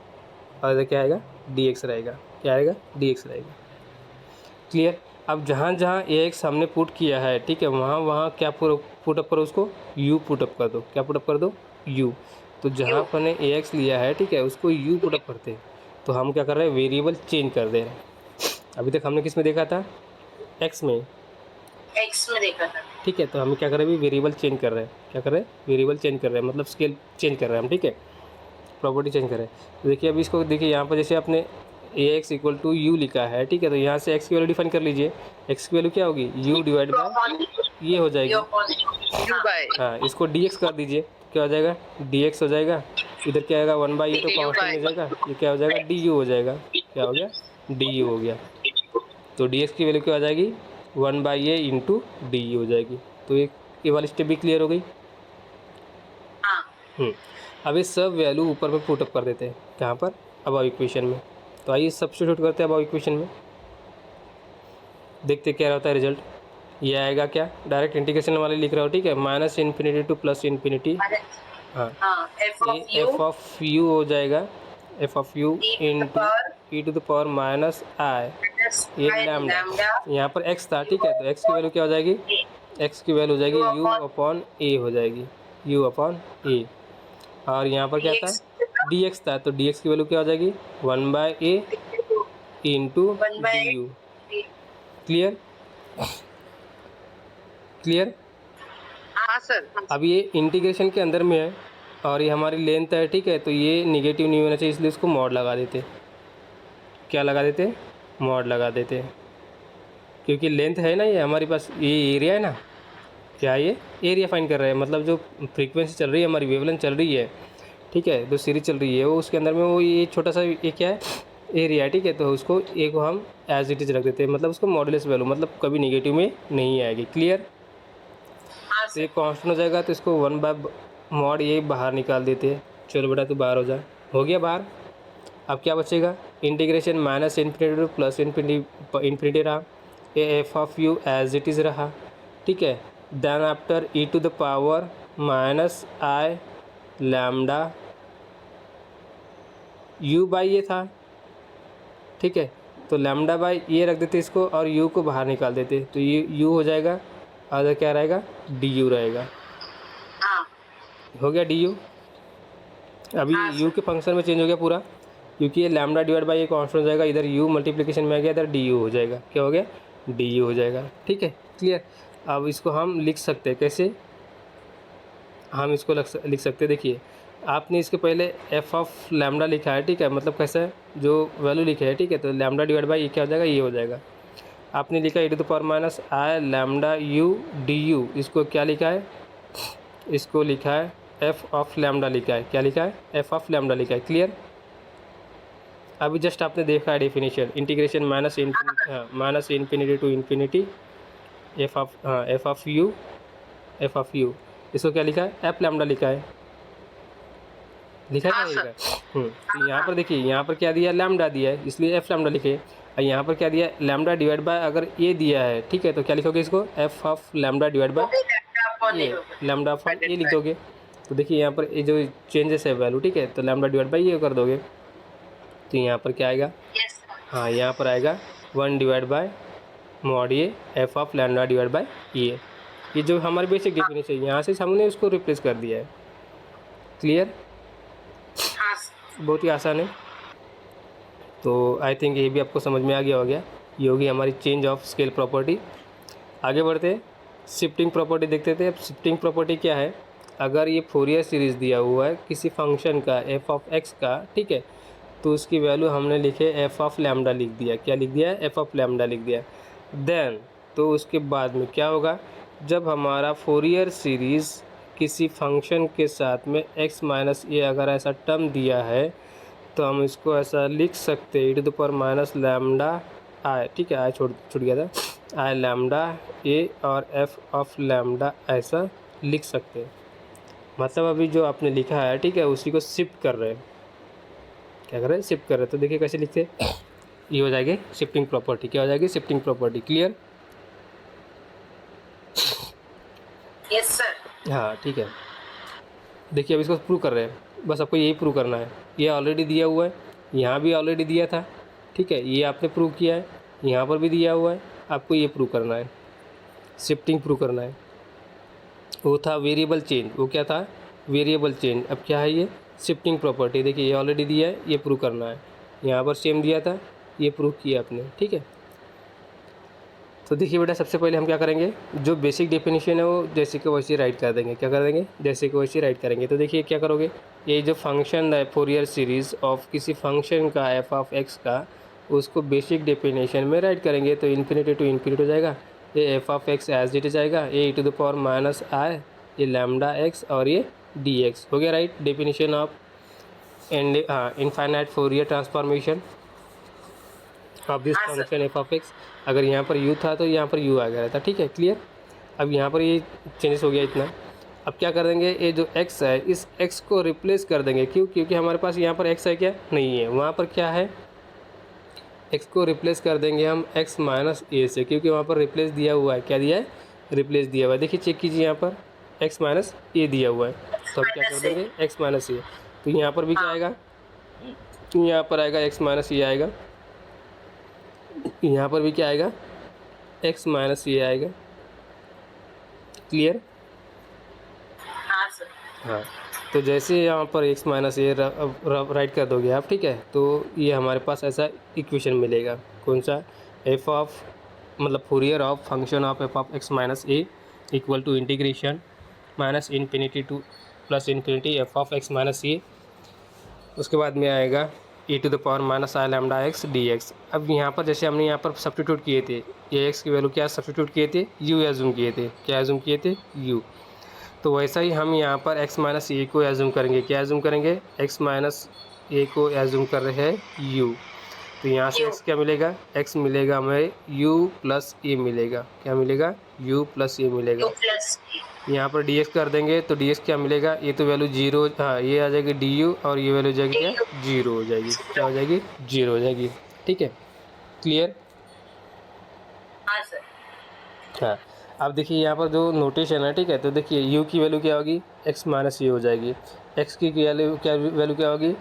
और इधर क्या आएगा, डी एक्स रहेगा, क्या आएगा, डी एक्स रहेगा। क्लियर? अब जहाँ जहाँ ए एक्स हमने पुट किया है, ठीक है, वहाँ वहाँ क्या पुटअप करो, उसको यू पुटअप कर दो, क्या पुटअप कर दो, यू। तो जहाँ पर ने ए एक्स लिया है, ठीक है, उसको यू पुटअप करते हैं, तो हम क्या कर रहे हैं, वेरिएबल चेंज कर दे रहे हैं। अभी तक हमने किस में देखा था, एक्स में देखा था, ठीक है, तो हम क्या कर रहे हैं, वेरिएबल चेंज कर रहे हैं, क्या कर रहे हैं, वेरिएबल चेंज कर रहे हैं, मतलब स्केल चेंज कर रहे हैं हम, ठीक है, प्रॉपर्टी चेंज कर रहे हैं। तो देखिए अभी इसको देखिए, यहाँ पर जैसे आपने ए एक्स इक्वल टू यू लिखा है, ठीक है, तो यहाँ से एक्स की वैल्यू डिफाइन कर लीजिए, एक्स की वैल्यू क्या होगी, यू डिवाइड बाय ये हो जाएगी, हाँ, इसको डी एक्स कर दीजिए, क्या हो जाएगा, डी एक्स हो जाएगा, इधर क्या आएगा, 1/a तो कांस्टेंट हो जाएगा, ये क्या हो जाएगा, डी यू हो जाएगा, क्या हो गया, डी यू हो गया, तो डी एक्स की वैल्यू क्या हो जाएगी, 1/a इंटू डी यू हो जाएगी। तो ये वाली स्टेप भी क्लियर हो गई। अब ये सब वैल्यू ऊपर में पुटअप कर देते हैं, कहाँ पर, अबव इक्वेशन में। तो आइए सब्स्टिट्यूट करते हैं अबव इक्वेशन में, देखते क्या रहता है रिजल्ट। ये आएगा क्या, डायरेक्ट इंटीग्रेशन वाले लिख रहा हो, ठीक है, minus infinity to plus infinity, हाँ, एफ ऑफ यू हो जाएगा, f of u into e to the power minus i ये लैम्डा, यहाँ पर एक्स था, ठीक है, तो एक्स की वैल्यू क्या हो जाएगी, एक्स की वैल्यू हो जाएगी यू अपॉन ए हो जाएगी, यू अपॉन ए, और यहाँ पर क्या था, डी एक्स था, तो डी एक्स की वैल्यू क्या हो जाएगी, 1/a into d you. Clear? Clear? हाँ सर। अब ये इंटीग्रेशन के अंदर में है और ये हमारी लेंथ है, ठीक है, तो ये निगेटिव नहीं होना चाहिए, इसलिए इसको मॉड लगा देते, क्या लगा देते, मॉड लगा देते, क्योंकि लेंथ है ना, ये हमारे पास ये एरिया है ना, क्या ये एरिया फाइंड कर रहे हैं, मतलब जो फ्रीक्वेंसी चल रही है हमारी, वेवलेंथ चल रही है, ठीक है, जो सीरीज चल रही है वो उसके अंदर में वो ये छोटा सा ये क्या है, एरिया है, ठीक है, तो उसको ए को हम एज इट इज़ रख देते हैं, मतलब उसको मॉडुलस वैल्यू, मतलब कभी नेगेटिव में नहीं आएगी। क्लियर? तो ये कांस्टेंट हो जाएगा, तो इसको 1/mod ये बाहर निकाल देते हैं। चलो बेटा तू बाहर हो जा, हो गया बाहर। अब क्या बचेगा, integration minus infinity to plus infinity रहा, ये f of u as it is रहा, ठीक है। Then after e to the power minus i lambda u by ये था, ठीक है। तो लैम्डा बाई ये रख देते इसको और यू को बाहर निकाल देते, तो ये यू हो जाएगा और क्या रहेगा, डी यू रहेगा। हो गया डी यू। अभी यू के फंक्शन में चेंज हो गया पूरा, क्योंकि ये लैम्डा डिवाइड बाई ये कांस्टेंट हो जाएगा, इधर यू मल्टीप्लिकेशन में आ गया, इधर डी यू हो जाएगा। क्या हो गया, डी यू हो जाएगा, ठीक है क्लियर। अब इसको हम लिख सकते हैं कैसे, हम इसको लिख सकते हैं, देखिए आपने इसके पहले एफ ऑफ लैम्डा लिखा है, ठीक है, मतलब कैसा है जो वैल्यू लिखे है, ठीक है। तो लैम्डा डिवाइड बाई ये क्या हो जाएगा, ये हो जाएगा। आपने लिखा e to the power minus i lambda u d u, इसको क्या लिखा है, इसको लिखा है एफ ऑफ लैम्डा लिखा है, क्या लिखा है, एफ ऑफ लैम्डा लिखा है, क्लियर। अभी जस्ट आपने देखा है definition, integration minus infinity to infinity f of u, इसको क्या लिखा है, एफ लैम्डा लिखा है, लिखा है क्या लिखा है। तो यहाँ पर देखिए, यहाँ पर क्या दिया, लैम्डा दिया है, इसलिए एफ लैम्डा लिखे। और यहाँ पर क्या दिया, लैम्डा डिवाइड बाय अगर ए दिया है, ठीक है, तो क्या लिखोगे इसको, F of lambda divide by ये, लैम्डा ऑफ ए लिख दोगे। तो देखिए यहाँ पर ये जो चेंजेस है वैल्यू, ठीक है, तो लैम्डा डिवाइड बाई ये कर दोगे, तो यहाँ पर क्या आएगा, हाँ यहाँ पर आएगा 1 डिवाइड बाय मॉड ये f of lambda divide by ये जो हमारी बेसिक डेफिनेशन है, यहाँ से हमने उसको रिप्लेस कर दिया है, क्लियर। बहुत ही आसान है। तो आई थिंक ये भी आपको समझ में आ गया हो गया। ये होगी हमारी चेंज ऑफ स्केल प्रॉपर्टी। आगे बढ़ते शिफ्टिंग प्रॉपर्टी देखते थे। अब शिफ्टिंग प्रॉपर्टी क्या है, अगर ये फोरियर सीरीज़ दिया हुआ है किसी फंक्शन का एफ ऑफ एक्स का, ठीक है, तो उसकी वैल्यू हमने लिखे एफ ऑफ लैम्डा लिख दिया, क्या लिख दिया, एफ ऑफ लैम्डा लिख दिया। देन तो उसके बाद में क्या होगा, जब हमारा फोरियर सीरीज़ किसी फंक्शन के साथ में x माइनस ए अगर ऐसा टर्म दिया है, तो हम इसको ऐसा लिख सकते हैं e to the power minus lambda i, ठीक है, आई छूट गया था, आई लैम्डा ए और एफ ऑफ लैम्डा ऐसा लिख सकते हैं। मतलब अभी जो आपने लिखा है, ठीक है, उसी को शिफ्ट कर रहे हैं, क्या कर रहे हैं, शिफ्ट कर रहे हैं। तो देखिए कैसे लिखते हैं, ये हो जाएगी शिफ्टिंग प्रॉपर्टी, क्या हो जाएगी, shifting property, clear. Yes sir. हाँ ठीक है, देखिए अब इसको प्रूव कर रहे हैं, बस आपको यही प्रूव करना है। ये ऑलरेडी दिया हुआ है, यहाँ भी ऑलरेडी दिया था, ठीक है, ये आपने प्रूव किया है, यहाँ पर भी दिया हुआ है, आपको ये प्रूव करना है, शिफ्टिंग प्रूव करना है। वो था वेरिएबल चेंज, वो क्या था, वेरिएबल चेंज। अब क्या है ये, शिफ्टिंग प्रॉपर्टी। देखिए ये ऑलरेडी दिया है, ये प्रूव करना है, यहाँ पर सेम दिया था, ये प्रूव किया आपने, ठीक है। तो देखिए बेटा, सबसे पहले हम क्या करेंगे, जो बेसिक डेफिनेशन है वो जैसे कि वैसे राइट कर देंगे, क्या कर देंगे, जैसे कि वैसे राइट करेंगे। तो देखिए क्या करोगे, ये जो फंक्शन है फोरियर सीरीज़ ऑफ किसी फंक्शन का एफ ऑफ एक्स का, उसको बेसिक डेफिनेशन में राइट करेंगे। तो इन्फिनिटी टू इन्फिनिटी हो जाएगा, ये f of x as it जाएगा, a to the power minus i, ये लैम्डा एक्स और ये डी एक्स हो गया, right definition of infinite Fourier transformation of this function f of x. अगर यहाँ पर u था तो यहाँ पर u आ गया था, ठीक है, क्लियर। अब यहाँ पर ये चेंजेस हो गया इतना। अब क्या कर देंगे, ये जो x है इस x को रिप्लेस कर देंगे, क्यों, क्योंकि हमारे पास यहाँ पर x है क्या, नहीं है, वहाँ पर क्या है, x को रिप्लेस कर देंगे हम x माइनस ए से, क्योंकि वहाँ पर रिप्लेस दिया हुआ है, क्या दिया है, रिप्लेस दिया हुआ है। देखिए चेक कीजिए, यहाँ पर x माइनस ए दिया हुआ है, तो हम क्या कर देंगे, x माइनस ए। तो यहाँ पर भी क्या आएगा, यहाँ पर आएगा x माइनस ए आएगा, यहाँ पर भी क्या आएगा, x माइनस ये आएगा, क्लियर। हाँ सर। हाँ, तो जैसे यहाँ पर x माइनस ये राइट कर दोगे आप, ठीक है, तो ये हमारे पास ऐसा इक्वेशन मिलेगा, कौन सा, एफ ऑफ मतलब Fourier of function of f of x minus a equal to integration minus infinity to plus infinity f of x minus a. उसके बाद में आएगा e to the power minus i lambda x d x. अब यहाँ पर जैसे हमने यहाँ पर सब्स्टिट्यूट किए थे, ये x की वैल्यू क्या सब्स्टिट्यूट किए थे, u एज्यूम किए थे, क्या एज्यूम किए थे, u। तो वैसा ही हम यहाँ पर x माइनस ए को एज्यूम करेंगे, क्या एज्यूम करेंगे, x माइनस ए को एज्यूम कर रहे हैं u। तो यहाँ से x क्या मिलेगा, x मिलेगा हमें u प्लस ए मिलेगा, क्या मिलेगा, u प्लस ए मिलेगा, यहाँ पर डी एक्स कर देंगे तो डी एक्स क्या मिलेगा, ये तो वैल्यू जीरो, हाँ ये आ जाएगी डी यू, और ये वैल्यू हो जाएगी क्या, जीरो हो जाएगी। क्या हो जाएगी, जीरो हो जाएगी। ठीक है, क्लियर। हाँ सर। हाँ, अब देखिए यहाँ पर जो नोटेशन है, ठीक है, तो देखिए u की वैल्यू क्या होगी, x माइनस ये हो जाएगी, x की वैल्यू क्या होगी,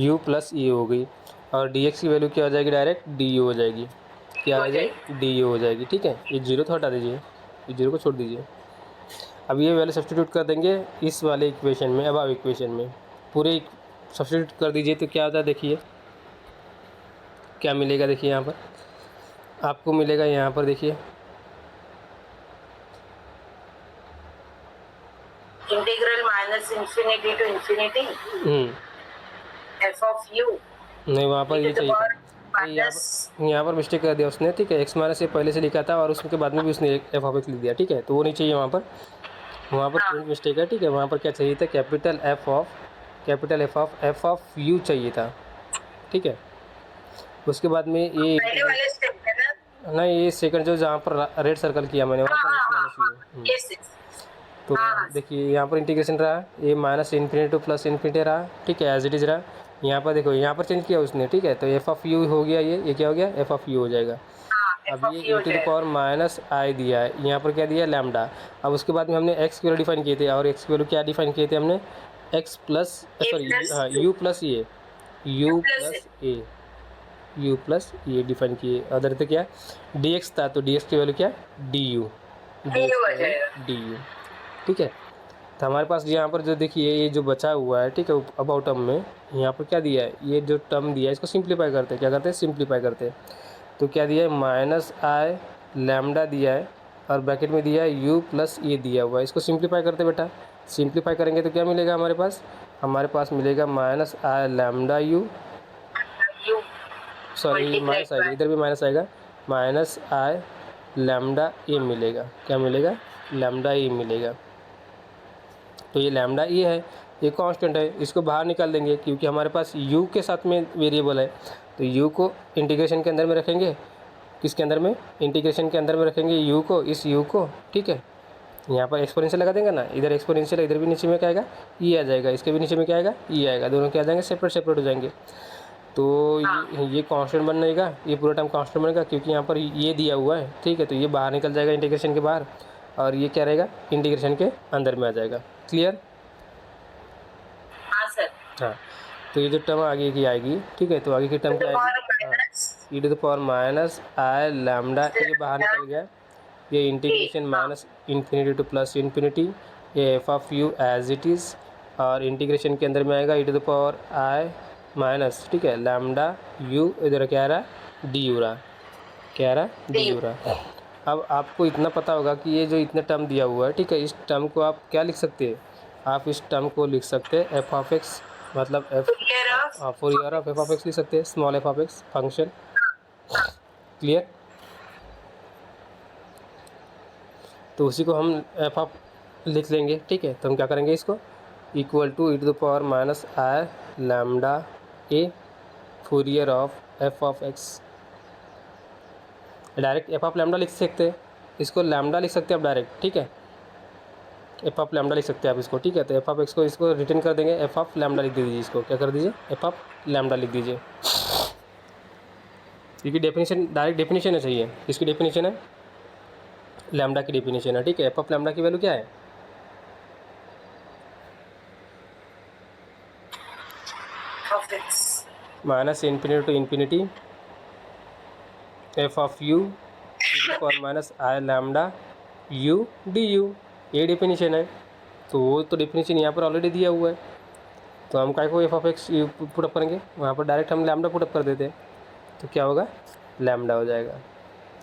u प्लस ये हो गई, और dx की वैल्यू क्या हो जाएगी, डायरेक्ट du हो जाएगी। क्या आ जाएगी, du हो जाएगी। ठीक है, ये जीरो तो हटा दीजिए, ये जीरो को छोड़ दीजिए। अब ये वैल्यू सब्स्टिट्यूट कर देंगे इस वाले इक्वेशन में, अब इक्वेशन में पूरे सब्स्टिट्यूट कर दीजिए तो क्या आता है, देखिए क्या मिलेगा। देखिए यहाँ पर आपको मिलेगा, यहाँ पर देखिए integral minus infinity to infinity f of u, नहीं, वहाँ पर ये चाहिए था, यहाँ पर मिस्टेक कर दिया उसने। ठीक है, एक्स माइनस से पहले से लिखा था और उसके बाद में भी उसने एफ ऑफ एक्स लिख दिया। ठीक है, तो वो नहीं चाहिए वहाँ पर, प्रिंट मिस्टेक है। ठीक है, वहाँ पर क्या चाहिए था, कैपिटल एफ ऑफ यू चाहिए था। ठीक है, उसके बाद में ये नहीं, ये सेकंड जो जहाँ पर रेड सर्कल किया मैंने वहाँ पर एक्स माइनस यू। तो देखिए यहाँ पर इंटीग्रेशन रहा, ये minus infinity to plus infinity रहा। ठीक है, एज इट इज़ रहा। यहाँ पर देखो, यहाँ पर चेंज किया उसने। ठीक है, तो एफ ऑफ यू हो गया, ये क्या हो गया, एफ ऑफ यू हो जाएगा। अब ये e to the power minus i दिया है, यहाँ पर क्या दिया है, लैम्डा। अब उसके बाद में हमने एक्स की वैल्यू डिफाइन किए थे, और एक्स की वैल्यू क्या डिफाइन किए थे हमने, एक्स प्लस सॉरी हाँ you plus A, you plus A define किए। अदर तो क्या डी एक्स था, तो डी एक्स की वैल्यू क्या, डी यू, डी यू। ठीक है, तो हमारे पास यहाँ पर जो देखिए ये जो बचा हुआ है, ठीक है, अबाउट टर्म में यहाँ पर क्या दिया है, ये जो टर्म दिया है इसको सिंप्लीफाई करते हैं। क्या करते हैं, सिंप्लीफाई करते हैं। तो क्या दिया है, माइनस आई लैम्डा दिया है, और ब्रैकेट में दिया है यू प्लस ये दिया हुआ है। इसको सिंप्लीफाई करते बेटा, सिंप्लीफाई करेंगे तो क्या मिलेगा हमारे पास मिलेगा minus i lambda you, sorry minus आएगा, इधर भी माइनस आएगा, माइनस आई लैम्डा ए मिलेगा। क्या मिलेगा, लैम्डा ए मिलेगा। तो ये लैम्डा ए है, ये कांस्टेंट है, इसको बाहर निकाल देंगे क्योंकि हमारे पास u के साथ में वेरिएबल है। तो u को इंटीग्रेशन के अंदर में रखेंगे, किसके अंदर में, इंटीग्रेशन के अंदर में रखेंगे u को, इस u को। ठीक है, यहाँ पर एक्सपोनेंशियल लगा देंगे ना, इधर एक्सपोनेंशियल, इधर भी नीचे में क्या आएगा, e आ जाएगा, इसके भी नीचे में क्या आएगा, e आएगा, दोनों क्या आ जाएंगे, सेपरेट हो जाएंगे। तो ये कांस्टेंट बन जाएगा, ये पूरा टर्म कांस्टेंट बनेगा क्योंकि यहाँ पर ये दिया हुआ है। ठीक है, तो ये बाहर निकल जाएगा इंटीग्रेशन के बाहर, और ये क्या रहेगा, इंटीग्रेशन के अंदर में आ जाएगा। क्लियर। हाँ, तो ये जो टर्म आगे की आएगी, ठीक है, तो आगे की टर्म क्या आएगी, e to the power minus i lambda, ये बाहर निकल गया, ये integration minus infinity to plus infinity, ये f of u as it is, और इंटीग्रेशन के अंदर में आएगा e to the power i minus, ठीक है, लैम्डा यू, इधर क्या रहा, डी यू रहा, क्या रहा, डी यू रहा। अब आपको इतना पता होगा कि ये जो इतने टर्म दिया हुआ है, ठीक है, इस टर्म को आप क्या लिख सकते हैं, आप इस टर्म को लिख सकते हैं एफ ऑफ एक्स, मतलब F Fourier of f of x लिख सकते हैं, small f of x function. Clear. तो उसी को हम एफ ऑफ लिख लेंगे। ठीक है, तो हम क्या करेंगे, इसको equal to e to the power minus i lambda a Fourier of f of x. Direct f of lambda लिख सकते हैं, इसको लैम्डा लिख सकते हैं आप डायरेक्ट। ठीक है, एफ ऑफ लैम्डा लिख सकते हैं आप इसको। ठीक है, तो एफ ऑफ एक्स को इसको रिटर्न कर देंगे, एफ ऑफ लैम्डा लिख दीजिए, इसको क्या कर दीजिए, एफ ऑफ लैम्डा लिख दीजिए, क्योंकि डेफिनेशन डायरेक्ट डेफिनेशन है, चाहिए इसकी डेफिनेशन है, लैम्डा की डेफिनेशन है। ठीक है, एफ ऑफ लैम्डा की वैल्यू क्या है, minus infinity to infinity f of u और minus i lambda u d u, ये डेफिनेशन है। तो वो तो डेफिनेशन यहाँ पर ऑलरेडी दिया हुआ है, तो हम काय को एफ ऑफ एक्स पुटअप करेंगे, वहाँ पर डायरेक्ट हम लैम्डा पुटअप कर देते हैं, तो क्या होगा, लैम्डा हो जाएगा।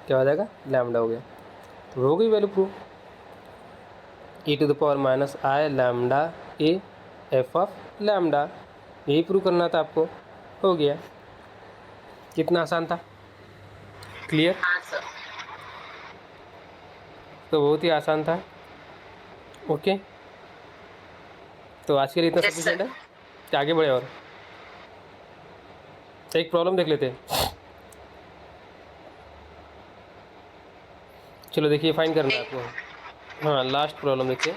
क्या हो जाएगा, लैम्डा हो गया, तो हो गई value prove, e to the power minus i lambda a f of lambda, यही प्रूव करना था आपको, हो गया। कितना आसान था, क्लियर। तो बहुत ही आसान था। ओके, तो आज के लिए इतना सफिशिएंट है, क्या आगे बढ़े और एक प्रॉब्लम देख लेते हैं। चलो देखिए, फाइन करना है आपको, हाँ लास्ट प्रॉब्लम देखिए,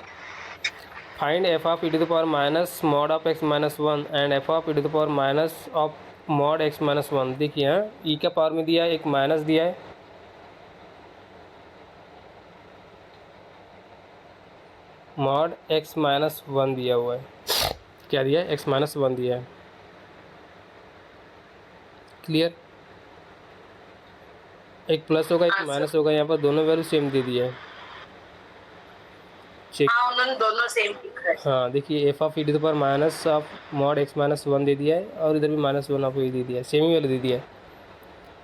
find f of e to the power minus mod of x minus one and f of e to the power minus of mod x minus one. देखिए यहाँ ई का पावर में दिया है, एक माइनस दिया है, मॉड एक्स माइनस वन दिया हुआ है। क्या दिया है? एक्स माइनस वन दिया है। क्लियर? एक प्लस होगा, एक हाँ, माइनस होगा, यहाँ पर दोनों वैल्यू सेम दे दिया है। चेक। हाँ, उन्होंने दोनों सेम लिखा है। हाँ देखिए, f of e to the power minus of mod x minus one दे दिया है, और इधर भी माइनस वन आपको ये दे दिया है, सेम ही वैल्यू दे दिया है।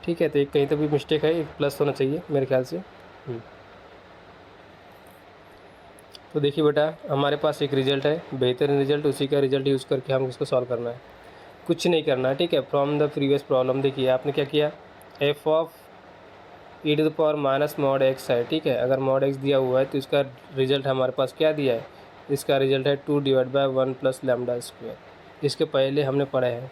ठीक है, तो एक कहीं तो भी मिस्टेक है, एक प्लस होना चाहिए मेरे ख्याल से। तो देखिए बेटा, हमारे पास एक रिजल्ट है, बेहतरीन रिजल्ट, उसी का रिजल्ट यूज़ करके हम इसको सॉल्व करना है, कुछ नहीं करना है। ठीक है, फ्रॉम द प्रीवियस प्रॉब्लम देखिए आपने क्या किया, f of e to the power minus mod x है। ठीक है, अगर मॉड एक्स दिया हुआ है तो इसका रिजल्ट हमारे पास क्या दिया है, इसका रिजल्ट है 2/1 प्लस लैम्डा स्क्वायर। इसके पहले हमने पढ़े हैं,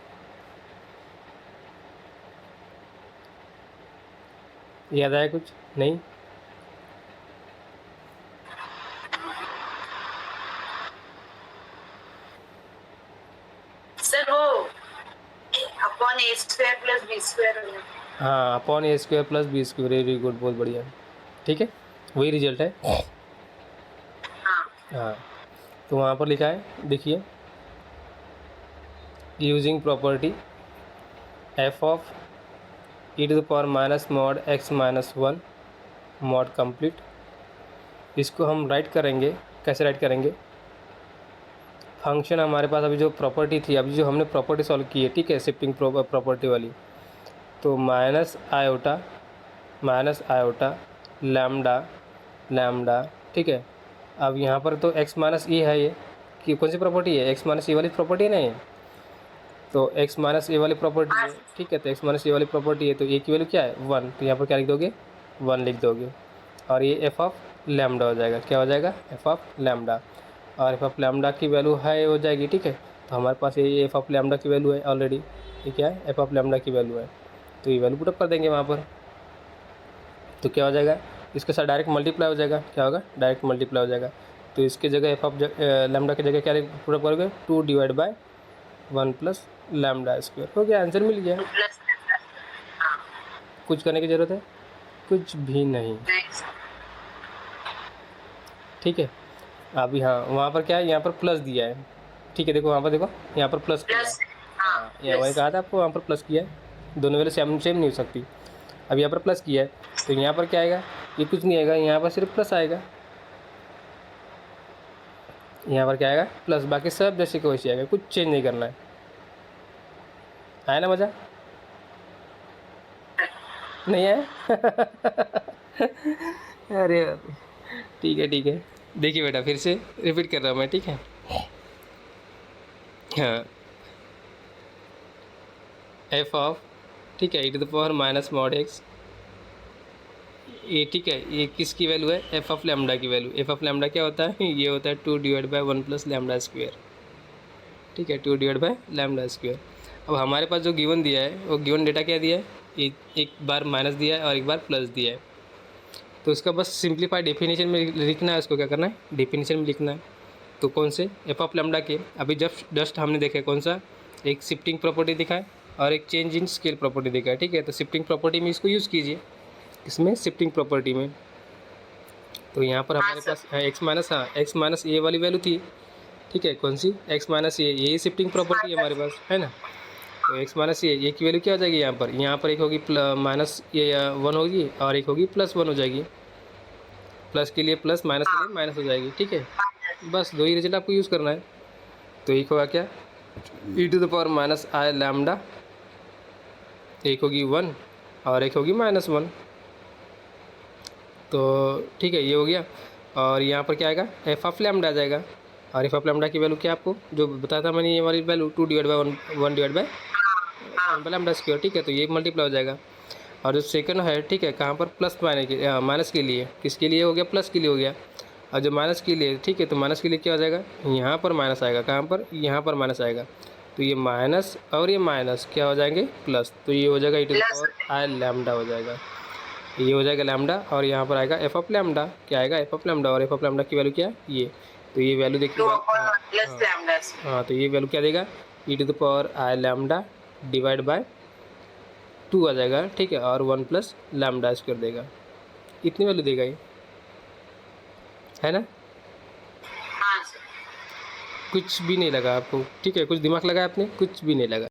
याद आया कुछ? नहीं? सर वो upon a square plus b square. हाँ, upon a square plus b square, very good, बहुत बढ़िया। ठीक है, वही रिजल्ट है। हाँ, हाँ, तो वहाँ पर लिखा है देखिए, using property f of e to the power minus mod x minus one mod complete. इसको हम राइट करेंगे, कैसे राइट करेंगे, फंक्शन हमारे पास अभी जो प्रॉपर्टी थी, अभी जो हमने प्रॉपर्टी सॉल्व की है, ठीक है, शिफ्टिंग प्रॉपर्टी वाली, तो माइनस आयोटा लैम्डा लैम्डा। ठीक है, अब यहाँ पर तो एक्स माइनस ए है, ये कि कौन सी प्रॉपर्टी है, एक्स माइनस ए वाली प्रॉपर्टी है ना ये, तो एक्स माइनस ए वाली प्रॉपर्टी है। ठीक है, तो एक्स माइनस ए वाली प्रॉपर्टी है, तो ए की वैल्यू क्या है, वन, तो यहाँ पर क्या लिख दोगे, वन लिख दोगे, और ये एफ ऑफ लैम्डा हो जाएगा। क्या हो जाएगा, एफ ऑफ लैम्डा, और एफ ऑफ लैम्डा की वैल्यू है हो जाएगी। ठीक है, तो हमारे पास ये एफ ऑफ लैम्डा की वैल्यू है ऑलरेडी, ये क्या है, एफ ऑफ लैम्डा की वैल्यू है, तो ये वैल्यू पुटअप कर देंगे वहाँ पर, तो क्या हो जाएगा, इसके साथ डायरेक्ट मल्टीप्लाई हो जाएगा। क्या होगा, डायरेक्ट मल्टीप्लाई हो जाएगा, तो इसके जगह एफ ऑफ लैम्डा की जगह क्या पुटअप करोगे, 2/1 प्लस लैम्डा स्क्वायर। हो गया, आंसर मिल गया। प्लस। कुछ करने की ज़रूरत है, कुछ भी नहीं। ठीक है, अभी हाँ वहाँ पर क्या है, यहाँ पर प्लस दिया है। ठीक है, देखो वहाँ पर, देखो यहाँ पर प्लस किया है। हाँ, यहाँ वही कहा था आपको, वहाँ पर प्लस किया है, दोनों वैल्यू सेम सेम नहीं हो सकती। अब यहाँ पर प्लस किया है, तो यहाँ पर क्या आएगा, ये कुछ नहीं आएगा, यहाँ पर सिर्फ प्लस आएगा। यहाँ पर क्या आएगा, प्लस, बाकी सब जैसे कि वैसे आएगा, कुछ चेंज नहीं करना है। आया ना मज़ा? नहीं आया? अरे ठीक है, ठीक है, देखिए बेटा, फिर से रिपीट कर रहा हूँ मैं। ठीक है, हाँ, एफ ऑफ, ठीक है, e to the power minus mod x, ये ठीक है, ये किसकी वैल्यू है, एफ ऑफ लैम्डा की वैल्यू। एफ ऑफ लैम्डा क्या होता है, ये होता है 2/1 प्लस लैम्डा स्क्वायर। ठीक है, 2/, लैम्डा स्क्वायर। अब हमारे पास जो गिवन दिया है, वो गिवन डेटा क्या दिया है, एक बार माइनस दिया है और एक बार प्लस दिया है, तो इसका बस सिंप्लीफाई डेफिनेशन में लिखना है। उसको क्या करना है, डेफिनेशन में लिखना है। तो कौन से, एफ ऑफ लैम्डा के अभी जस्ट हमने देखा है, कौन सा, एक शिफ्टिंग प्रॉपर्टी दिखा है और एक चेंज इन स्केल प्रॉपर्टी दिखा है। ठीक है, तो शिफ्टिंग प्रॉपर्टी में इसको यूज़ कीजिए, इसमें शिफ्टिंग प्रॉपर्टी में। तो यहाँ पर हमारे पास एक्स माइनस, हाँ एक्स माइनस ए वाली वैल्यू थी। ठीक है, कौन सी, एक्स माइनस ए, यही शिफ्टिंग प्रॉपर्टी है हमारे पास, है ना। तो एक्स माइनस ए की वैल्यू क्या हो जाएगी, यहाँ पर एक होगी माइनस ये 1 होगी, और एक होगी +1 हो जाएगी। प्लस के लिए प्लस, माइनस के लिए माइनस हो जाएगी। ठीक है, बस दो ही रिजल्ट आपको यूज़ करना है। तो एक होगा क्या, e to the power minus i lambda, एक होगी 1 और एक होगी -1। तो ठीक है, ये हो गया, और यहाँ पर क्या आएगा, एफ ऑफ लैम्डा आ जाएगा, और एफ ऑफ लैम्डा की वैल्यू क्या आपको जो बताया था मैंने, ये वाली वैल्यू 2/1 लैम्डा स्क्वायर। ठीक है, तो ये मल्टीप्लाई हो जाएगा। और जो सेकंड है, ठीक है, कहाँ पर, प्लस माइनस के लिए, किसके लिए हो गया, प्लस के लिए हो गया। और जो माइनस के लिए, ठीक है, तो माइनस के लिए क्या हो जाएगा, यहाँ पर माइनस आएगा, कहाँ पर, यहाँ पर माइनस आएगा, तो ये माइनस और ये माइनस क्या हो जाएंगे, प्लस, तो ये हो जाएगा e to the power i lambda हो जाएगा। ये हो जाएगा लैम्डा और यहाँ पर आएगा एफ ऑफ लैम्डा। क्या आएगा? एफ ऑफ लैम्डा, और एफ ऑफ लैम्डा की वैल्यू क्या है? ये। तो ये वैल्यू देखिए, 2/+ लैम्डा। हाँ, तो ये वैल्यू क्या देगा? e⁻i लैम्डा डिवाइड बाय 2 आ जाएगा, ठीक है, और 1 + लैम्डा स्क्वायर देगा। इतनी वैल्यू देगा ये, है ना? हाँ सर। कुछ भी नहीं लगा आपको, ठीक है? कुछ दिमाग लगाया आपने? कुछ भी नहीं लगा।